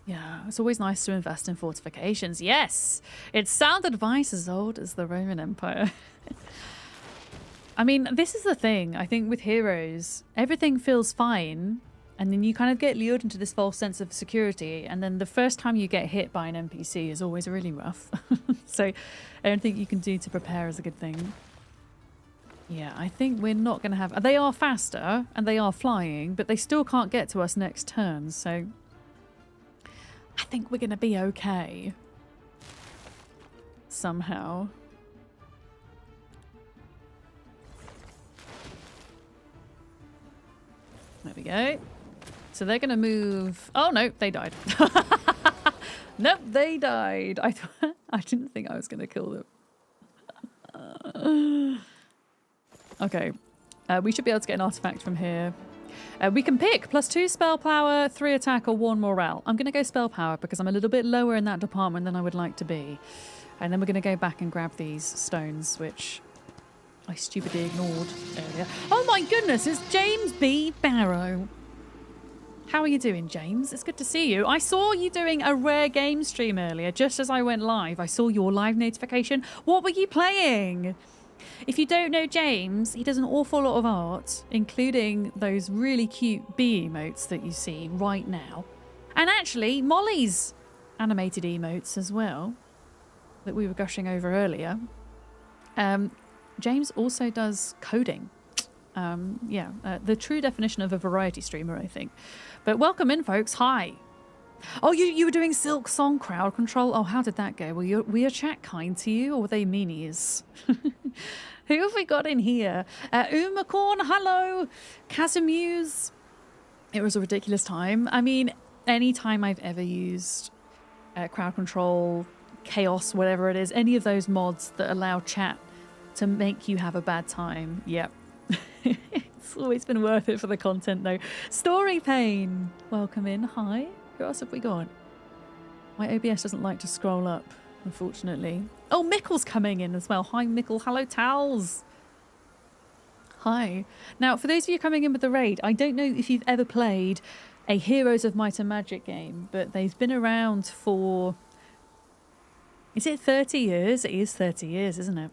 Yeah, it's always nice to invest in fortifications. Yes! It's sound advice as old as the Roman Empire. I mean, this is the thing. I think with heroes, everything feels fine, and then you kind of get lured into this false sense of security, and then the first time you get hit by an NPC is always really rough. So anything you can do to prepare is a good thing. Yeah, I think we're not going to have... They are faster, and they are flying, but they still can't get to us next turn, so... I think we're going to be okay. Somehow. There we go. So they're going to move... Oh, no, they died. Nope, they died. I didn't think I was going to kill them. Okay. We should be able to get an artifact from here. We can pick +2 spell power, 3 attack, or 1 morale. I'm going to go spell power because I'm a little bit lower in that department than I would like to be. And then we're going to go back and grab these stones, which I stupidly ignored earlier. Oh my goodness, it's James B. Barrow. How are you doing, James? It's good to see you. I saw you doing a rare game stream earlier, just as I went live. I saw your live notification. What were you playing? If you don't know James, he does an awful lot of art, including those really cute bee emotes that you see right now. And actually, Molly's animated emotes as well, that we were gushing over earlier. James also does coding. The true definition of a variety streamer, I think. But welcome in, folks. Hi. Oh, you were doing Silk Song crowd control. Oh, how did that go? Were your chat kind to you, or were they meanies? Who have we got in here? Umacorn, hello. Casimuse. It was a ridiculous time. I mean, any time I've ever used crowd control, chaos, whatever it is, any of those mods that allow chat to make you have a bad time. Yep. It's always been worth it for the content, though. Story Pain, welcome in. Hi. Who else have we got? My OBS doesn't like to scroll up, unfortunately. Oh, Mickle's coming in as well. Hi, Mickle. Hello, Towels. Hi. Now, for those of you coming in with the raid, I don't know if you've ever played a Heroes of Might and Magic game, but they've been around for... Is it 30 years? It is 30 years, isn't it?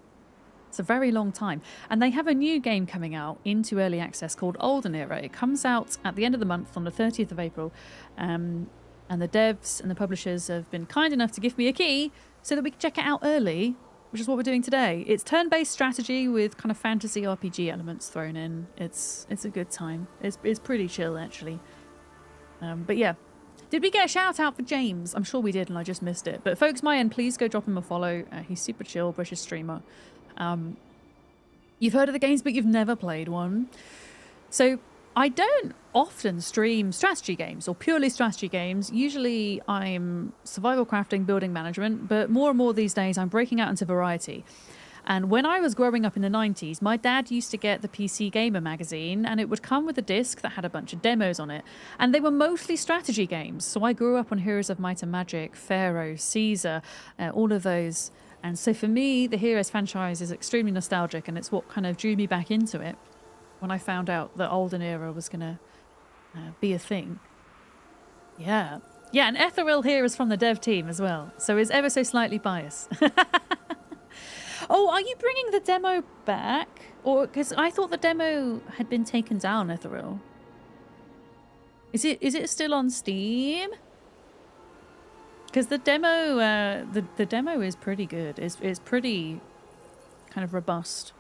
It's a very long time. And they have a new game coming out into early access called Olden Era. It comes out at the end of the month on the 30th of April. And the devs and the publishers have been kind enough to give me a key so that we can check it out early, which is what we're doing today. It's turn-based strategy with kind of fantasy RPG elements thrown in. It's a good time. It's pretty chill, actually. But yeah. Did we get a shout out for James? I'm sure we did and I just missed it. But folks, my end, please go drop him a follow. He's super chill, British streamer. You've heard of the games, but you've never played one. So I don't often stream strategy games or purely strategy games. Usually I'm survival crafting, building management, but more and more these days I'm breaking out into variety. And when I was growing up in the 90s, my dad used to get the PC Gamer magazine, and it would come with a disc that had a bunch of demos on it. And they were mostly strategy games. So I grew up on Heroes of Might and Magic, Pharaoh, Caesar, all of those. And so for me, the Heroes franchise is extremely nostalgic, and it's what kind of drew me back into it when I found out that Olden Era was going to be a thing. Yeah. Yeah, and Ethereal here is from the dev team as well, so is ever so slightly biased. Oh, are you bringing the demo back? Or because I thought the demo had been taken down, Ethereal. Is it still on Steam? Because the demo, the demo is pretty good. It's pretty kind of robust.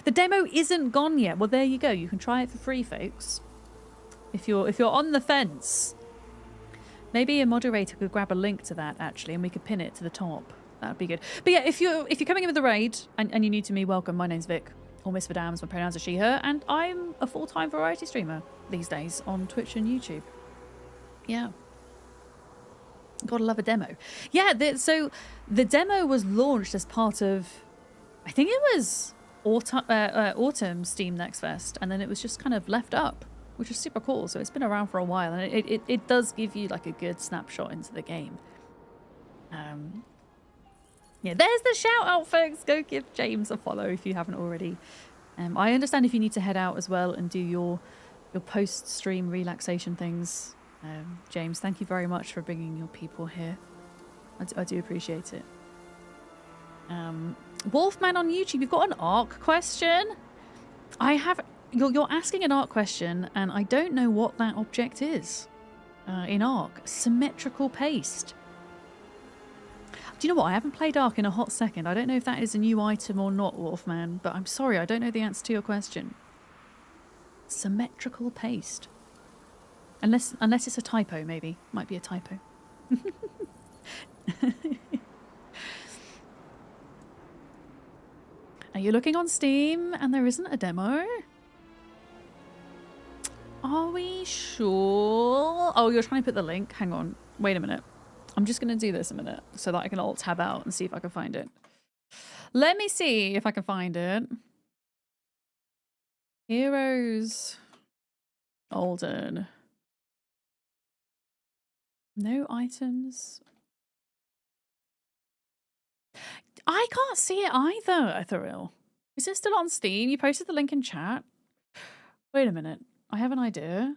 The demo isn't gone yet. Well, there you go. You can try it for free, folks. If you're on the fence, maybe a moderator could grab a link to that actually, and we could pin it to the top. That would be good. But yeah, if you're coming in with the raid and you're new to me, welcome. My name's Vic, or Miss Vidams. My pronouns are she, her, and I'm a full-time variety streamer these days on Twitch and YouTube. Yeah. Gotta love a demo. Yeah, so the demo was launched as part of, I think it was Autumn Steam Next Fest, and then it was just kind of left up, which is super cool. So it's been around for a while, and it does give you like a good snapshot into the game. Yeah, there's the shout out, folks. Go give James a follow if you haven't already. I understand if you need to head out as well and do your post-stream relaxation things. James, thank you very much for bringing your people here. I do appreciate it. Wolfman on YouTube, you've got an ARC question? You're asking an ARC question, and I don't know what that object is in ARC. Symmetrical paste. Do you know what? I haven't played ARC in a hot second. I don't know if that is a new item or not, Wolfman, but I'm sorry, I don't know the answer to your question. Symmetrical paste. Unless it's a typo, maybe. Might be a typo. Are you looking on Steam and there isn't a demo? Are we sure? Oh, you're trying to put the link? Hang on. Wait a minute. I'm just going to do this a minute so that I can alt-tab out and see if I can find it. Let me see if I can find it. Heroes. Olden. No items. I can't see it either, Ethereal. Is it still on Steam? You posted the link in chat. Wait a minute. I have an idea.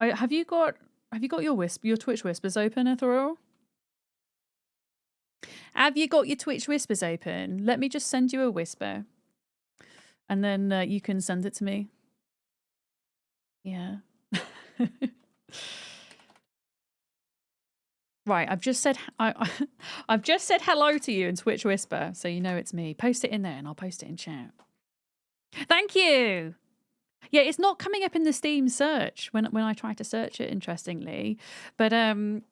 Have you got your Twitch Whispers open, Ethereal? Have you got your Twitch Whispers open? Let me just send you a whisper. And then you can send it to me. Yeah. Right, I've just said I've just said hello to you in Twitch Whisper, so you know it's me. Post it in there and I'll post it in chat. Thank you. Yeah, it's not coming up in the Steam search when I try to search it, interestingly. But I'm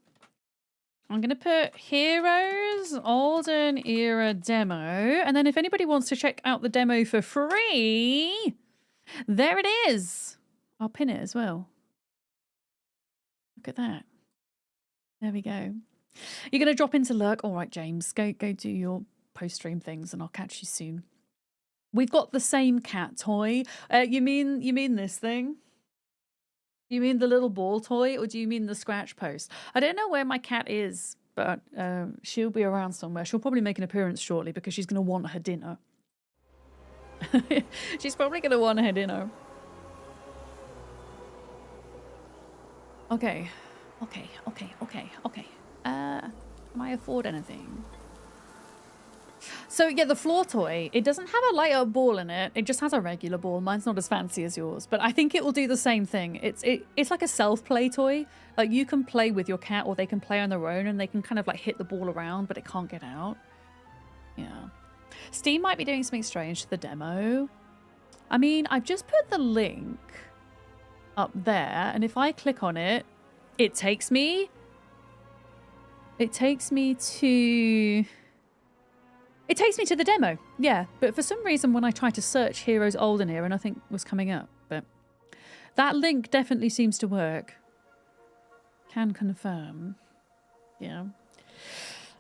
going to put Heroes Olden Era Demo. And then if anybody wants to check out the demo for free, there it is. I'll pin it as well. Look at that. There we go. You're going to drop into lurk. All right, James, go do your post-stream things and I'll catch you soon. We've got the same cat toy. You mean this thing? You mean the little ball toy, or do you mean the scratch post? I don't know where my cat is, but she'll be around somewhere. She'll probably make an appearance shortly because she's going to want her dinner. She's probably going to want her dinner. Okay. Can I afford anything? So yeah, the floor toy, it doesn't have a light up ball in it. It just has a regular ball. Mine's not as fancy as yours, but I think it will do the same thing. It's like a self-play toy. Like you can play with your cat or they can play on their own and they can kind of like hit the ball around, but it can't get out. Yeah. Steam might be doing something strange to the demo. I mean, I've just put the link up there, and if I click on it, it takes me to the demo. Yeah, but for some reason when I tried to search Heroes Olden Era, nothing was coming up. But that link definitely seems to work. Can confirm. Yeah.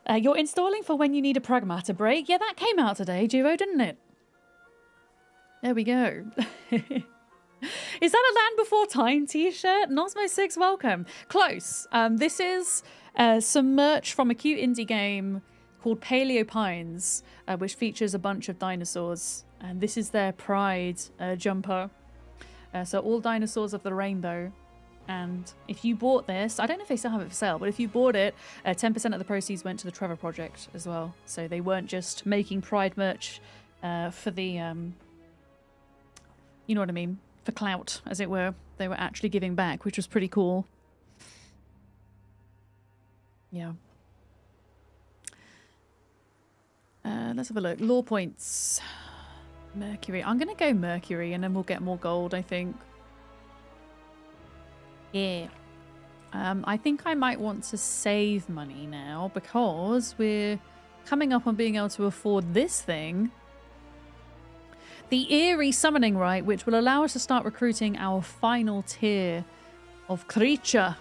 You're installing for when you need a pragmata break. Yeah, that came out today, Duo, didn't it? There we go. Is that a Land Before Time t-shirt? Nosmo6, welcome. Close. This is some merch from a cute indie game called Paleo Pines, which features a bunch of dinosaurs. And this is their Pride jumper. So all dinosaurs of the rainbow. And if you bought this, I don't know if they still have it for sale, but if you bought it, 10% of the proceeds went to the Trevor Project as well. So they weren't just making Pride merch for the, you know what I mean? For clout, as it were. They were actually giving back, which was pretty cool. Yeah. Let's have a look. Lore points. Mercury. I'm going to go Mercury and then we'll get more gold, I think. Yeah. I think I might want to save money now because we're coming up on being able to afford this thing. The Eerie Summoning Rite, which will allow us to start recruiting our final tier of creature.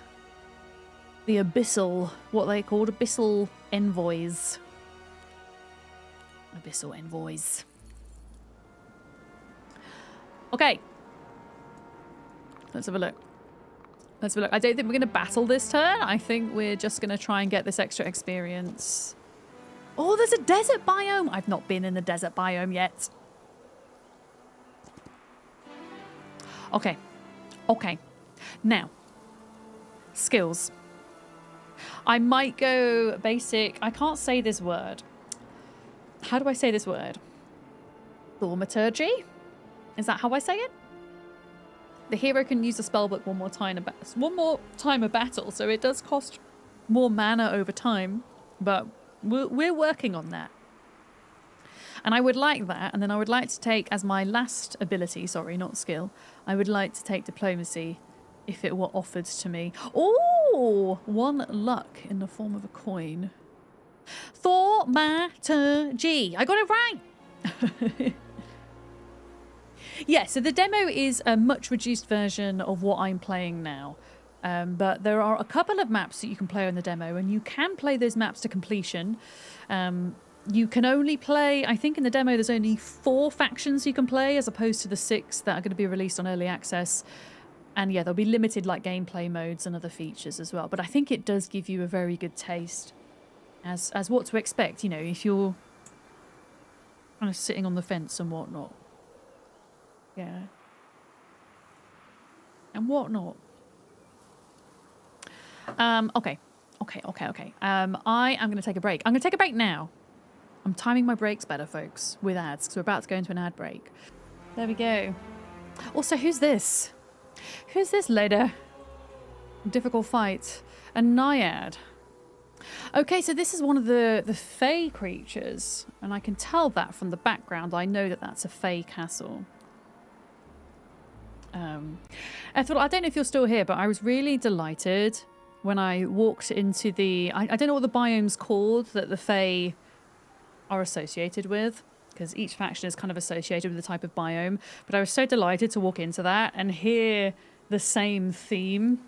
The Abyssal, what they called Abyssal Envoys. Abyssal Envoys. Okay. Let's have a look. Let's have a look. I don't think we're going to battle this turn. I think we're just going to try and get this extra experience. Oh, there's a desert biome. I've not been in the desert biome yet. Okay. Okay. Now. Skills. I might go basic. I can't say this word. How do I say this word? Thaumaturgy? Is that how I say it? The hero can use the spellbook one more time a battle, so it does cost more mana over time, but we're working on that. And I would like that, and then I would like to take as my last ability, sorry, not skill, I would like to take diplomacy if it were offered to me. Oh, 1 luck in the form of a coin. Thaumaturgy. I got it right. Yeah, so the demo is a much reduced version of what I'm playing now. But there are a couple of maps that you can play on the demo, and you can play those maps to completion. You can only play, I think in the demo there's only 4 factions you can play as opposed to the 6 that are going to be released on early access. And yeah, there'll be limited like gameplay modes and other features as well. But I think it does give you a very good taste as what to expect. You know, if you're kind of sitting on the fence and whatnot. Yeah. And whatnot. Okay. I am going to take a break. I'm going to take a break now. I'm timing my breaks better, folks, with ads, because we're about to go into an ad break. There we go. Also, who's this? Who's this lady? Difficult fight. A naiad. Okay, so this is one of the Fey creatures, and I can tell that from the background. I know that that's a Fey castle. Ethel, I don't know if you're still here, but I was really delighted when I walked into the... I don't know what the biome's called that the Fey are associated with, because each faction is kind of associated with a type of biome, but I was so delighted to walk into that and hear the same theme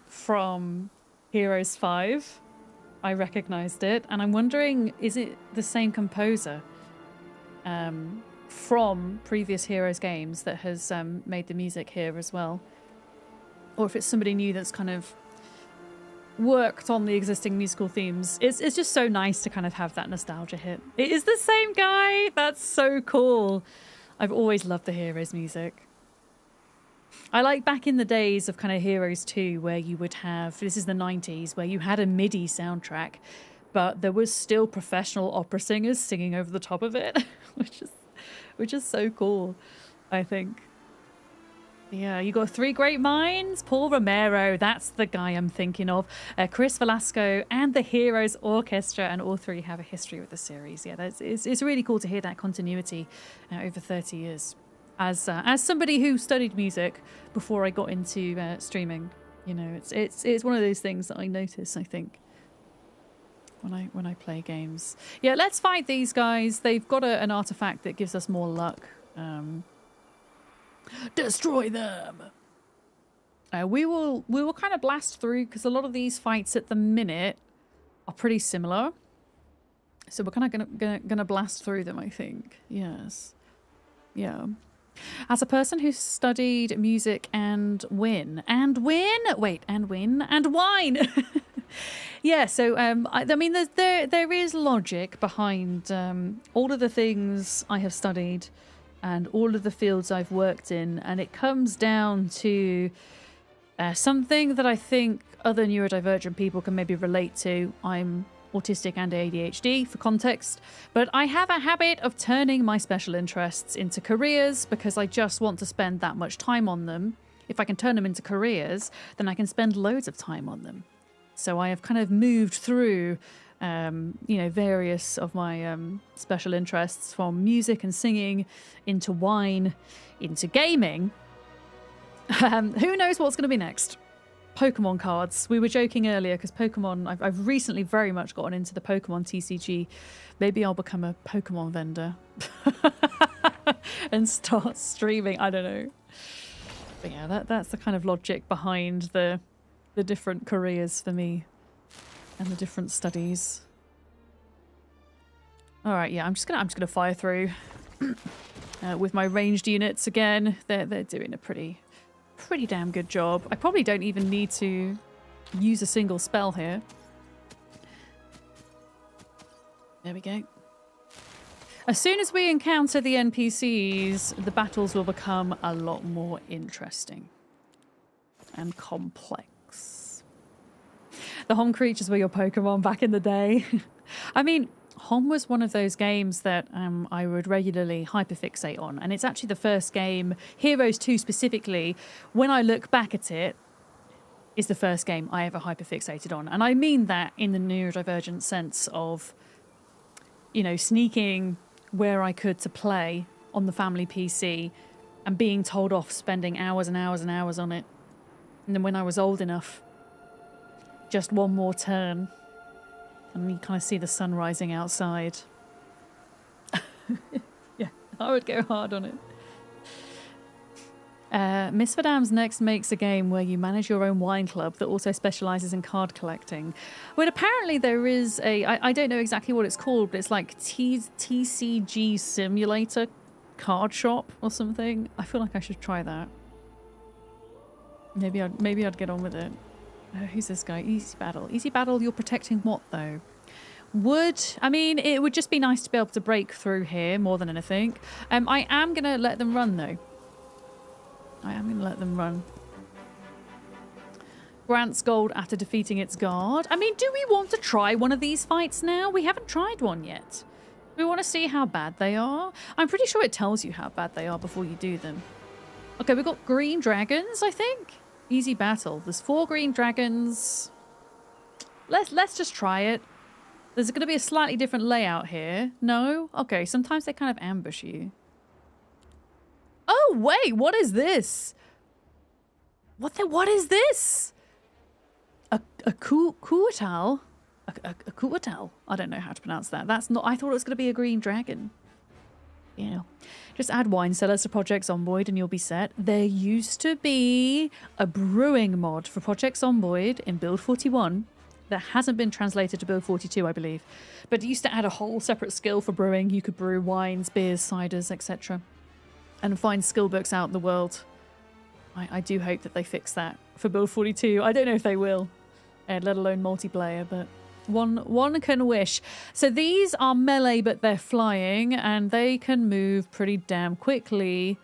from Heroes 5. I recognized it, and I'm wondering, is it the same composer from previous Heroes games that has made the music here as well? Or if it's somebody new that's kind of worked on the existing musical themes. It's just so nice to kind of have that nostalgia hit. It is the same guy! That's so cool. I've always loved the Heroes music. I like back in the days of kind of Heroes 2 where you would have, this is the 90s, where you had a MIDI soundtrack, but there was still professional opera singers singing over the top of it, which is so cool, I think. Yeah, you got 3 great minds. Paul Romero, that's the guy I'm thinking of. Chris Velasco and the Heroes Orchestra, and all 3 have a history with the series. Yeah, it's really cool to hear that continuity over 30 years. As somebody who studied music before I got into streaming, you know, it's one of those things that I notice, I think, when I play games. Yeah, let's fight these guys. They've got an artifact that gives us more luck. Destroy them. We will kind of blast through because a lot of these fights at the minute are pretty similar. So we're kind of gonna blast through them, I think. Yes. Yeah. As a person who studied music and wine. Yeah, so I mean, there is logic behind all of the things I have studied and all of the fields I've worked in, and it comes down to something that I think other neurodivergent people can maybe relate to. I'm autistic and ADHD, for context, but I have a habit of turning my special interests into careers because I just want to spend that much time on them. If I can turn them into careers, then I can spend loads of time on them. So I have kind of moved through various of my special interests, from music and singing into wine, into gaming. Who knows what's going to be next? Pokemon cards. We were joking earlier because Pokemon, I've recently very much gotten into the Pokemon TCG. Maybe I'll become a Pokemon vendor and start streaming. I don't know. But yeah, that's the kind of logic behind the different careers for me. And the different studies. All right, yeah, I'm just gonna fire through with my ranged units again. They're doing a pretty damn good job. I probably don't even need to use a single spell here. There we go. As soon as we encounter the NPCs, the battles will become a lot more interesting and complex. The Hom creatures were your Pokemon back in the day. I mean, Hom was one of those games that I would regularly hyperfixate on. And it's actually the first game, Heroes 2 specifically, when I look back at it, is the first game I ever hyperfixated on. And I mean that in the neurodivergent sense of, you know, sneaking where I could to play on the family PC and being told off spending hours and hours and hours on it. And then when I was old enough, just one more turn and you kind of see the sun rising outside. Yeah, I would go hard on it. Miss Vadam's next makes a game where you manage your own wine club that also specialises in card collecting. Well, apparently there is I don't know exactly what it's called, but it's like TCG Simulator Card Shop or something. I feel like I should try that. Maybe I'd get on with it. Who's this guy? Easy Battle. Easy Battle, you're protecting what, though? I mean, it would just be nice to be able to break through here more than anything. I am going to let them run, though. I am going to let them run. Grants gold after defeating its guard. I mean, do we want to try one of these fights now? We haven't tried one yet. We want to see how bad they are. I'm pretty sure it tells you how bad they are before you do them. Okay, we've got green dragons, I think. Easy battle. There's 4 green dragons. Let's just try it. There's going to be a slightly different layout here. No? Okay, sometimes they kind of ambush you. Oh, wait, what is this? What is this? A Kuatal? A Kuatal? I don't know how to pronounce that. That's not... I thought it was going to be a green dragon. Yeah. Just add wine cellars to Project Zomboid and you'll be set. There used to be a brewing mod for Project Zomboid in Build 41 that hasn't been translated to Build 42, I believe. But it used to add a whole separate skill for brewing. You could brew wines, beers, ciders, etc. And find skill books out in the world. I do hope that they fix that for Build 42. I don't know if they will, let alone multiplayer, but one can wish. So these are melee, but they're flying, and they can move pretty damn quickly,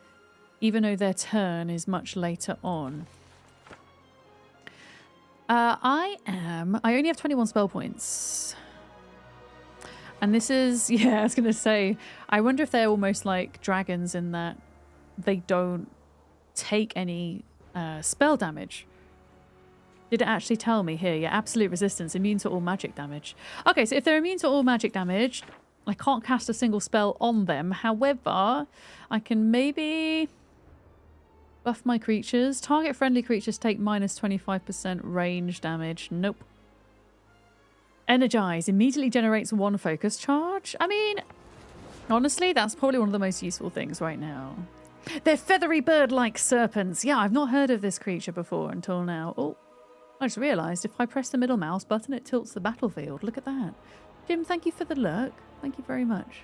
even though their turn is much later on. I only have 21 spell points. And this is, yeah, I was going to say, I wonder if they're almost like dragons in that they don't take any spell damage. Did it actually tell me here? Yeah, absolute resistance, immune to all magic damage. Okay, so if they're immune to all magic damage, I can't cast a single spell on them. However, I can maybe buff my creatures. Target friendly creatures take minus 25% range damage. Nope. Energize. Immediately generates 1 focus charge. I mean, honestly, that's probably one of the most useful things right now. They're feathery bird-like serpents. Yeah, I've not heard of this creature before until now. Oh, I just realised if I press the middle mouse button, it tilts the battlefield. Look at that. Jim, thank you for the lurk. Thank you very much.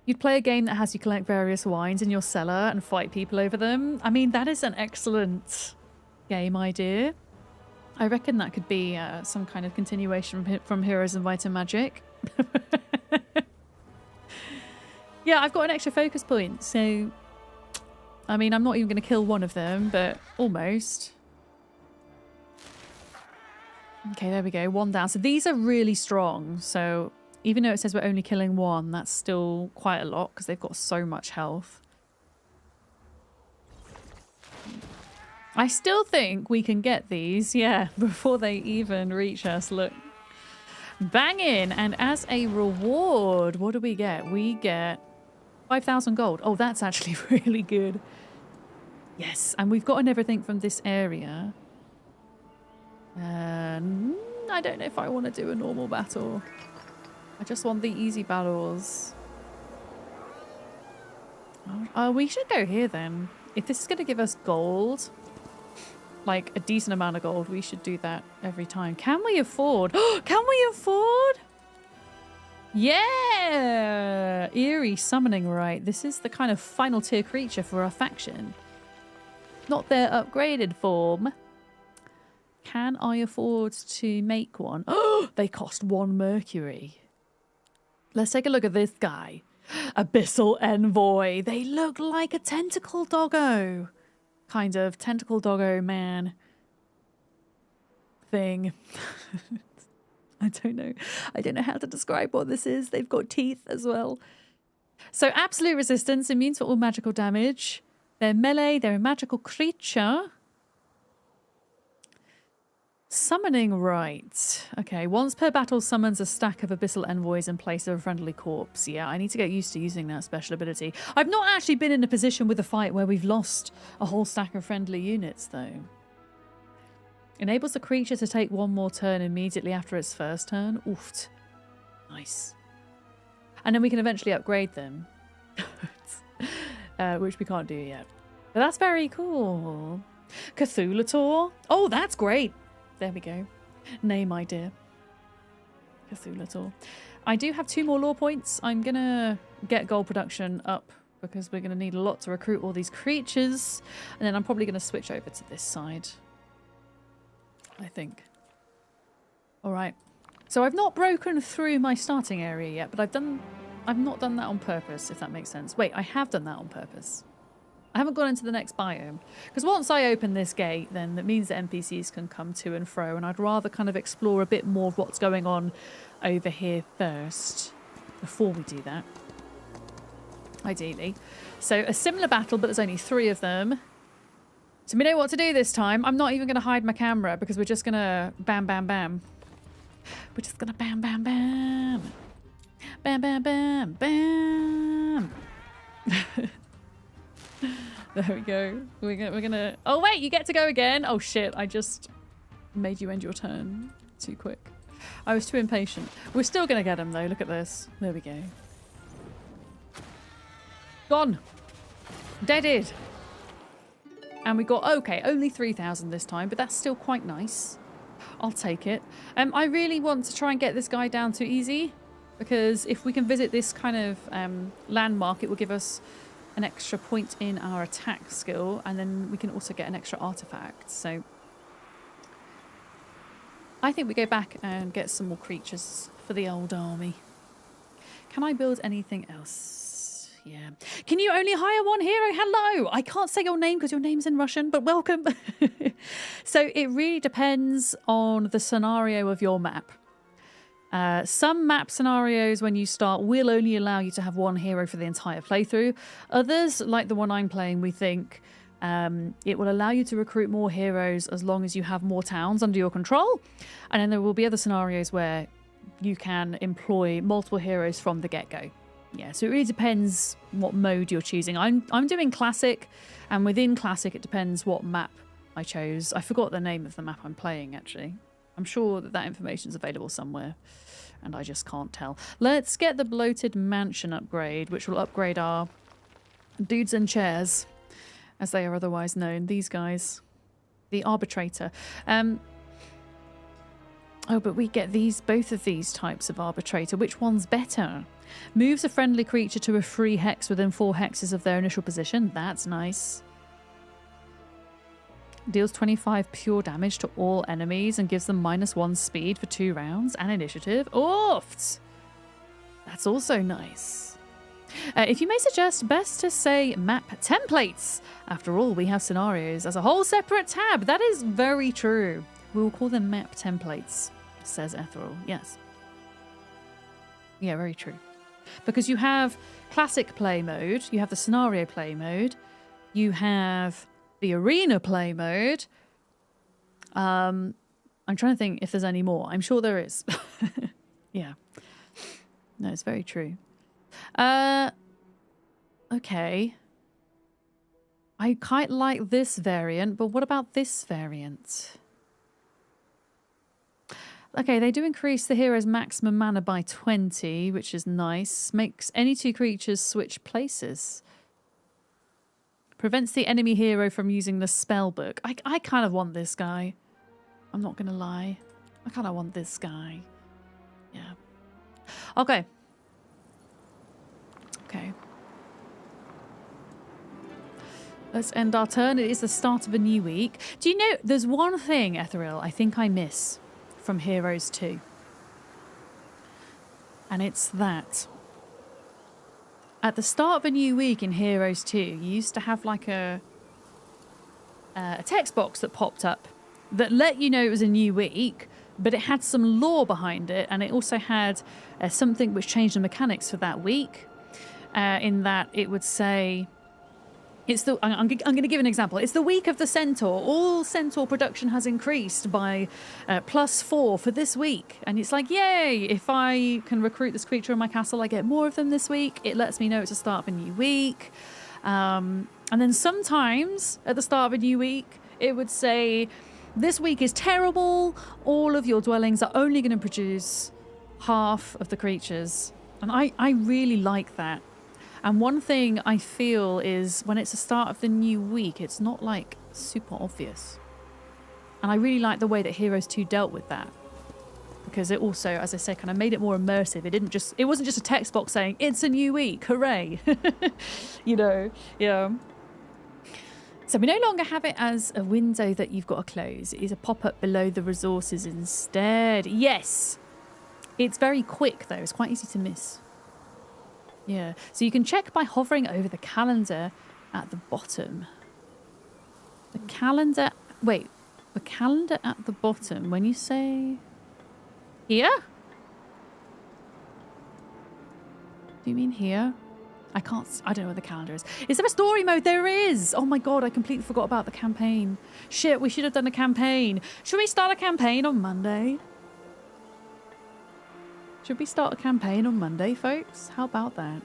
You'd play a game that has you collect various wines in your cellar and fight people over them. I mean, that is an excellent game idea. I reckon that could be some kind of continuation from Heroes of Might and Magic. Yeah, I've got an extra focus point, so... I mean, I'm not even going to kill one of them, but almost. Okay, there we go. 1 down. So these are really strong, so... Even though it says we're only killing 1, that's still quite a lot because they've got so much health. I still think we can get these, yeah, before they even reach us. Look. Bang in. And as a reward, what do we get? We get 5,000 gold. Oh, that's actually really good. Yes, and we've gotten everything from this area. I don't know if I want to do a normal battle. I just want the easy battles. Oh, we should go here then. If this is going to give us gold, like a decent amount of gold, we should do that every time. Can we afford? Can we afford? Yeah! Eerie summoning right. This is the kind of final tier creature for our faction. Not their upgraded form. Can I afford to make one? Oh, they cost 1 mercury. Let's take a look at this guy. Abyssal Envoy. They look like a tentacle doggo. Kind of tentacle doggo man thing. I don't know. I don't know how to describe what this is. They've got teeth as well. So absolute resistance, immune to all magical damage. They're melee. They're a magical creature. Summoning right. Okay, once per battle summons a stack of Abyssal Envoys in place of a friendly corpse. Yeah, I need to get used to using that special ability. I've not actually been in a position with a fight where we've lost a whole stack of friendly units, though. Enables the creature to take 1 more turn immediately after its first turn. Oof. Nice. And then we can eventually upgrade them. Which we can't do yet. But that's very cool. Cthulhu. Oh, that's great. There we go. Name idea. Cthulhu. I do have 2 more lore points. I'm going to get gold production up because we're going to need a lot to recruit all these creatures. And then I'm probably going to switch over to this side. I think. All right. So I've not broken through my starting area yet, but I've not done that on purpose, if that makes sense. Wait, I have done that on purpose. I haven't gone into the next biome. Because once I open this gate, then that means that NPCs can come to and fro, and I'd rather kind of explore a bit more of what's going on over here first, before we do that. Ideally. So a similar battle, but there's only 3 of them. So we know what to do this time. I'm not even going to hide my camera, because we're just going to bam, bam, bam. We're just going to bam, bam, bam. Bam, bam, bam, bam. There we go. We're gonna... Oh, wait, you get to go again. Oh, shit. I just made you end your turn too quick. I was too impatient. We're still going to get him, though. Look at this. There we go. Gone. Deaded. And we got... Okay, only 3,000 this time, but that's still quite nice. I'll take it. I really want to try and get this guy down to easy, because if we can visit this kind of landmark, it will give us an extra point in our attack skill, and then we can also get an extra artifact. So I think we go back and get some more creatures for the old army. Can I build anything else? Yeah. Can you only hire 1 hero? Hello! I can't say your name because your name's in Russian, but welcome. So it really depends on the scenario of your map. Some map scenarios when you start will only allow you to have 1 hero for the entire playthrough. Others, like the one I'm playing, we think it will allow you to recruit more heroes as long as you have more towns under your control. And then there will be other scenarios where you can employ multiple heroes from the get-go. Yeah, so it really depends what mode you're choosing. I'm doing classic, and within classic it depends what map I chose. I forgot the name of the map I'm playing, actually. I'm sure that information is available somewhere, and I just can't tell. Let's get the bloated mansion upgrade, which will upgrade our dudes and chairs, as they are otherwise known. These guys. The arbitrator. Oh, but we get both of these types of arbitrator. Which one's better? Moves a friendly creature to a free hex within 4 hexes of their initial position. That's nice. Deals 25 pure damage to all enemies and gives them -1 speed for 2 rounds and initiative. Oof! That's also nice. If you may suggest, best to say map templates. After all, we have scenarios as a whole separate tab. That is very true. We will call them map templates, says Ethereal. Yes. Yeah, very true. Because you have classic play mode, you have the scenario play mode, you have the arena play mode. I'm trying to think if there's any more. I'm sure there is. Yeah. No, it's very true. Okay. I quite like this variant, but what about this variant? Okay, they do increase the hero's maximum mana by 20, which is nice. Makes any 2 creatures switch places. Prevents the enemy hero from using the spell book. I kind of want this guy. I'm not going to lie. I kind of want this guy. Yeah. Okay. Okay. Let's end our turn. It is the start of a new week. Do you know, there's one thing, Ethereal, I think I miss from Heroes 2. And it's that. At the start of a new week in Heroes 2, you used to have like a text box that popped up that let you know it was a new week, but it had some lore behind it, and it also had something which changed the mechanics for that week, in that it would say... I'm going to give an example. It's the week of the Centaur. All Centaur production has increased by +4 for this week. And it's like, yay, if I can recruit this creature in my castle, I get more of them this week. It lets me know it's the start of a new week. And then sometimes at the start of a new week, it would say, this week is terrible. All of your dwellings are only going to produce half of the creatures. And I really like that. And one thing I feel is when it's the start of the new week, it's not like super obvious. And I really like the way that Heroes 2 dealt with that. Because it also, as I say, kind of made it more immersive. It wasn't just a text box saying, it's a new week, hooray. You know, yeah. So we no longer have it as a window that you've got to close. It is a pop-up below the resources instead. Yes. It's very quick, though. It's quite easy to miss. Yeah. So you can check by hovering over the calendar at the bottom. The calendar... Wait. The calendar at the bottom. When you say... Here? Do you mean here? I can't... I don't know where the calendar is. Is there a story mode? There is! Oh my god, I completely forgot about the campaign. Shit, we should have done a campaign. Should we start a campaign on Monday? Should we start a campaign on Monday, folks? How about that?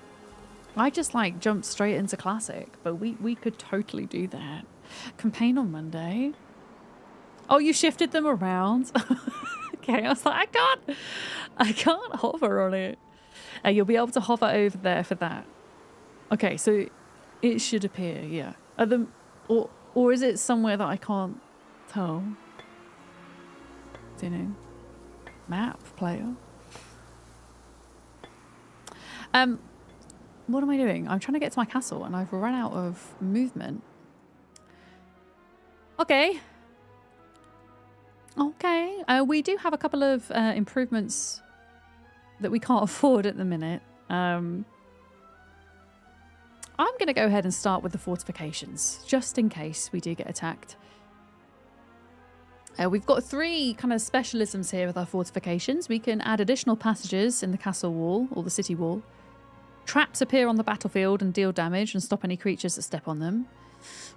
I just, like, jumped straight into Classic, but we could totally do that. Campaign on Monday. Oh, you shifted them around? Okay, I was like, I can't hover on it. You'll be able to hover over there for that. Okay, so it should appear, yeah. Are them, or is it somewhere that I can't tell? Do you know? Map player. What am I doing? I'm trying to get to my castle and I've run out of movement. Okay. Okay. We do have a couple of improvements that we can't afford at the minute. I'm going to go ahead and start with the fortifications, just in case we do get attacked. We've got 3 kind of specialisms here with our fortifications. We can add additional passages in the castle wall or the city wall. Traps appear on the battlefield and deal damage and stop any creatures that step on them.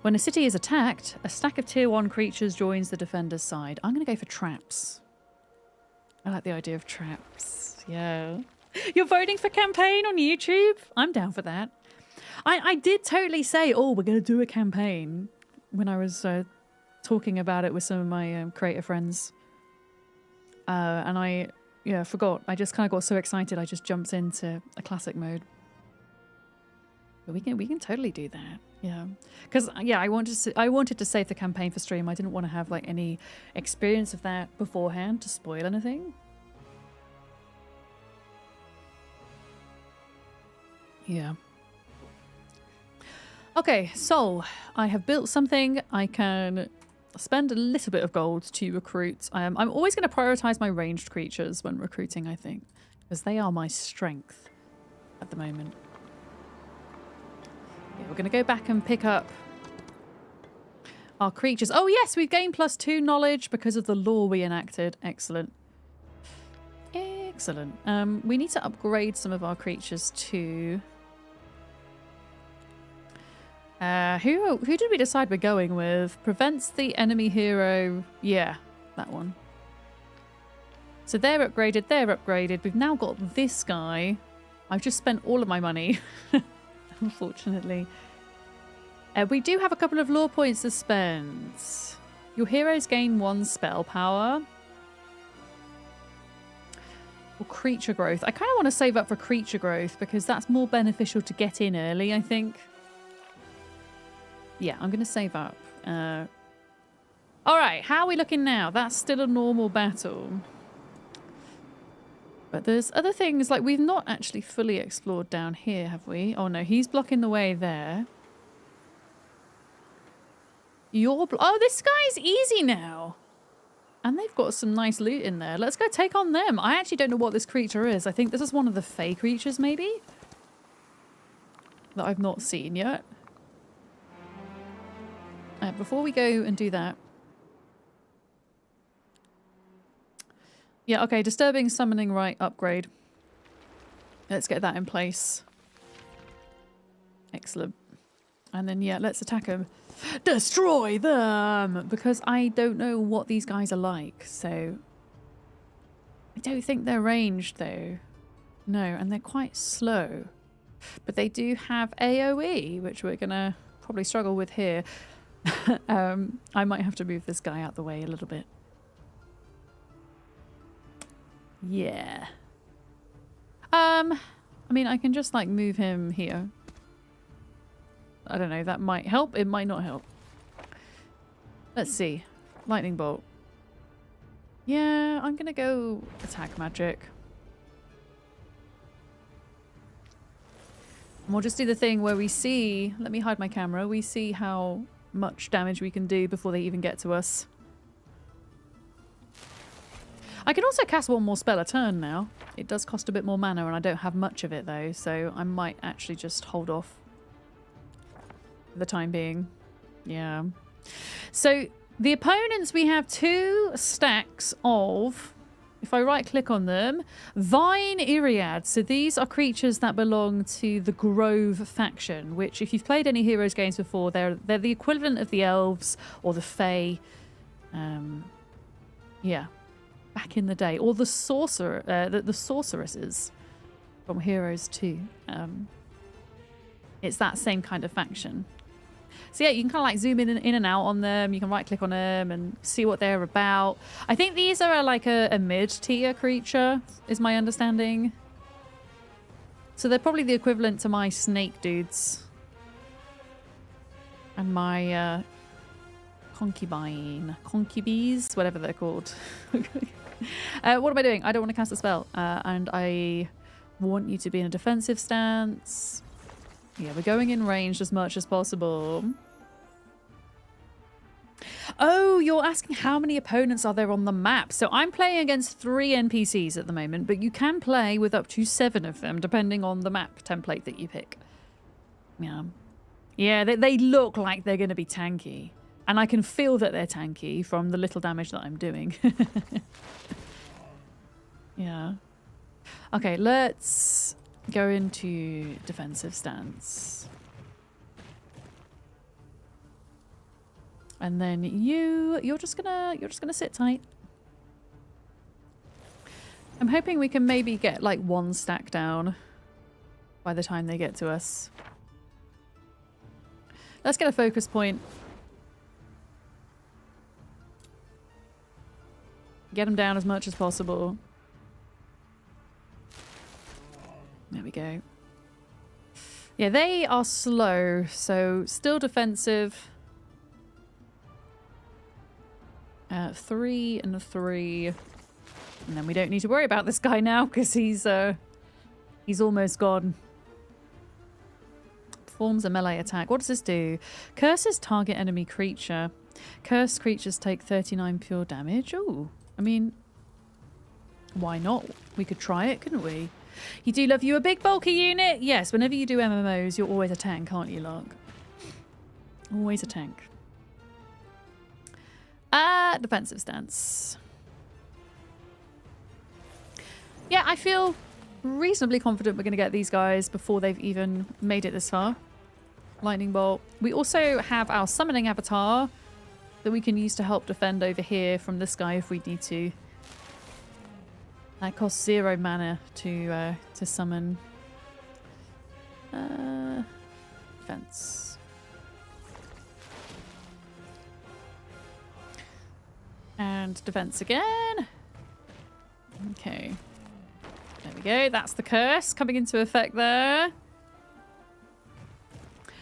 When a city is attacked, a stack of tier 1 creatures joins the defender's side. I'm going to go for traps. I like the idea of traps. Yeah. You're voting for campaign on YouTube? I'm down for that. I did totally say, oh, we're going to do a campaign when I was talking about it with some of my creator friends. And I forgot. I just kind of got so excited I just jumped into a classic mode. But we can totally do that. Yeah. Because I wanted to save the campaign for stream. I didn't want to have like any experience of that beforehand to spoil anything. Yeah. Okay, so I have built something. I can spend a little bit of gold to recruit. I'm always going to prioritize my ranged creatures when recruiting, I think, because they are my strength at the moment. Yeah, we're going to go back and pick up our creatures. Oh yes, we've gained +2 knowledge because of the law we enacted. Excellent. Excellent. We need to upgrade some of our creatures too. Who did we decide we're going with? Prevents the enemy hero. Yeah, that one. So they're upgraded. We've now got this guy. I've just spent all of my money, unfortunately. We do have a couple of lore points to spend. Your heroes gain 1 spell power. Or creature growth. I kind of want to save up for creature growth because that's more beneficial to get in early, I think. Yeah, I'm going to save up. All right, how are we looking now? That's still a normal battle. But there's other things, like we've not actually fully explored down here, have we? Oh no, he's blocking the way there. Oh, this guy's easy now. And they've got some nice loot in there. Let's go take on them. I actually don't know what this creature is. I think this is one of the Fey creatures, maybe? That I've not seen yet. Before we go and do that. Yeah, okay, disturbing summoning right upgrade. Let's get that in place. Excellent. And then, yeah, let's attack them. Destroy them! Because I don't know what these guys are like, so... I don't think they're ranged, though. No, and they're quite slow. But they do have AoE, which we're going to probably struggle with here. I might have to move this guy out the way a little bit. Yeah. I mean, I can just, like, move him here. I don't know, that might help. It might not help. Let's see. Lightning bolt. Yeah, I'm gonna go attack magic. And we'll just do the thing where we see... Let me hide my camera. We see how much damage we can do before they even get to us. I can also cast one more spell a turn now. It does cost a bit more mana and I don't have much of it though, so I might actually just hold off for the time being. Yeah. So the opponents, we have 2 stacks of, if I right click on them, Vine Iriad. So these are creatures that belong to the Grove faction, which if you've played any Heroes games before, they're the equivalent of the Elves or the Fae. Yeah. Back in the day, or the sorceresses from Heroes 2. It's that same kind of faction. So yeah, you can kind of like zoom in and out on them. You can right click on them and see what they're about. I think these are like a mid-tier creature, is my understanding. So they're probably the equivalent to my snake dudes and my concubes, whatever they're called. What am I doing? I don't want to cast a spell. And I want you to be in a defensive stance. Yeah, we're going in range as much as possible. Oh, you're asking how many opponents are there on the map. So I'm playing against 3 NPCs at the moment, but you can play with up to 7 of them, depending on the map template that you pick. Yeah. Yeah, they look like they're going to be tanky. And I can feel that they're tanky from the little damage that I'm doing. Yeah. Okay, let's go into defensive stance. And then you're just gonna sit tight. I'm hoping we can maybe get like 1 stack down by the time they get to us. Let's get a focus point. Get them down as much as possible. There we go. Yeah, they are slow, so still defensive. 3 and 3. And then we don't need to worry about this guy now because he's almost gone. Performs a melee attack. What does this do? Curses target enemy creature. Cursed creatures take 39 pure damage. Ooh. I mean, why not? We could try it, couldn't we? You do love you a big bulky unit? Yes, whenever you do MMOs, you're always a tank, aren't you, Lark? Always a tank. Defensive stance. Yeah, I feel reasonably confident we're going to get these guys before they've even made it this far. Lightning bolt. We also have our summoning avatar that we can use to help defend over here from this guy if we need to. That costs 0 mana to summon. Defense. And defense again. Okay. There we go. That's the curse coming into effect there.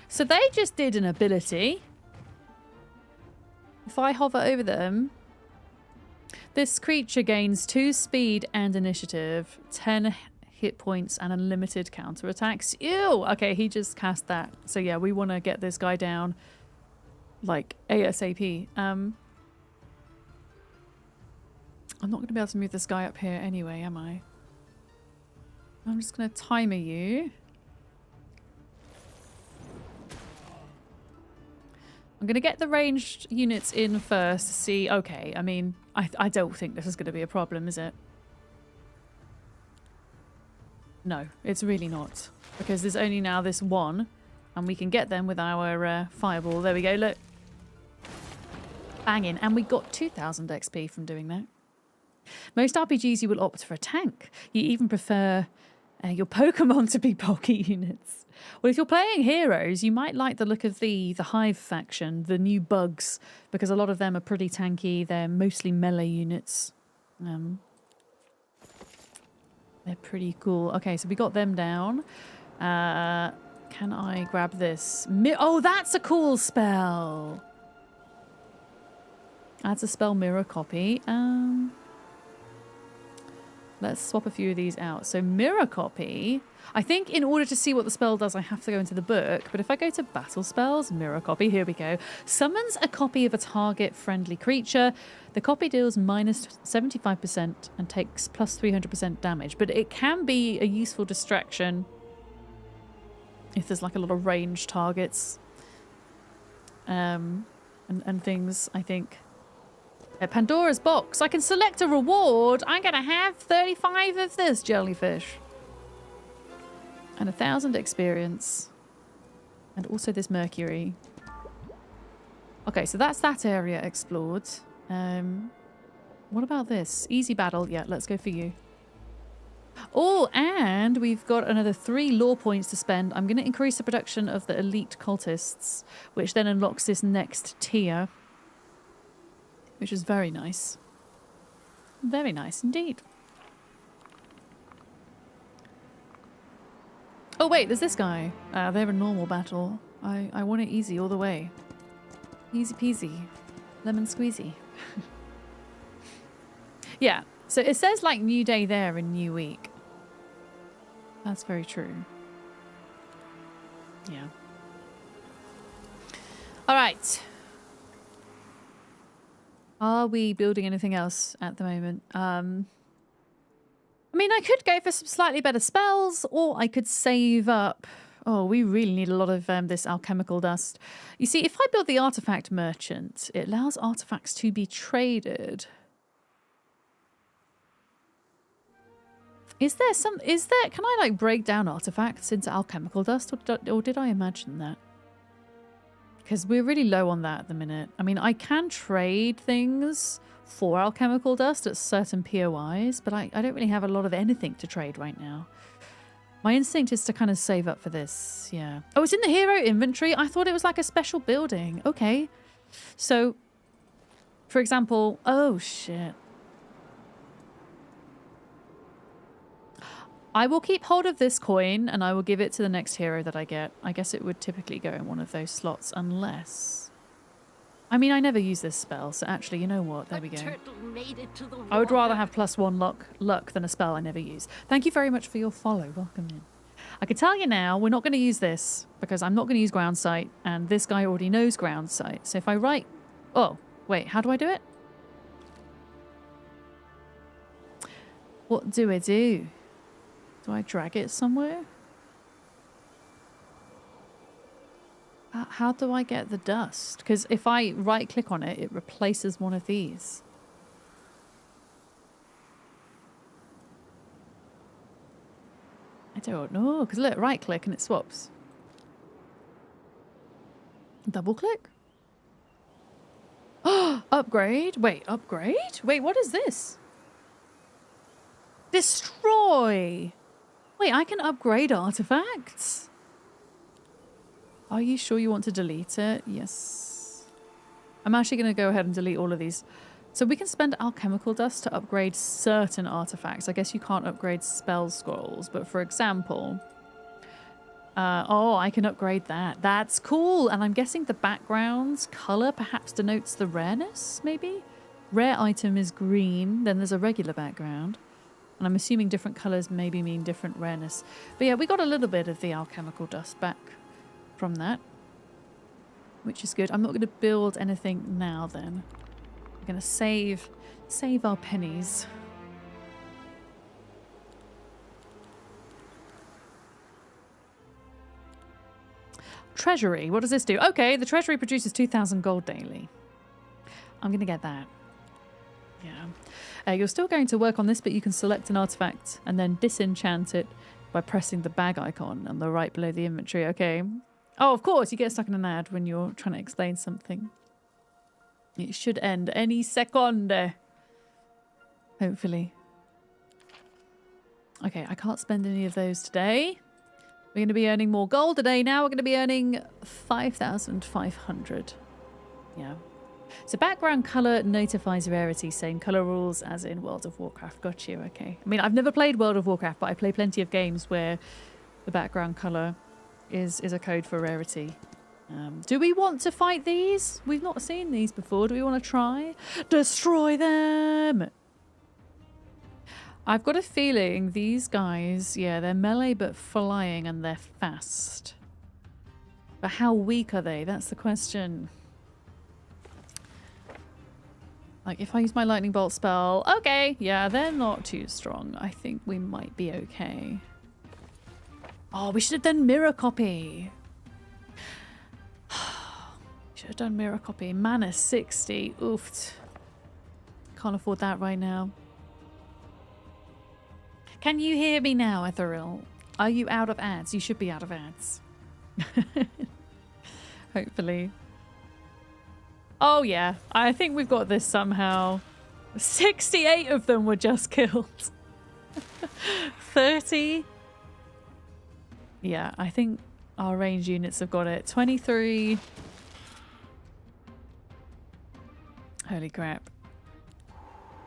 So they just did an ability. If I hover over them, this creature gains 2 speed and initiative, 10 hit points, and unlimited counterattacks. Ew! Okay, he just cast that. So yeah, we want to get this guy down like ASAP. I'm not going to be able to move this guy up here anyway, am I? I'm just going to timer you. I'm going to get the ranged units in first to see. Okay, I mean, I don't think this is going to be a problem, is it? No, it's really not. Because there's only now this one. And we can get them with our fireball. There we go, look. Banging. And we got 2,000 XP from doing that. Most RPGs you will opt for a tank. You even prefer your Pokemon to be bulky units. Well, if you're playing Heroes, you might like the look of the Hive faction, the new bugs, because a lot of them are pretty tanky. They're mostly melee units. They're pretty cool. Okay, so we got them down. Can I grab this? Oh, that's a cool spell. That's a spell mirror copy. Let's swap a few of these out. So mirror copy. I think in order to see what the spell does, I have to go into the book. But if I go to battle spells, mirror copy, here we go. Summons a copy of a target friendly creature. The copy deals minus 75% and takes plus 300% damage. But it can be a useful distraction if there's like a lot of ranged targets. And things, I think. Pandora's box. I can select a reward. I'm going to have 35 of this jellyfish. And 1,000 experience. And also this mercury. Okay, so that's that area explored. What about this? Easy battle. Yeah, let's go for you. Oh, and we've got another 3 lore points to spend. I'm going to increase the production of the elite cultists, which then unlocks this next tier. Which is very nice. Very nice indeed. Oh wait, there's this guy. They're a normal battle. I want it easy all the way. Easy peasy. Lemon squeezy. Yeah, so it says like new day there and new week. That's very true. Yeah. Alright. Are we building anything else at the moment? I mean, I could go for some slightly better spells, or I could save up. Oh, we really need a lot of this alchemical dust. You see, if I build the artifact merchant, it allows artifacts to be traded. Can I like break down artifacts into alchemical dust, or did I imagine that? Because we're really low on that at the minute. I mean, I can trade things for alchemical dust at certain POIs, but I don't really have a lot of anything to trade right now. My instinct is to kind of save up for this, yeah. Oh, it's in the hero inventory? I thought it was like a special building. Okay. So, for example... Oh, shit. I will keep hold of this coin and I will give it to the next hero that I get. I guess it would typically go in one of those slots unless... I mean, I never use this spell, so actually, you know what? There we go. I would rather have +1 luck than a spell I never use. Thank you very much for your follow. Welcome in. I can tell you now, we're not going to use this because I'm not going to use ground sight and this guy already knows ground sight. So if I write... Oh, wait, how do I do it? What do I do? Do I drag it somewhere? How do I get the dust? Because if I right click on it, it replaces one of these. I don't know. Because look, right click and it swaps. Double click? Oh, upgrade? Wait, upgrade? Wait, what is this? Destroy! Wait, I can upgrade artifacts? Are you sure you want to delete it? Yes. I'm actually going to go ahead and delete all of these. So we can spend alchemical dust to upgrade certain artifacts. I guess you can't upgrade spell scrolls, but for example... oh, I can upgrade that. That's cool. And I'm guessing the background's colour perhaps denotes the rareness, maybe? Rare item is green, then there's a regular background. And I'm assuming different colours maybe mean different rareness. But yeah, we got a little bit of the alchemical dust back from that, which is good. I'm not going to build anything now then. We're going to save our pennies. Treasury, what does this do? Okay, the treasury produces 2,000 gold daily. I'm going to get that. Yeah. You're still going to work on this, but you can select an artifact and then disenchant it by pressing the bag icon on the right below the inventory. Okay. Oh, of course, you get stuck in an ad when you're trying to explain something. It should end any second. Hopefully. Okay, I can't spend any of those today. We're going to be earning more gold today now. We're going to be earning 5,500. Yeah. So background colour notifies rarity. Same colour rules as in World of Warcraft. Got you, okay. I mean, I've never played World of Warcraft, but I play plenty of games where the background colour is a code for rarity. Do we want to fight these? We've not seen these before. Do we want to try? Destroy them! I've got a feeling these guys, yeah, they're melee but flying and they're fast. But how weak are they? That's the question. Like, if I use my lightning bolt spell, okay, yeah, they're not too strong. I think we might be okay. Oh, we should have done mirror copy. Should have done mirror copy. Mana 60. Oof. Can't afford that right now. Can you hear me now, Ethereal? Are you out of ads? You should be out of ads. Hopefully. Oh yeah, I think we've got this somehow. 68 of them were just killed. 30. Yeah, I think our range units have got it. 23. Holy crap.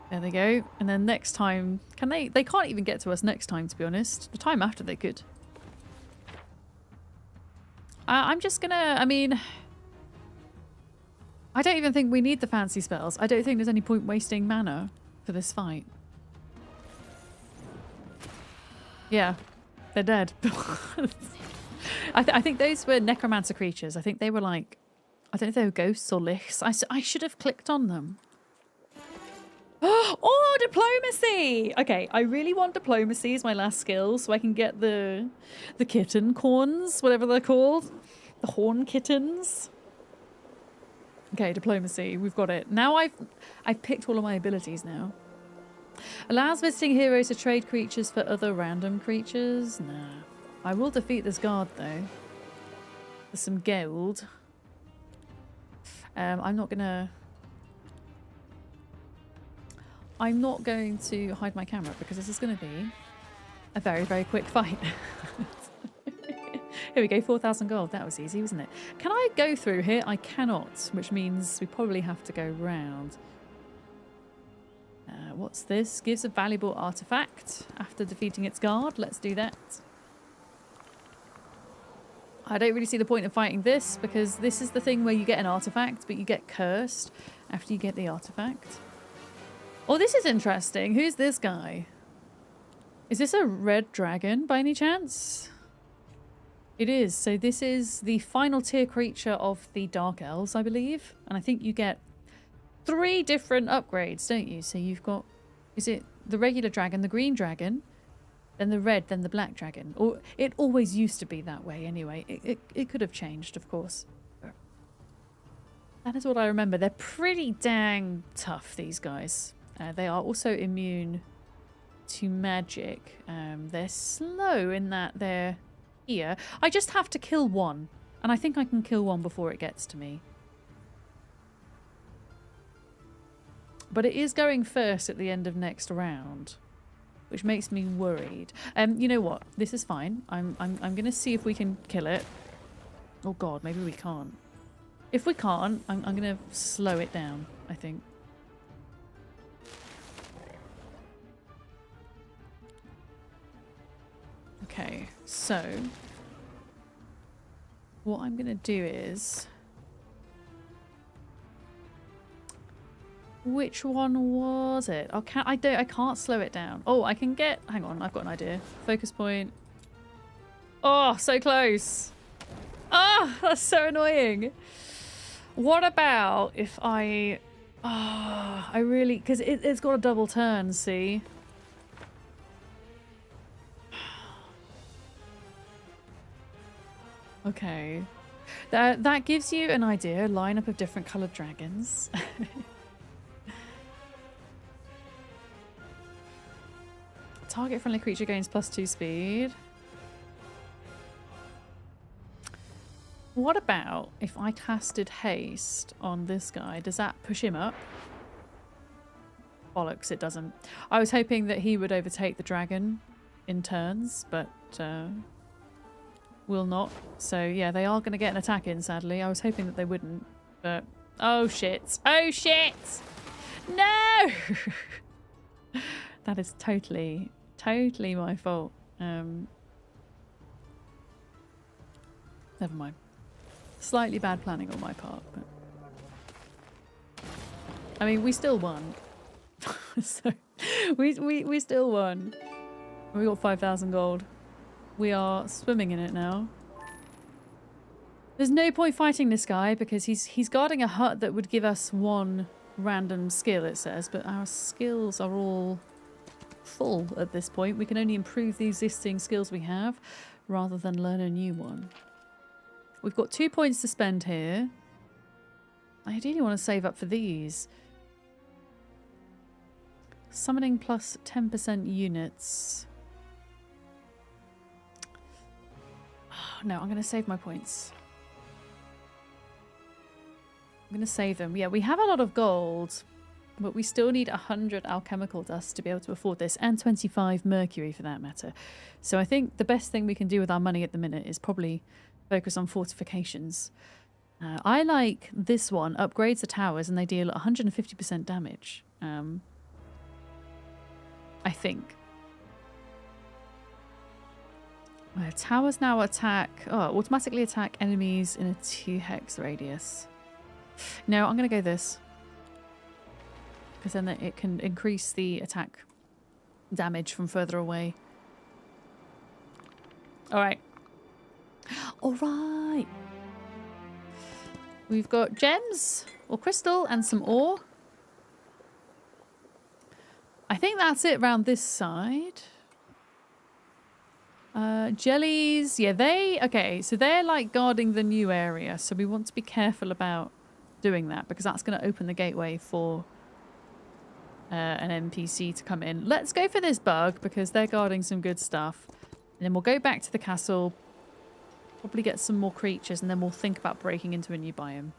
There they go. And then next time, can they can't even get to us next time, to be honest. The time after they could. I'm just gonna, I mean, I don't even think we need the fancy spells. I don't think there's any point wasting mana for this fight. Yeah, they're dead. I think those were necromancer creatures. I think they were like, I don't know if they were ghosts or lichs. I should have clicked on them. Oh, diplomacy! Okay, I really want diplomacy as my last skill so I can get the kitten corns, whatever they're called. The horn kittens. Okay, diplomacy. We've got it. Now I've picked all of my abilities now. Allows visiting heroes to trade creatures for other random creatures. Nah. I will defeat this guard though. For some gold. I'm not going to hide my camera because this is going to be a very, very quick fight. Here we go, 4,000 gold. That was easy, wasn't it? Can I go through here? I cannot, which means we probably have to go round. What's this? Gives a valuable artifact after defeating its guard. Let's do that. I don't really see the point of fighting this because this is the thing where you get an artifact, but you get cursed after you get the artifact. Oh, this is interesting. Who's this guy? Is this a red dragon by any chance? It is. So this is the final tier creature of the Dark Elves, I believe. And I think you get 3 different upgrades, don't you? So you've got, is it the regular dragon, the green dragon, then the red, then the black dragon? Or it always used to be that way anyway. It could have changed, of course. That is what I remember. They're pretty dang tough, these guys. They are also immune to magic. They're slow in that they're here. I just have to kill one. And I think I can kill one before it gets to me. But it is going first at the end of next round, which makes me worried. You know what? This is fine. I'm going to see if we can kill it. Oh god, maybe we can't. If we can't, I'm going to slow it down, I think. Okay, so what I'm going to do is... Which one was it? Oh, I can't slow it down. Oh, I can get... Hang on, I've got an idea. Focus point. Oh, so close. Oh, that's so annoying. What about if I... Oh, I really... Because it's got a double turn, see? Okay. That gives you an idea. Lineup of different coloured dragons. Target friendly creature gains +2 speed. What about if I casted haste on this guy? Does that push him up? Bollocks, it doesn't. I was hoping that he would overtake the dragon in turns, but will not. So yeah, they are going to get an attack in, sadly. I was hoping that they wouldn't, but... Oh shit! Oh shit! No! That is totally my fault. Never mind. Slightly bad planning on my part, but... I mean, we still won. So, We still won. We got 5,000 gold. We are swimming in it now. There's no point fighting this guy because he's guarding a hut that would give us one random skill, it says, but our skills are all full at this point. We can only improve the existing skills we have rather than learn a new one. We've got 2 points to spend here. I ideally want to save up for these. Summoning plus 10% units. Oh, no, I'm going to save my points. I'm going to save them. Yeah, we have a lot of gold, but we still need 100 alchemical dust to be able to afford this, and 25 mercury for that matter. So I think the best thing we can do with our money at the minute is probably focus on fortifications. I like this one, upgrades the towers, and they deal 150% damage. I think. Towers now automatically attack enemies in a 2 hex radius. No, I'm going to go this. Because then it can increase the attack damage from further away. Alright. Alright. We've got gems, or crystal, and some ore. I think that's it around this side. Jellies, yeah, okay, so they're like guarding the new area, so we want to be careful about doing that because that's going to open the gateway for an NPC to come in. Let's go for this bug because they're guarding some good stuff. And then we'll go back to the castle, probably get some more creatures, and then we'll think about breaking into a new biome.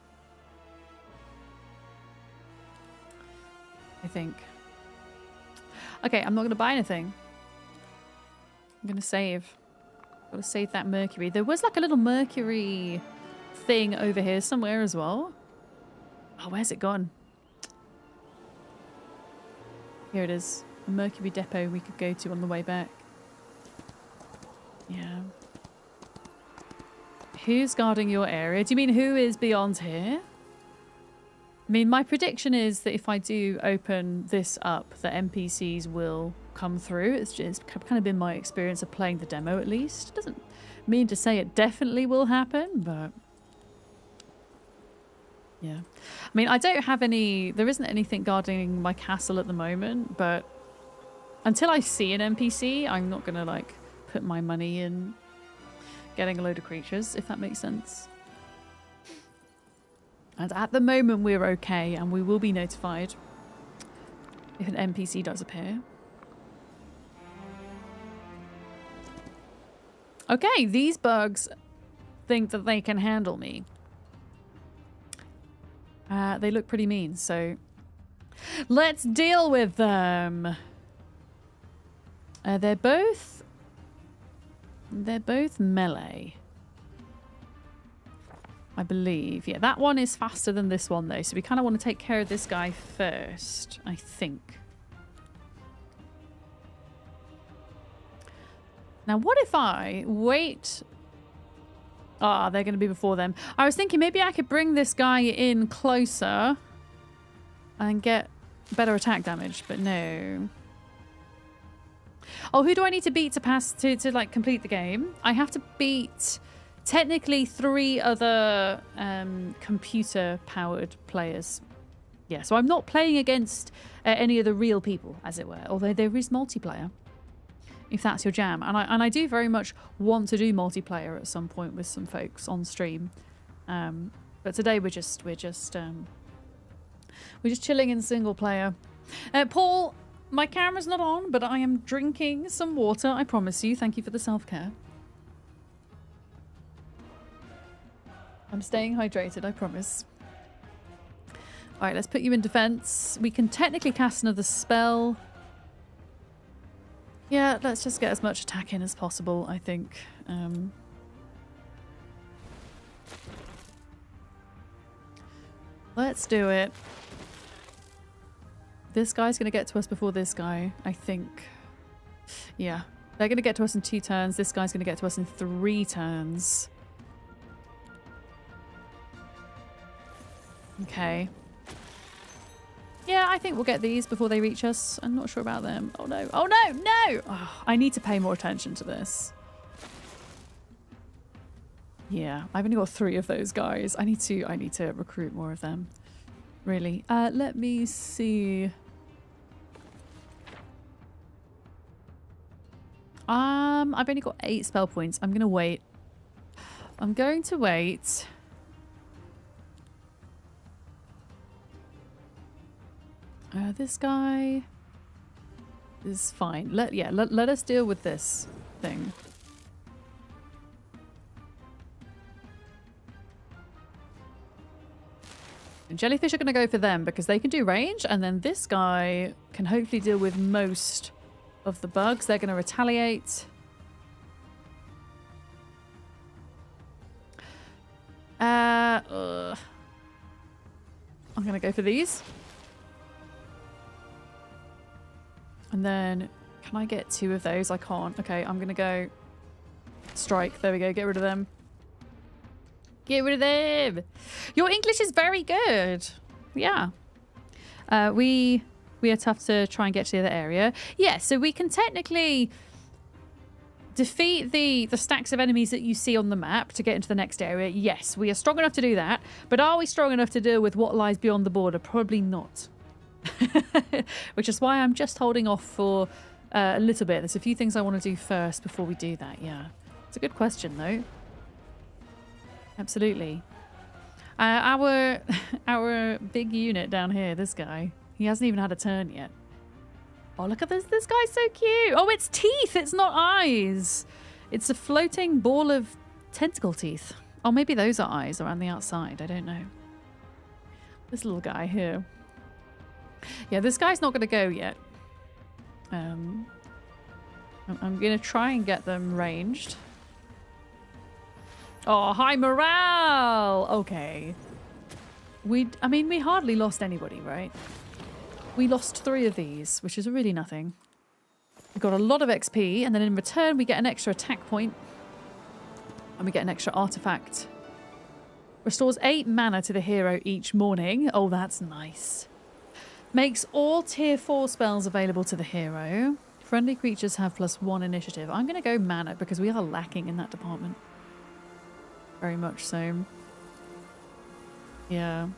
I think. Okay, I'm not going to buy anything. I'm going to save. Got to save that mercury. There was like a little mercury thing over here somewhere as well. Oh, where's it gone? Here it is. A mercury depot we could go to on the way back. Yeah. Who's guarding your area? Do you mean who is beyond here? I mean, my prediction is that if I do open this up, the NPCs will come through. It's kind of been my experience of playing the demo, at least. It doesn't mean to say it definitely will happen, but yeah. I mean, I don't have any... There isn't anything guarding my castle at the moment, but until I see an NPC, I'm not going to, like, put my money in getting a load of creatures, if that makes sense. And at the moment, we're okay, and we will be notified if an NPC does appear. Okay, these bugs think that they can handle me. They look pretty mean, so let's deal with them. They're both melee, I believe. Yeah, that one is faster than this one, though. So we kind of want to take care of this guy first, I think. Now, what if I wait... Ah, they're going to be before them. I was thinking maybe I could bring this guy in closer and get better attack damage, but no. Oh, who do I need to beat to pass to like complete the game? I have to beat technically 3 other computer-powered players. Yeah, so I'm not playing against any of the real people, as it were, although there is multiplayer, if that's your jam. And I do very much want to do multiplayer at some point with some folks on stream. But today we're just chilling in single player. Paul, my camera's not on, but I am drinking some water, I promise you. Thank you for the self-care. I'm staying hydrated, I promise. Alright, let's put you in defense. We can technically cast another spell. Yeah, let's just get as much attack in as possible, I think. Let's do it. This guy's going to get to us before this guy, I think. Yeah, they're going to get to us in 2 turns. This guy's going to get to us in 3 turns. Okay. Yeah, I think we'll get these before they reach us. I'm not sure about them. Oh no. Oh no, no! Oh, I need to pay more attention to this. Yeah, I've only got 3 of those guys. I need to recruit more of them. Really. Let me see. I've only got 8 spell points. I'm gonna wait. I'm going to wait. This guy is fine. Let us deal with this thing. And jellyfish are going to go for them because they can do range, and then this guy can hopefully deal with most of the bugs. They're going to retaliate. I'm going to go for these. And then, can I get 2 of those? I can't. Okay, I'm going to go strike. There we go. Get rid of them. Get rid of them. Your English is very good. Yeah. We are tough to try and get to the other area. Yeah, so we can technically defeat the stacks of enemies that you see on the map to get into the next area. Yes, we are strong enough to do that. But are we strong enough to deal with what lies beyond the border? Probably not. Which is why I'm just holding off for a little bit. There's a few things I want to do first before we do that. Yeah, it's a good question though. Absolutely. Our big unit down here, this guy, he hasn't even had a turn yet. Oh, look at this. This guy's so cute. Oh, it's teeth. It's not eyes. It's a floating ball of tentacle teeth. Oh, maybe those are eyes around the outside. I don't know. This little guy here. Yeah, this guy's not going to go yet. I'm going to try and get them ranged. Oh, high morale! Okay. I mean, we hardly lost anybody, right? We lost 3 of these, which is really nothing. We got a lot of XP, and then in return we get an extra attack point. And we get an extra artifact. Restores 8 mana to the hero each morning. Oh, that's nice. Makes all tier 4 spells available to the hero. Friendly creatures have +1 initiative. I'm going to go mana because we are lacking in that department. Very much so. Yeah.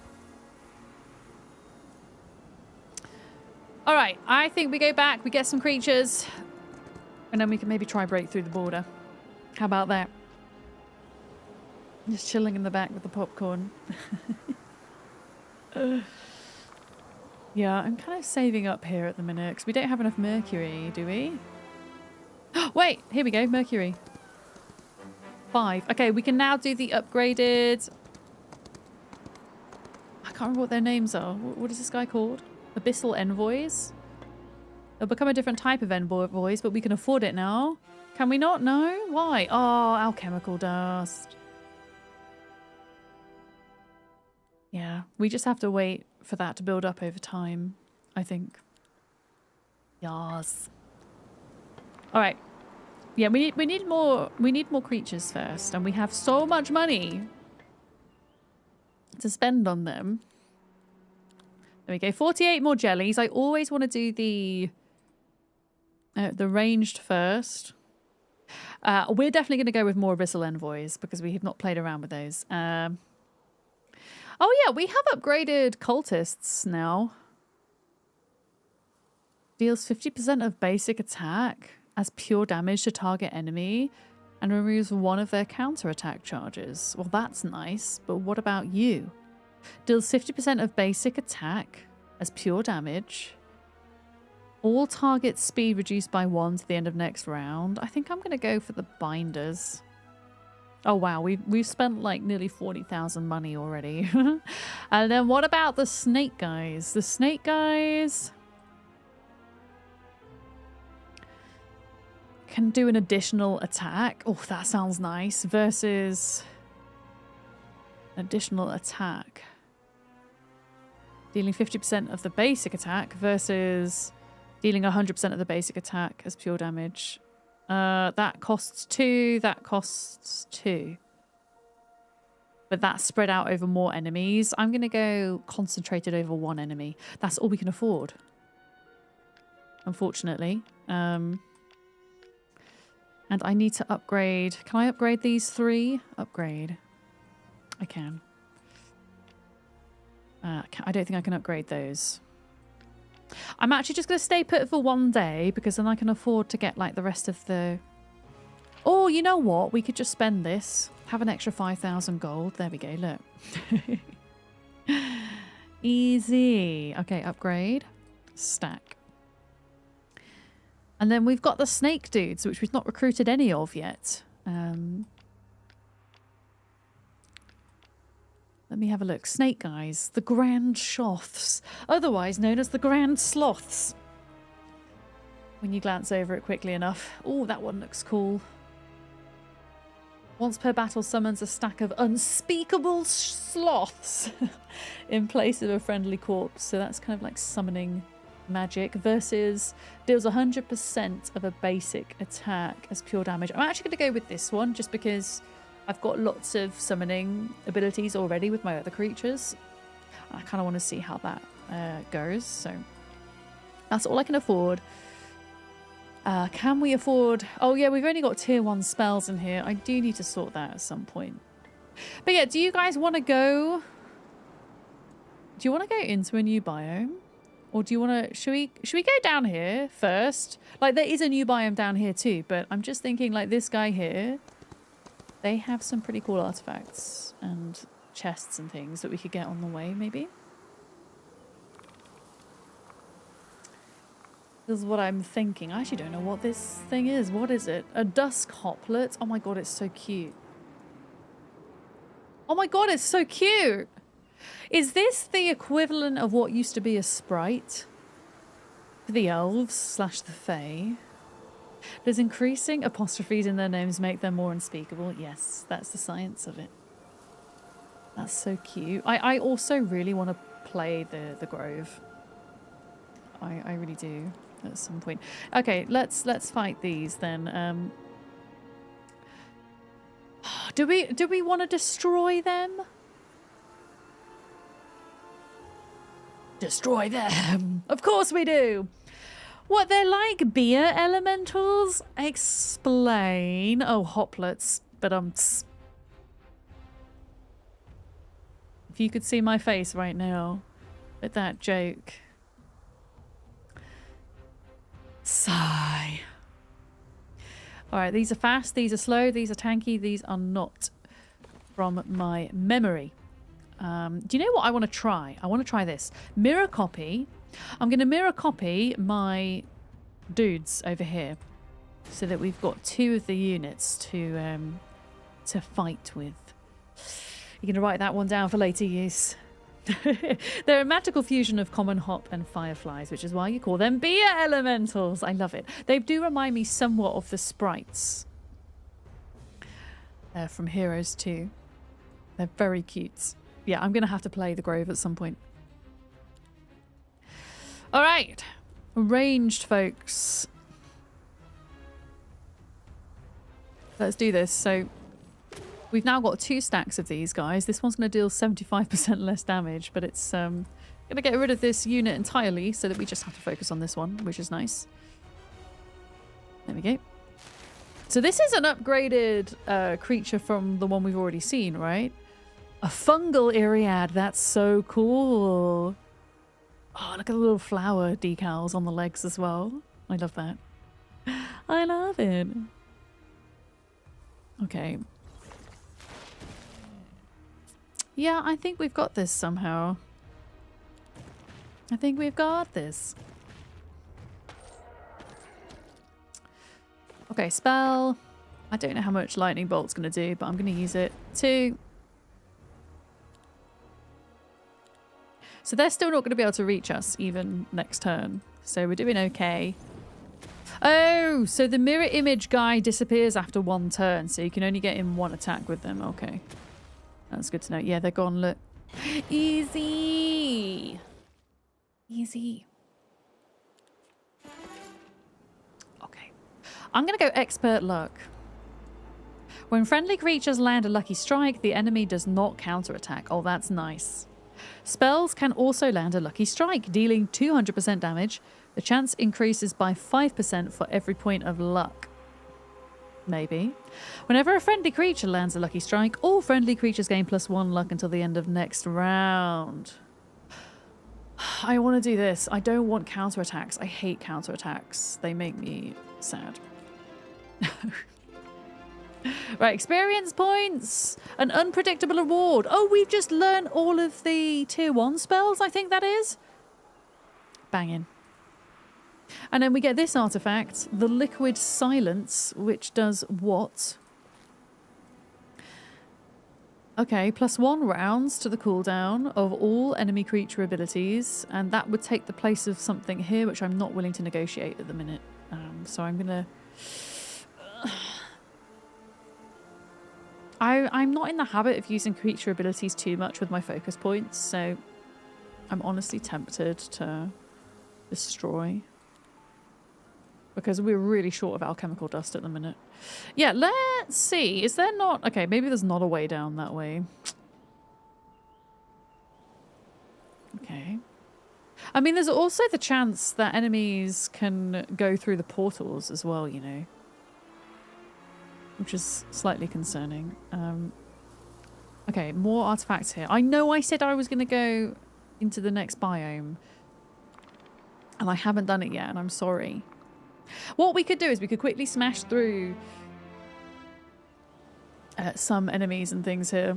Alright, I think we go back, we get some creatures, and then we can maybe try break through the border. How about that? Just chilling in the back with the popcorn. Yeah, I'm kind of saving up here at the minute, because we don't have enough mercury, do we? Wait, here we go, mercury. 5. Okay, we can now do the upgraded... I can't remember what their names are. What is this guy called? Abyssal Envoys? They'll become a different type of envoys, but we can afford it now. Can we not? No? Why? Oh, alchemical dust. Yeah, we just have to wait for that to build up over time, I think. Yas. All right. Yeah, we need more creatures first, and we have so much money to spend on them. There we go. 48 more jellies. I always want to do the ranged first. We're definitely going to go with more Abyssal Envoys because we have not played around with those. Oh yeah, we have upgraded cultists now. Deals 50% of basic attack as pure damage to target enemy and removes 1 of their counterattack charges. Well, that's nice, but what about you? Deals 50% of basic attack as pure damage. All target speed reduced by 1 to the end of next round. I think I'm going to go for the binders. Oh wow, we've spent like nearly 40,000 money already. And then what about the snake guys? The snake guys can do an additional attack. Oh, that sounds nice. Versus additional attack. Dealing 50% of the basic attack versus dealing 100% of the basic attack as pure damage. That costs 2. That costs 2. but that's spread out over more enemies. I'm going to go concentrated over one enemy. That's all we can afford, unfortunately. And I need to upgrade. Can I upgrade these 3? Upgrade. I can. I don't think I can upgrade those. I'm actually just going to stay put for one day because then I can afford to get like the rest of the... Oh, you know what? We could just spend this. Have an extra 5,000 gold. There we go, look. Easy. Okay, upgrade. Stack. And then we've got the snake dudes, which we've not recruited any of yet. Let me have a look. Snake guys. The Grand Shoths. Otherwise known as the Grand Sloths. When you glance over it quickly enough. Oh, that one looks cool. Once per battle summons a stack of unspeakable sloths in place of a friendly corpse. So that's kind of like summoning magic versus deals 100% of a basic attack as pure damage. I'm actually going to go with this one just because I've got lots of summoning abilities already with my other creatures. I kind of want to see how that goes. So that's all I can afford. Can we afford... Oh, yeah, we've only got tier 1 spells in here. I do need to sort that at some point. But yeah, do you guys want to go... Do you want to go into a new biome? Or do you want to... Should we go down here first? Like, there is a new biome down here too, but I'm just thinking, like, this guy here, they have some pretty cool artifacts and chests and things that we could get on the way, maybe? This is what I'm thinking. I actually don't know what this thing is. What is it? A dusk hoplet? Oh my god, it's so cute. Oh my god, it's so cute! Is this the equivalent of what used to be a sprite? For the elves / the fae? Does increasing apostrophes in their names make them more unspeakable? Yes, that's the science of it. That's so cute. I also really want to play the Grove. I really do at some point. Okay, let's fight these then. Do we want to destroy them? Destroy them. Of course we do. What, they're like beer elementals? Explain. Oh, hoplets. But if you could see my face right now with that joke. Sigh. Alright, these are fast, these are slow, these are tanky, these are not from my memory. Do you know what I want to try? I want to try this. Mirror copy. I'm going to mirror copy my dudes over here so that we've got 2 of the units to fight with. You're going to write that one down for later use. They're a magical fusion of common hop and fireflies, which is why you call them beer elementals. I love it. They do remind me somewhat of the sprites from Heroes 2. They're very cute. Yeah, I'm going to have to play the Grove at some point. All right. Ranged, folks. Let's do this. So we've now got 2 stacks of these guys. This one's going to deal 75% less damage, but it's going to get rid of this unit entirely so that we just have to focus on this one, which is nice. There we go. So this is an upgraded creature from the one we've already seen, right? A fungal Iriad. That's so cool. Oh, look at the little flower decals on the legs as well. I love that. I love it. Okay. Yeah, I think we've got this somehow. I think we've got this. Okay, spell. I don't know how much lightning bolt's going to do, but I'm going to use it. 2. So they're still not going to be able to reach us even next turn. So we're doing okay. Oh, so the mirror image guy disappears after 1 turn. So you can only get in 1 attack with them. Okay. That's good to know. Yeah, they're gone. Look. Easy. Easy. Okay. I'm going to go expert luck. When friendly creatures land a lucky strike, the enemy does not counterattack. Oh, that's nice. Spells can also land a lucky strike, dealing 200% damage. The chance increases by 5% for every point of luck. Maybe. Whenever a friendly creature lands a lucky strike, all friendly creatures gain +1 luck until the end of next round. I want to do this. I don't want counterattacks. I hate counterattacks. They make me sad. Right, experience points. An unpredictable reward. Oh, we've just learned all of the tier 1 spells, I think that is. Banging. And then we get this artifact, the Liquid Silence, which does what? Okay, +1 rounds to the cooldown of all enemy creature abilities, and that would take the place of something here, which I'm not willing to negotiate at the minute. So I'm gonna... I'm not in the habit of using creature abilities too much with my focus points, so I'm honestly tempted to destroy. Because we're really short of alchemical dust at the minute. Yeah, let's see. Is there not... Okay, maybe there's not a way down that way. Okay. I mean, there's also the chance that enemies can go through the portals as well, you know. Which is slightly concerning. Okay, more artifacts here. I know I said I was going to go into the next biome. And I haven't done it yet, and I'm sorry. What we could do is we could quickly smash through some enemies and things here.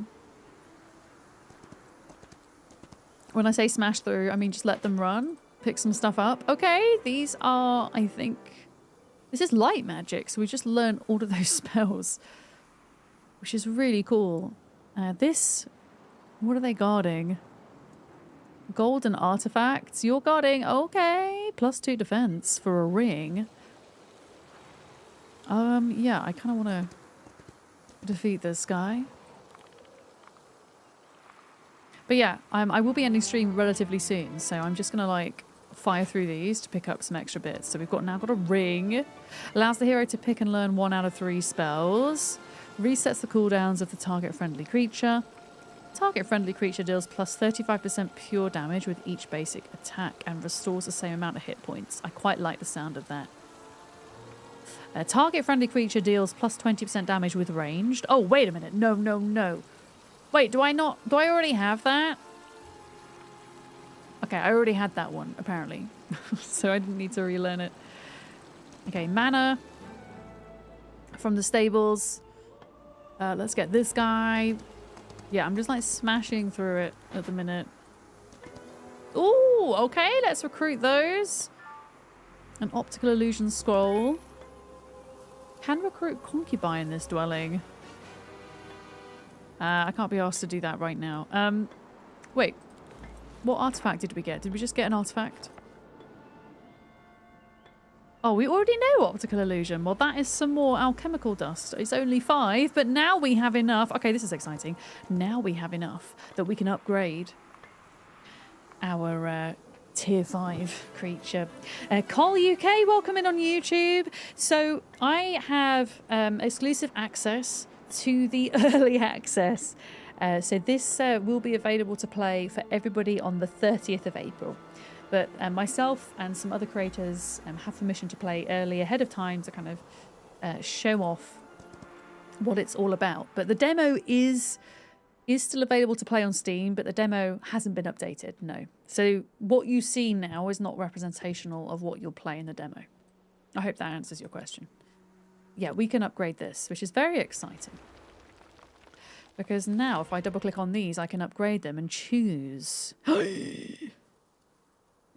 When I say smash through, I mean just let them run. Pick some stuff up. Okay, these are, I think... This is light magic, so we just learned all of those spells. Which is really cool. This... What are they guarding? Golden artifacts. You're guarding... Okay, +2 defense for a ring. Yeah, I kind of want to defeat this guy. But yeah, I will be ending stream relatively soon, so I'm just gonna like fire through these to pick up some extra bits. So we've now got a ring. Allows the hero to pick and learn 1 out of 3 spells. Resets the cooldowns of the target friendly creature. Target friendly creature deals +35% pure damage with each basic attack and restores the same amount of hit points. I quite like the sound of that. Target friendly creature deals +20% damage with ranged. Oh, wait a minute. No, no, no. Wait, do I already have that? Okay, I already had that one, apparently. So I didn't need to relearn it. Okay, mana from the stables. Let's get this guy. Yeah, I'm just like smashing through it at the minute. Ooh, okay, let's recruit those. An optical illusion scroll. Can recruit concubine in this dwelling. I can't be asked to do that right now. Wait, what artifact did we get? Did we just get an artifact? Oh, we already know optical illusion. Well, that is some more alchemical dust. It's only 5, but now we have enough. Okay, this is exciting. Now we have enough that we can upgrade our tier 5 creature. Cole UK, welcome in on YouTube. So I have exclusive access to the early access. So this will be available to play for everybody on the 30th of April. But myself and some other creators have permission to play early ahead of time to kind of show off what it's all about. But the demo is still available to play on Steam, but the demo hasn't been updated, no. So what you see now is not representational of what you'll play in the demo. I hope that answers your question. Yeah, we can upgrade this, which is very exciting. Because now, if I double-click on these, I can upgrade them and choose. I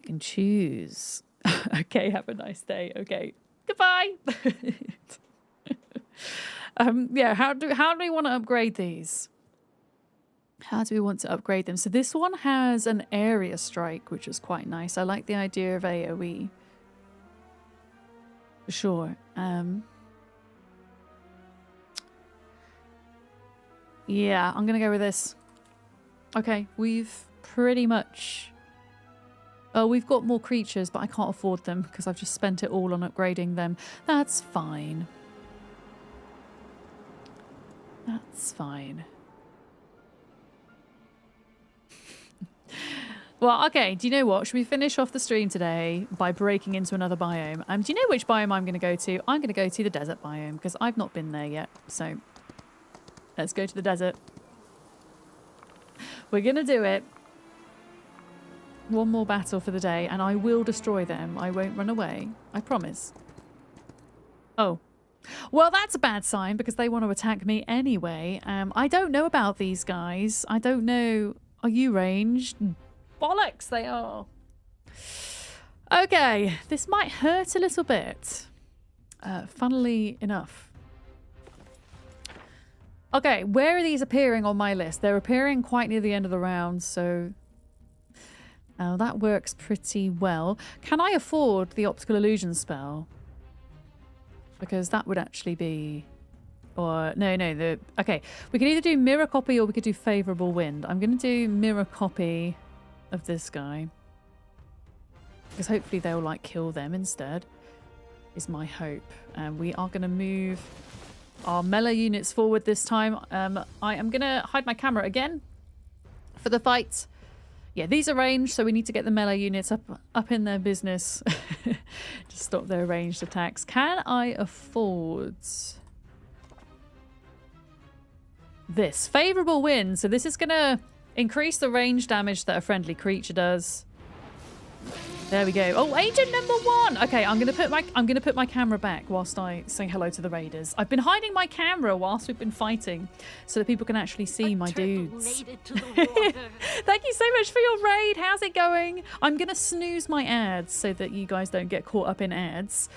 can choose. Okay, have a nice day. Okay, goodbye. Yeah, how do we want to upgrade these? How do we want to upgrade them? So this one has an area strike, which is quite nice. I like the idea of AoE. For sure. Yeah, I'm going to go with this. Okay, we've pretty much... Oh, we've got more creatures, but I can't afford them because I've just spent it all on upgrading them. That's fine. That's fine. Well, okay, do you know what? Should we finish off the stream today by breaking into another biome? Do you know which biome I'm going to go to? I'm going to go to the desert biome because I've not been there yet. So let's go to the desert. We're going to do it. One more battle for the day and I will destroy them. I won't run away. I promise. Oh. Well, that's a bad sign because they want to attack me anyway. I don't know about these guys. I don't know. Are you ranged? Bollocks, they are. Okay, this might hurt a little bit. Funnily enough. Okay, where are these appearing on my list? They're appearing quite near the end of the round, so... that works pretty well. Can I afford the optical illusion spell? Because that would actually be... Or, no, okay, we can either do mirror copy or we could do favourable wind. I'm going to do mirror copy of this guy. Because hopefully they'll, like, kill them instead, is my hope. We are going to move our melee units forward this time. I am going to hide my camera again for the fight. Yeah, these are ranged, so we need to get the melee units up in their business to stop their ranged attacks. Can I afford... this? Favourable wind. So this is going to increase the range damage that a friendly creature does. There we go. Oh, agent number 1. Okay, I'm gonna put my camera back whilst I say hello to the raiders. I've been hiding my camera whilst we've been fighting, so that people can actually see my dudes. Thank you so much for your raid. How's it going? I'm gonna snooze my ads so that you guys don't get caught up in ads.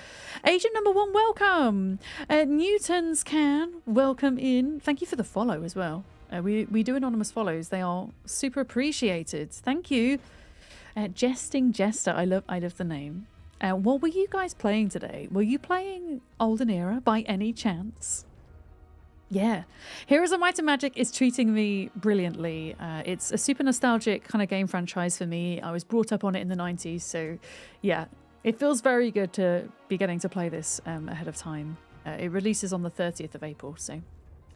Agent number 1, welcome. Newtons can welcome in. Thank you for the follow as well. We do anonymous follows. They are super appreciated. Thank you. Jesting Jester, I love the name. What were you guys playing today? Were you playing Olden Era by any chance? Yeah, Heroes of Might and Magic is treating me brilliantly. It's a super nostalgic kind of game franchise for me. I was brought up on it in the 90s, so yeah, it feels very good to be getting to play this ahead of time. It releases on the 30th of April, so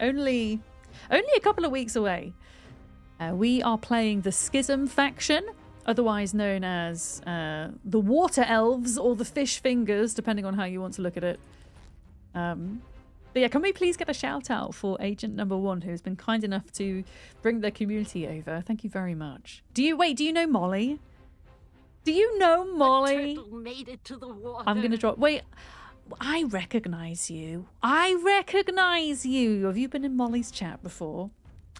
only a couple of weeks away. We are playing the Schism faction, otherwise known as the Water Elves or the Fish Fingers, depending on how you want to look at it. But yeah, can we please get a shout out for Agent number 1, who has been kind enough to bring the community over? Thank you very much. Do you know Molly? Do you know Molly? Made it to the water. I'm going to drop... Wait, I recognise you. I recognise you. Have you been in Molly's chat before?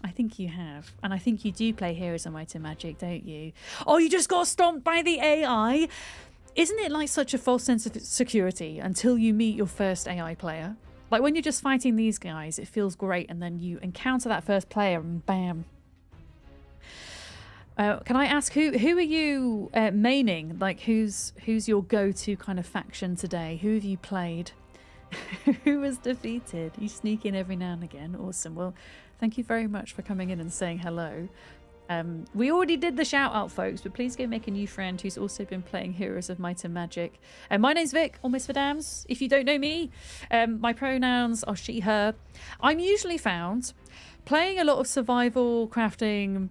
I think you have. And I think you do play Heroes of Might and Magic, don't you? Oh, you just got stomped by the AI? Isn't it like such a false sense of security until you meet your first AI player? Like when you're just fighting these guys, it feels great, and then you encounter that first player and bam. Can I ask who are you maining? Like who's your go-to kind of faction today? Who have you played? Who was defeated? You sneak in every now and again. Awesome. Well, thank you very much for coming in and saying hello. We already did the shout out, folks, but please go make a new friend who's also been playing Heroes of Might and Magic. My name's Vic, or Miss Verdams, if you don't know me. My pronouns are she, her. I'm usually found playing a lot of survival, crafting,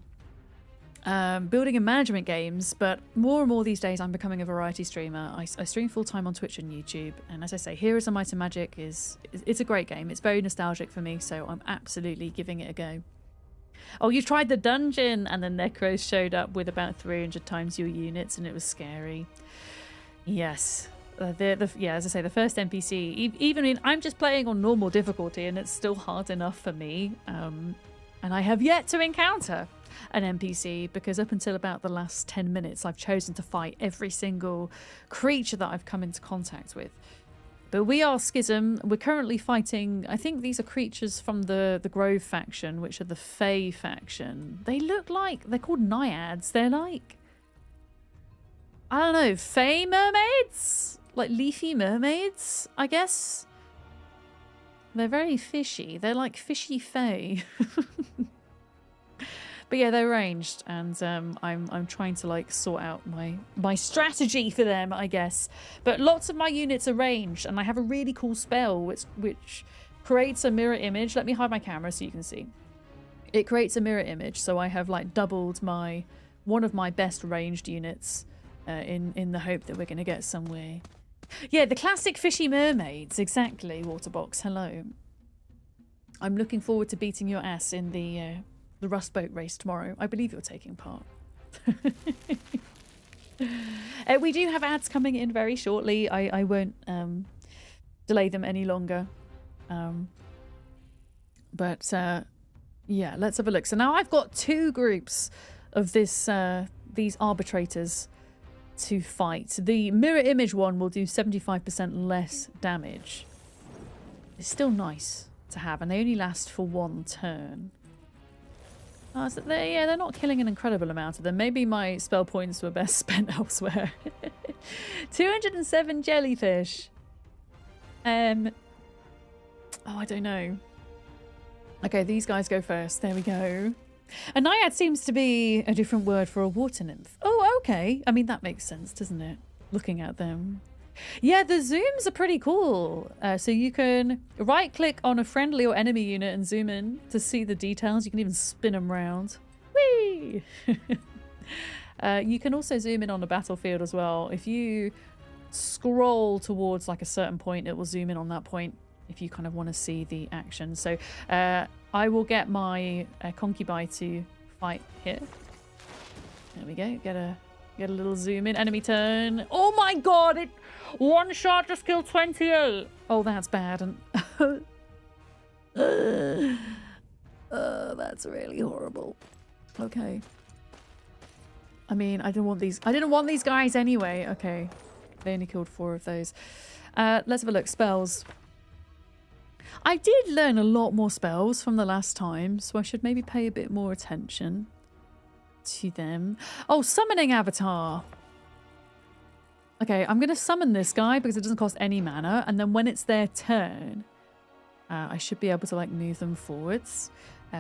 building and management games, but more and more these days I'm becoming a variety streamer. I stream full-time on Twitch and YouTube, and as I say, Heroes of Might and Magic it's a great game. It's very nostalgic for me, so I'm absolutely giving it a go. Oh, you tried the dungeon, and the Necros showed up with about 300 times your units, and it was scary. Yes. Yeah, as I say, the first NPC, even I'm just playing on normal difficulty, and it's still hard enough for me. And I have yet to encounter an NPC, because up until about the last 10 minutes, I've chosen to fight every single creature that I've come into contact with. But we are Schism. We're currently fighting, I think these are creatures from the Grove faction, which are the Fae faction. They look like, they're called Naiads. They're like, I don't know, Fae mermaids? Like leafy mermaids, I guess? They're very fishy. They're like fishy Fae. But yeah, they're ranged, and I'm trying to like sort out my strategy for them, I guess. But lots of my units are ranged, and I have a really cool spell which creates a mirror image. Let me hide my camera so you can see. It creates a mirror image, so I have like doubled one of my best ranged units in the hope that we're going to get somewhere. Yeah, the classic fishy mermaids. Exactly, Waterbox. Hello. I'm looking forward to beating your ass in the Rust Boat race tomorrow. I believe you're taking part. We do have ads coming in very shortly. I won't delay them any longer. But yeah, let's have a look. So now I've got 2 groups of these arbitrators to fight. The mirror image one will do 75% less damage. It's still nice to have, and they only last for 1 turn. Oh, so they're not killing an incredible amount of them. Maybe my spell points were best spent elsewhere. 207 jellyfish. Oh, I don't know. Okay, these guys go first. There we go. A naiad seems to be a different word for a water nymph. Oh, okay. I mean, that makes sense, doesn't it? Looking at them. Yeah, the zooms are pretty cool. So you can right-click on a friendly or enemy unit and zoom in to see the details. You can even spin them around. Whee! You can also zoom in on a battlefield as well. If you scroll towards like a certain point, it will zoom in on that point if you kind of want to see the action. So I will get my concubine to fight here. There we go. Get a little zoom in. Enemy turn. Oh my god! It one shot just killed 28. Oh, that's bad. And that's really horrible. Okay. I mean, I didn't want these guys anyway. Okay. They only killed 4 of those. Let's have a look. Spells. I did learn a lot more spells from the last time, so I should maybe pay a bit more attention to them. Oh, summoning avatar. Okay, I'm going to summon this guy because it doesn't cost any mana, and then when it's their turn, I should be able to like move them forwards.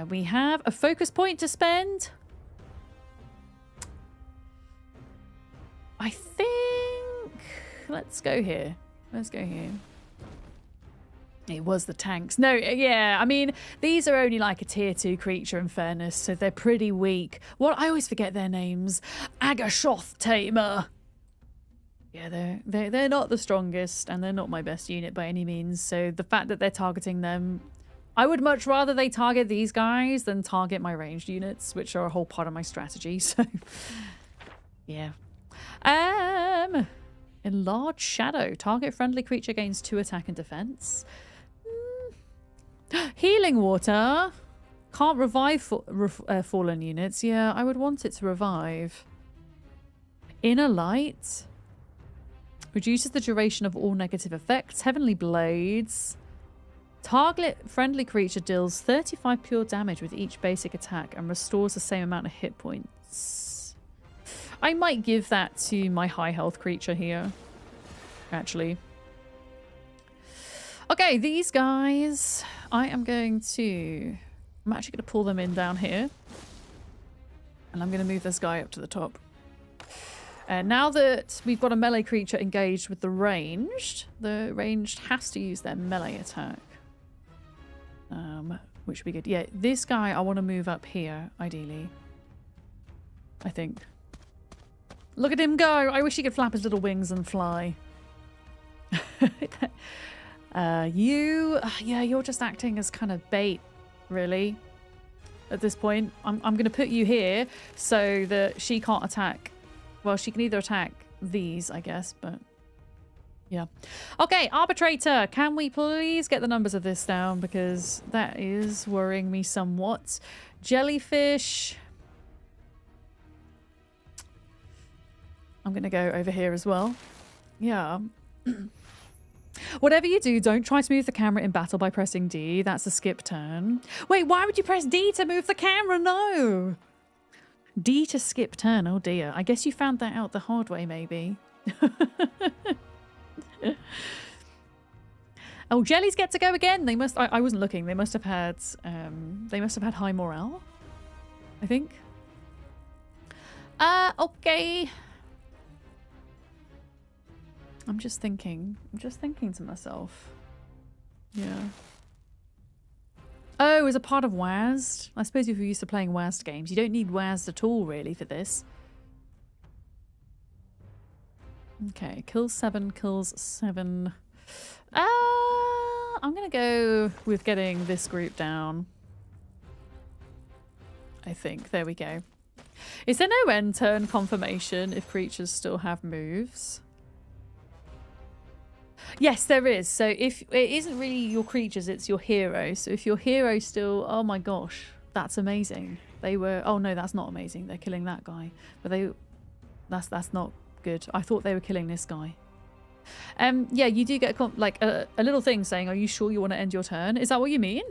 We have a focus point to spend. I think... Let's go here. Let's go here. It was the tanks. No, yeah, I mean, these are only like a tier 2 creature in fairness, so they're pretty weak. Well, I always forget their names. Agashoth Tamer. Yeah, they're not the strongest, and they're not my best unit by any means, so the fact that they're targeting them... I would much rather they target these guys than target my ranged units, which are a whole part of my strategy, so... yeah. Enlarged Shadow. Target friendly creature gains 2 attack and defense. Healing Water. Can't revive fallen units. Yeah, I would want it to revive. Inner Light. Reduces the duration of all negative effects. Heavenly Blades. Target friendly creature deals 35 pure damage with each basic attack and restores the same amount of hit points. I might give that to my high health creature here, actually. Okay, these guys, I'm actually going to pull them in down here. And I'm going to move this guy up to the top. Now that we've got a melee creature engaged with the ranged has to use their melee attack. Which would be good. Yeah, this guy I want to move up here, ideally. I think. Look at him go! I wish he could flap his little wings and fly. You're just acting as kind of bait, really. At this point, I'm going to put you here so that she can't attack. Well, she can either attack these, I guess, but yeah. Okay, Arbitrator, can we please get the numbers of this down because that is worrying me somewhat. Jellyfish. I'm going to go over here as well. Yeah. Whatever you do, don't try to move the camera in battle by pressing D. That's a skip turn. Wait, why would you press D to move the camera? No. D to skip turn. Oh dear. I guess you found that out the hard way, maybe. Oh, jellies get to go again. They must. I wasn't looking. They must have had. They must have had high morale, I think. Okay. I'm just thinking to myself. Yeah. Oh, as a part of WASD? I suppose if you're used to playing WASD games, you don't need WASD at all, really, for this. Okay, kills 7, kills 7. I'm going to go with getting this group down. I think. There we go. Is there no end turn confirmation if creatures still have moves? Yes, there is. So if it isn't really your creatures, it's your hero. So if your hero still... Oh my gosh, that's amazing. They were... Oh no, that's not amazing. They're killing that guy. But they... That's not good. I thought they were killing this guy. Yeah, you do get a little thing saying, are you sure you want to end your turn? Is that what you mean?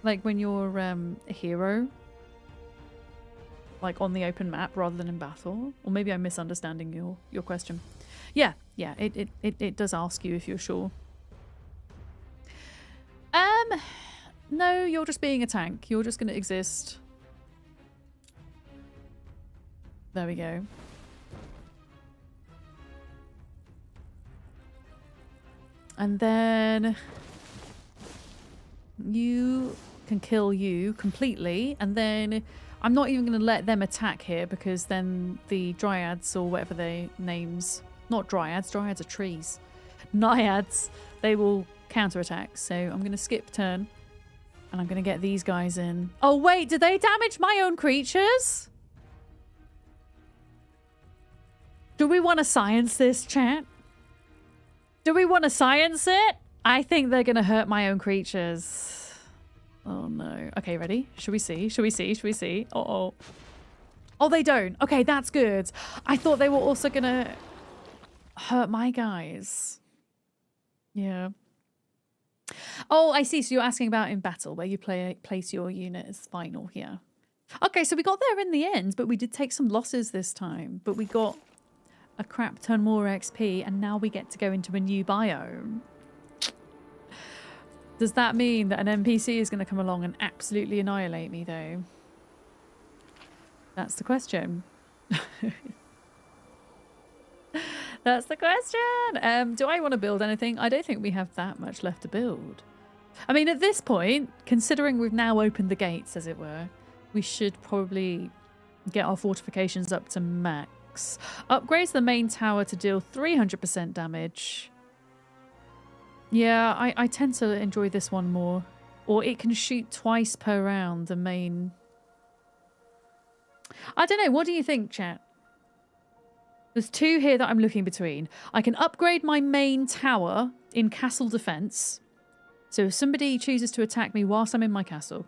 Like when you're a hero? Like on the open map rather than in battle? Or maybe I'm misunderstanding your question. Yeah, it does ask you if you're sure. No, you're just being a tank. You're just going to exist. There we go. And then you can kill you completely, and then I'm not even going to let them attack here because then the dryads or whatever their names, not dryads, dryads are trees, naiads, they will counterattack. So I'm going to skip turn and I'm going to get these guys in. Oh wait, did they damage my own creatures? Do we want to science this, chat? Do we want to science it? I think they're going to hurt my own creatures. Oh no. Okay, ready? Should we see? Should we see? Should we see? Uh-oh. Oh, they don't. Okay, that's good. I thought they were also going to hurt my guys. Yeah. Oh, I see. So you're asking about in battle, where you place your unit as final here. Okay, so we got there in the end, but we did take some losses this time. But we got a crap ton more XP, and now we get to go into a new biome. Does that mean that an NPC is going to come along and absolutely annihilate me, though? That's the question. That's the question. Do I want to build anything? I don't think we have that much left to build. I mean, at this point, considering we've now opened the gates, as it were, we should probably get our fortifications up to max. Upgrades the main tower to deal 300% damage. Yeah, I tend to enjoy this one more. Or it can shoot twice per round, the main... I don't know, what do you think, chat? There's two here that I'm looking between. I can upgrade my main tower in castle defense. So if somebody chooses to attack me whilst I'm in my castle,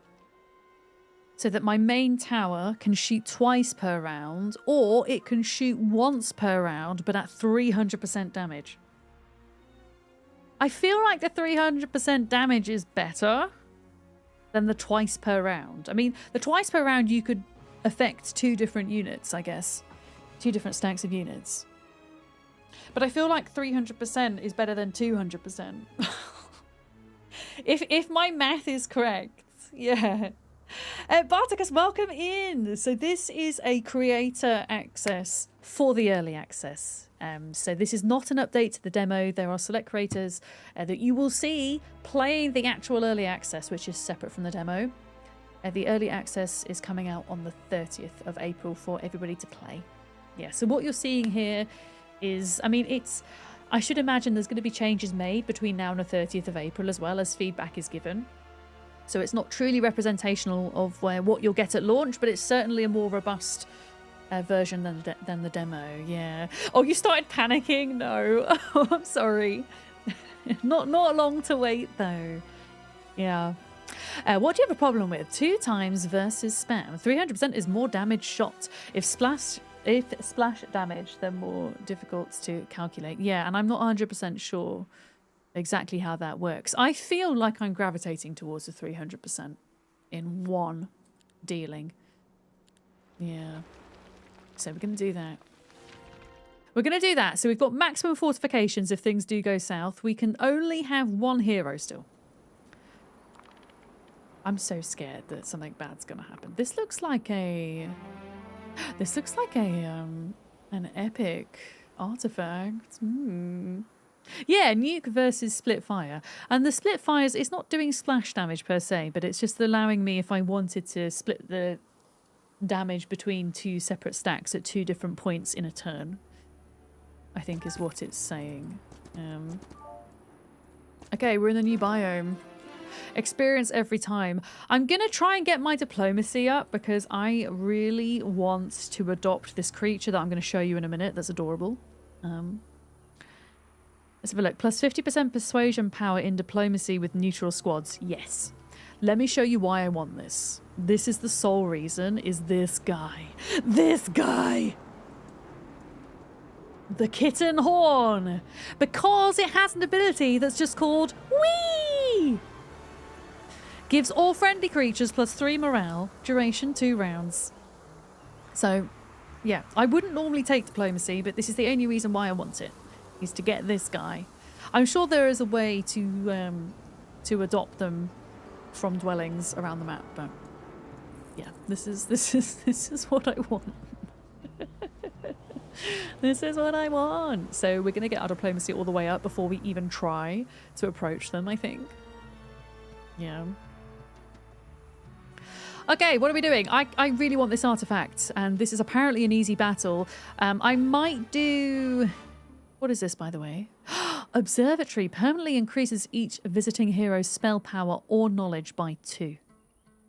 so that my main tower can shoot twice per round, or it can shoot once per round, but at 300% damage. I feel like the 300% damage is better than the twice per round. I mean, the twice per round you could affect 2 different units, I guess. 2 different stacks of units. But I feel like 300% is better than 200%. if my math is correct. Yeah. Barticus, welcome in. So this is a creator access for the early access. So this is not an update to the demo. There are select creators that you will see playing the actual early access, which is separate from the demo. The early access is coming out on the 30th of April for everybody to play. Yeah, so what you're seeing here is, I mean, I should imagine there's going to be changes made between now and the 30th of April as well as feedback is given. So it's not truly representational of what you'll get at launch, but it's certainly a more robust version than the demo. Yeah. Oh, you started panicking? No. Oh, I'm sorry. not long to wait though. Yeah. What do you have a problem with? 2 times versus spam. 300% is more damage shot. If splash damage, they're more difficult to calculate. Yeah, and I'm not 100% sure exactly how that works. I feel like I'm gravitating towards the 300% in one dealing. Yeah. So we're going to do that. We're going to do that. So we've got maximum fortifications if things do go south. We can only have 1 hero still. I'm so scared that something bad's going to happen. This looks like a... This looks like a an epic artifact. Yeah, nuke versus split fire. And the split fires, it's not doing splash damage per se, but it's just allowing me, if I wanted to split the damage between two separate stacks at two different points in a turn, I think is what it's saying. Okay, we're in the new biome. Experience every time. I'm going to try and get my diplomacy up because I really want to adopt this creature that I'm going to show you in a minute. That's adorable. Let's have a look. Plus 50% persuasion power in diplomacy with neutral squads. Yes. Let me show you why I want this. This is the sole reason, is this guy. This guy! The kitten horn! Because it has an ability that's just called Whee! Gives all friendly creatures plus 3 morale. Duration 2 rounds. So, yeah. I wouldn't normally take diplomacy, but this is the only reason why I want it. Is to get this guy. I'm sure there is a way to adopt them from dwellings around the map, but yeah, this is what I want. This is what I want. So we're gonna get our diplomacy all the way up before we even try to approach them, I think. Yeah. Okay, what are we doing? I really want this artifact, and this is apparently an easy battle. I might do... What is this, by the way? Observatory permanently increases each visiting hero's spell power or knowledge by 2.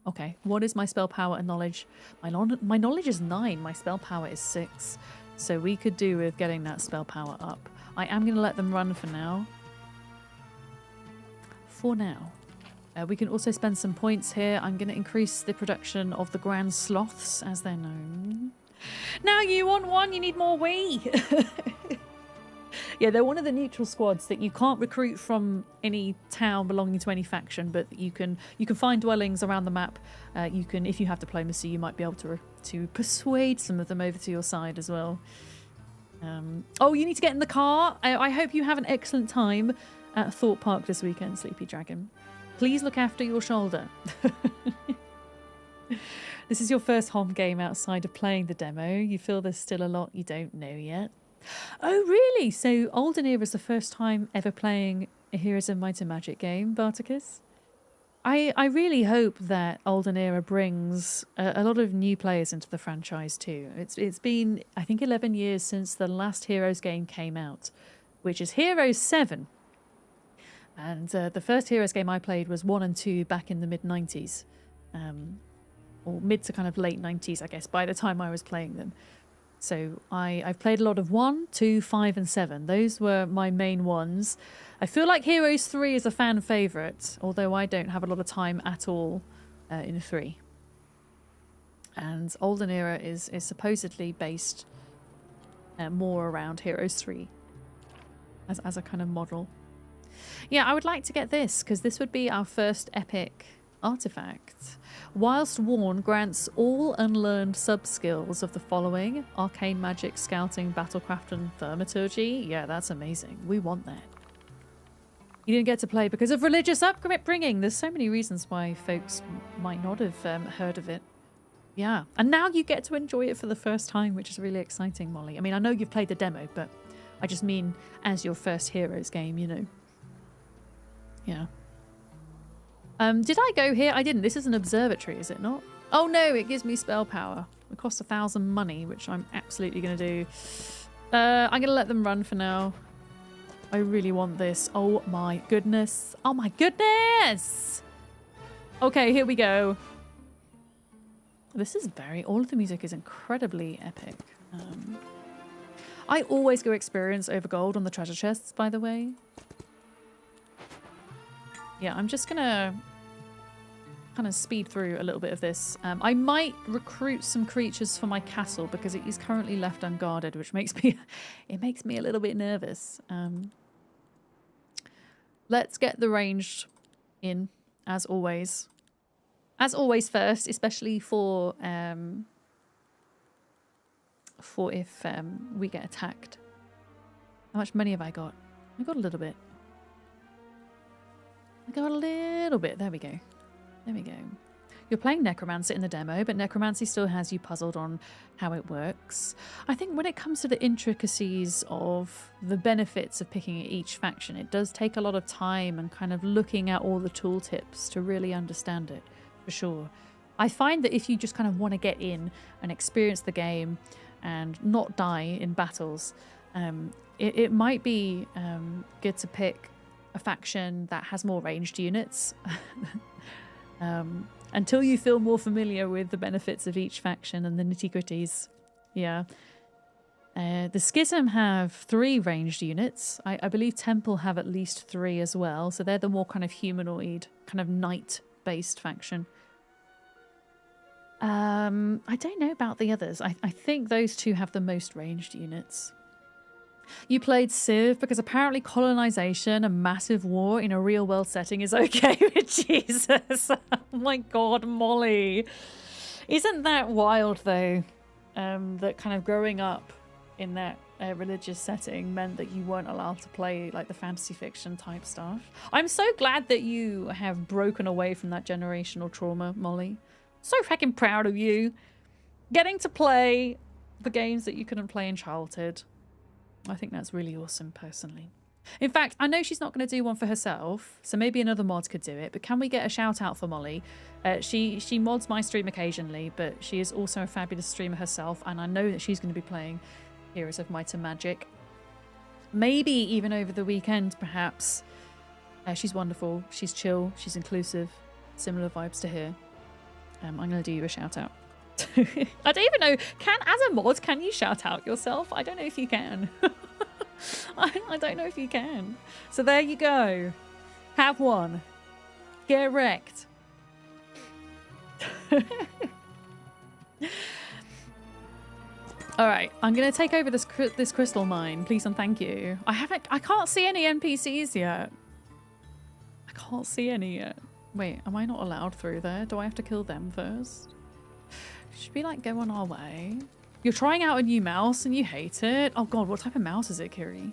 Okay, what is my spell power and knowledge? My knowledge is 9, my spell power is 6. So we could do with getting that spell power up. I am going to let them run for now. For now. We can also spend some points here. I'm going to increase the production of the Grand Sloths, as they're known. Now you want one, you need more we. Yeah, they're one of the neutral squads that you can't recruit from any town belonging to any faction, but you can find dwellings around the map. You can, if you have diplomacy, you might be able to persuade some of them over to your side as well. Oh, you need to get in the car. I hope you have an excellent time at Thorpe Park this weekend, Sleepy Dragon. Please look after your shoulder. This is your first home game outside of playing the demo. You feel there's still a lot you don't know yet. Oh, really? So Olden Era is the first time ever playing a Heroes of Might and Magic game, Barticus? I really hope that Olden Era brings a lot of new players into the franchise too. It's been, I think, 11 years since the last Heroes game came out, which is Heroes 7. And the first Heroes game I played was 1 and 2 back in the mid-90s. Or mid to kind of late 90s, I guess, by the time I was playing them. So I've played a lot of 1, 2, 5 and 7. Those were my main ones. I feel like Heroes 3 is a fan favourite, although I don't have a lot of time at all in 3. And Olden Era is supposedly based more around Heroes 3 as a kind of model. Yeah, I would like to get this, because this would be our first epic artifact. Whilst worn, grants all unlearned sub-skills of the following: Arcane Magic, Scouting, Battlecraft and Thaumaturgy. Yeah, that's amazing. We want that. You didn't get to play because of religious upbringing. There's so many reasons why folks might not have heard of it. Yeah, and now you get to enjoy it for the first time, which is really exciting, Molly. I mean, I know you've played the demo, but I just mean as your first Heroes game, you know. Yeah. Did I go here? I didn't. This is an observatory, is it not? Oh no, it gives me spell power. It costs 1,000 money, which I'm absolutely going to do. I'm going to let them run for now. I really want this. Oh my goodness. Oh my goodness! Okay, here we go. This is all of the music is incredibly epic. I always go experience over gold on the treasure chests, by the way. Yeah, I'm just gonna kind of speed through a little bit of this. I might recruit some creatures for my castle because it is currently left unguarded, which makes me a little bit nervous. Let's get the ranged in, as always. As always first, especially for if we get attacked. How much money have I got? I got a little bit. I got a little bit. There we go. There we go. You're playing Necromancer in the demo, but Necromancy still has you puzzled on how it works. I think when it comes to the intricacies of the benefits of picking each faction, it does take a lot of time and kind of looking at all the tooltips to really understand it, for sure. I find that if you just kind of want to get in and experience the game and not die in battles, it might be good to pick a faction that has more ranged units. Until you feel more familiar with the benefits of each faction and the nitty-gritties. Yeah. The Schism have 3 ranged units. I believe Temple have at least 3 as well. So they're the more kind of humanoid, kind of knight-based faction. I don't know about the others. I think those 2 have the most ranged units. You played Civ because apparently colonization, a massive war in a real world setting is okay with Jesus. Oh my god, Molly. Isn't that wild though? That kind of growing up in that religious setting meant that you weren't allowed to play like the fantasy fiction type stuff. I'm so glad that you have broken away from that generational trauma, Molly. So fucking proud of you. Getting to play the games that you couldn't play in childhood. I think that's really awesome, personally. In fact, I know she's not going to do one for herself, so maybe another mod could do it, but can we get a shout out for Molly? She mods my stream occasionally, but she is also a fabulous streamer herself, and I know that she's going to be playing Heroes of Might and Magic. Maybe even over the weekend, perhaps. She's wonderful, she's chill, she's inclusive, similar vibes to here. I'm going to do you a shout out. I don't even know, as a mod, can you shout out yourself? I don't know if you can. I don't know if you can. So there you go. Have one. Get wrecked. Alright, I'm going to take over this crystal mine. Please and thank you. I can't see any NPCs yet. I can't see any yet. Wait, am I not allowed through there? Do I have to kill them first? Should we like go on our way? You're trying out a new mouse and you hate it? Oh god, what type of mouse is it, Kiri?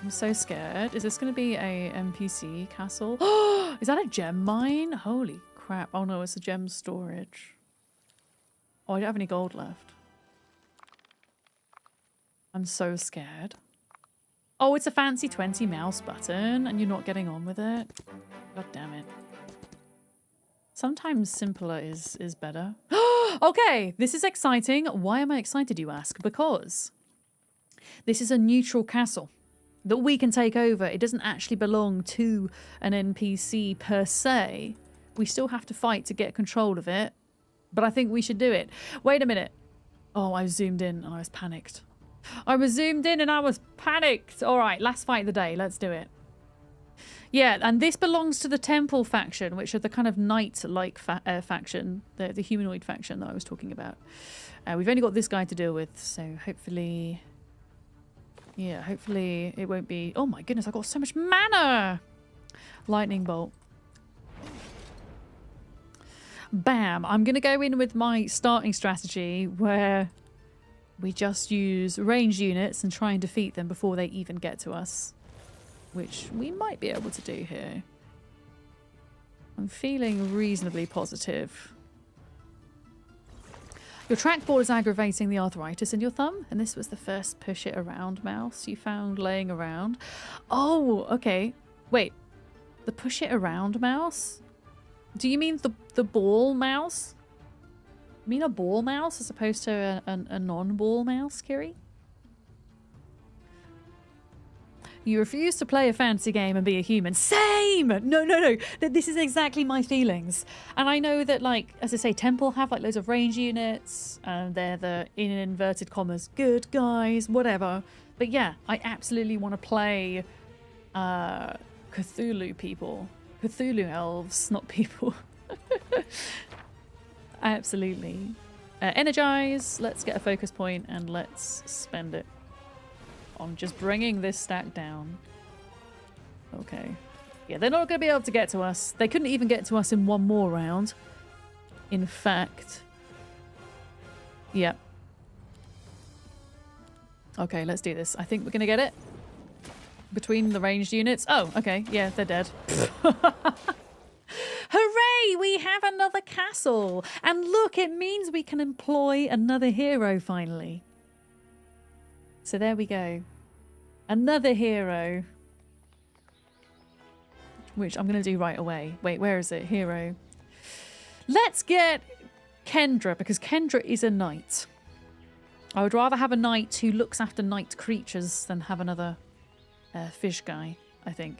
I'm so scared. Is this going to be a NPC castle? Is that a gem mine? Holy crap. Oh no, it's a gem storage. Oh, I don't have any gold left. I'm so scared. Oh, it's a fancy 20 mouse button and you're not getting on with it? God damn it. Sometimes simpler is better. Okay, this is exciting. Why am I excited, you ask? Because this is a neutral castle that we can take over. It doesn't actually belong to an NPC per se. We still have to fight to get control of it, but I think we should do it. Wait a minute. Oh, I zoomed in and I was panicked. I was zoomed in and I was panicked. All right, last fight of the day. Let's do it. Yeah, and this belongs to the Temple faction, which are the kind of knight-like faction, the humanoid faction that I was talking about. We've only got this guy to deal with, so hopefully... Yeah, hopefully it won't be... Oh my goodness, I got so much mana! Lightning bolt. Bam! I'm going to go in with my starting strategy where we just use ranged units and try and defeat them before they even get to us. Which we might be able to do here. I'm feeling reasonably positive. Your trackball is aggravating the arthritis in your thumb, and this was the first push it around mouse you found laying around. Oh, okay. Wait, the push it around mouse? Do you mean the ball mouse? You mean a ball mouse as opposed to a non-ball mouse, Kiri? You refuse to play a fantasy game and be a human. Same! No. This is exactly my feelings. And I know that, like, as I say, Temple have, like, loads of range units. And they're the, in inverted commas, good guys, whatever. But yeah, I absolutely want to play Cthulhu people. Cthulhu elves, not people. Absolutely. Energize. Let's get a focus point and let's spend it on just bringing this stack down. Okay. Yeah, they're not going to be able to get to us. They couldn't even get to us in one more round. In fact. Yeah. Okay, let's do this. I think we're going to get it. between the ranged units. Oh, okay. Yeah, they're dead. Hooray! We have another castle. And look, it means we can employ another hero finally. So there we go. Another hero. Which I'm going to do right away. Wait, where is it? Hero. Let's get Kendra, because Kendra is a knight. I would rather have a knight who looks after knight creatures than have another fish guy, I think.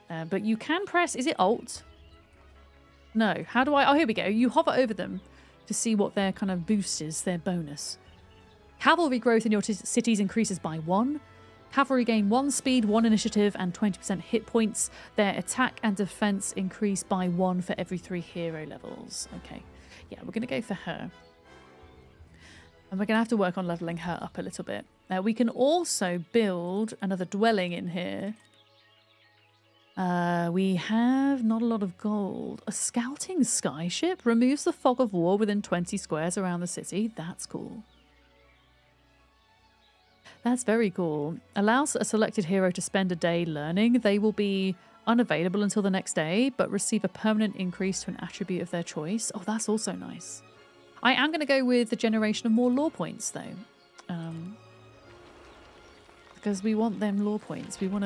But you can press... Is it Alt? No. How do I... Oh, here we go. You hover over them to see what their kind of boost is, their bonus. Cavalry growth in your cities increases by 1. Cavalry gain 1 speed, 1 initiative, and 20% hit points. Their attack and defense increase by 1 for every 3 hero levels. Okay. Yeah, we're going to go for her. And we're going to have to work on leveling her up a little bit. We can also build another dwelling in here. We have not a lot of gold. A scouting skyship removes the fog of war within 20 squares around the city. That's cool. That's very cool. Allows a selected hero to spend a day learning. They will be unavailable until the next day, but receive a permanent increase to an attribute of their choice. Oh, that's also nice. I am going to go with the generation of more lore points, though. Because we want them lore points. We want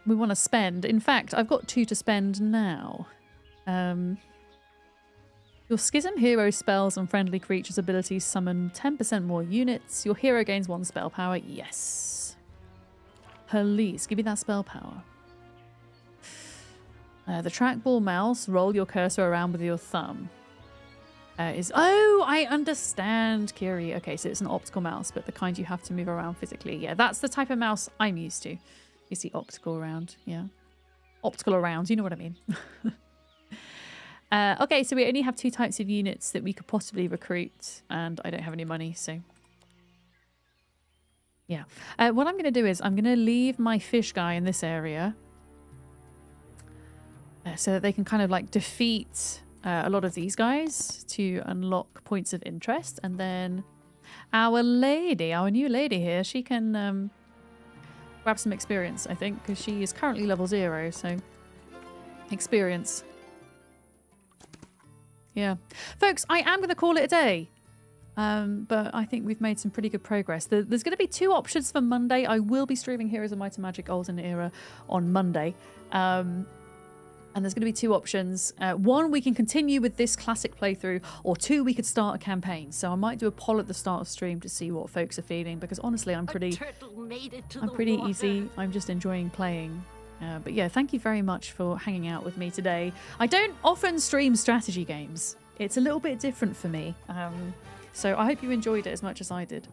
to spend. In fact, I've got 2 to spend now. Your Schism hero spells and friendly creatures' abilities summon 10% more units. Your hero gains 1 spell power. Yes. Please, give me that spell power. The trackball mouse, roll your cursor around with your thumb. Oh, I understand, Kiri. Okay, so it's an optical mouse, but the kind you have to move around physically. Yeah, that's the type of mouse I'm used to. You see optical around, yeah. Optical around, you know what I mean. Okay, so we only have 2 types of units that we could possibly recruit, and I don't have any money, so... Yeah. What I'm going to do is I'm going to leave my fish guy in this area so that they can kind of like defeat a lot of these guys to unlock points of interest, and then our lady, our new lady here, she can grab some experience, I think, because she is currently level 0, so experience. Yeah. Folks, I am going to call it a day. But I think we've made some pretty good progress. There's going to be 2 options for Monday. I will be streaming Heroes of Might and Magic Olden Era on Monday. And there's going to be 2 options. 1, we can continue with this classic playthrough, or 2, we could start a campaign. So I might do a poll at the start of stream to see what folks are feeling, because honestly, I'm pretty easy. I'm just enjoying playing. But yeah, thank you very much for hanging out with me today. I don't often stream strategy games. It's a little bit different for me. So I hope you enjoyed it as much as I did.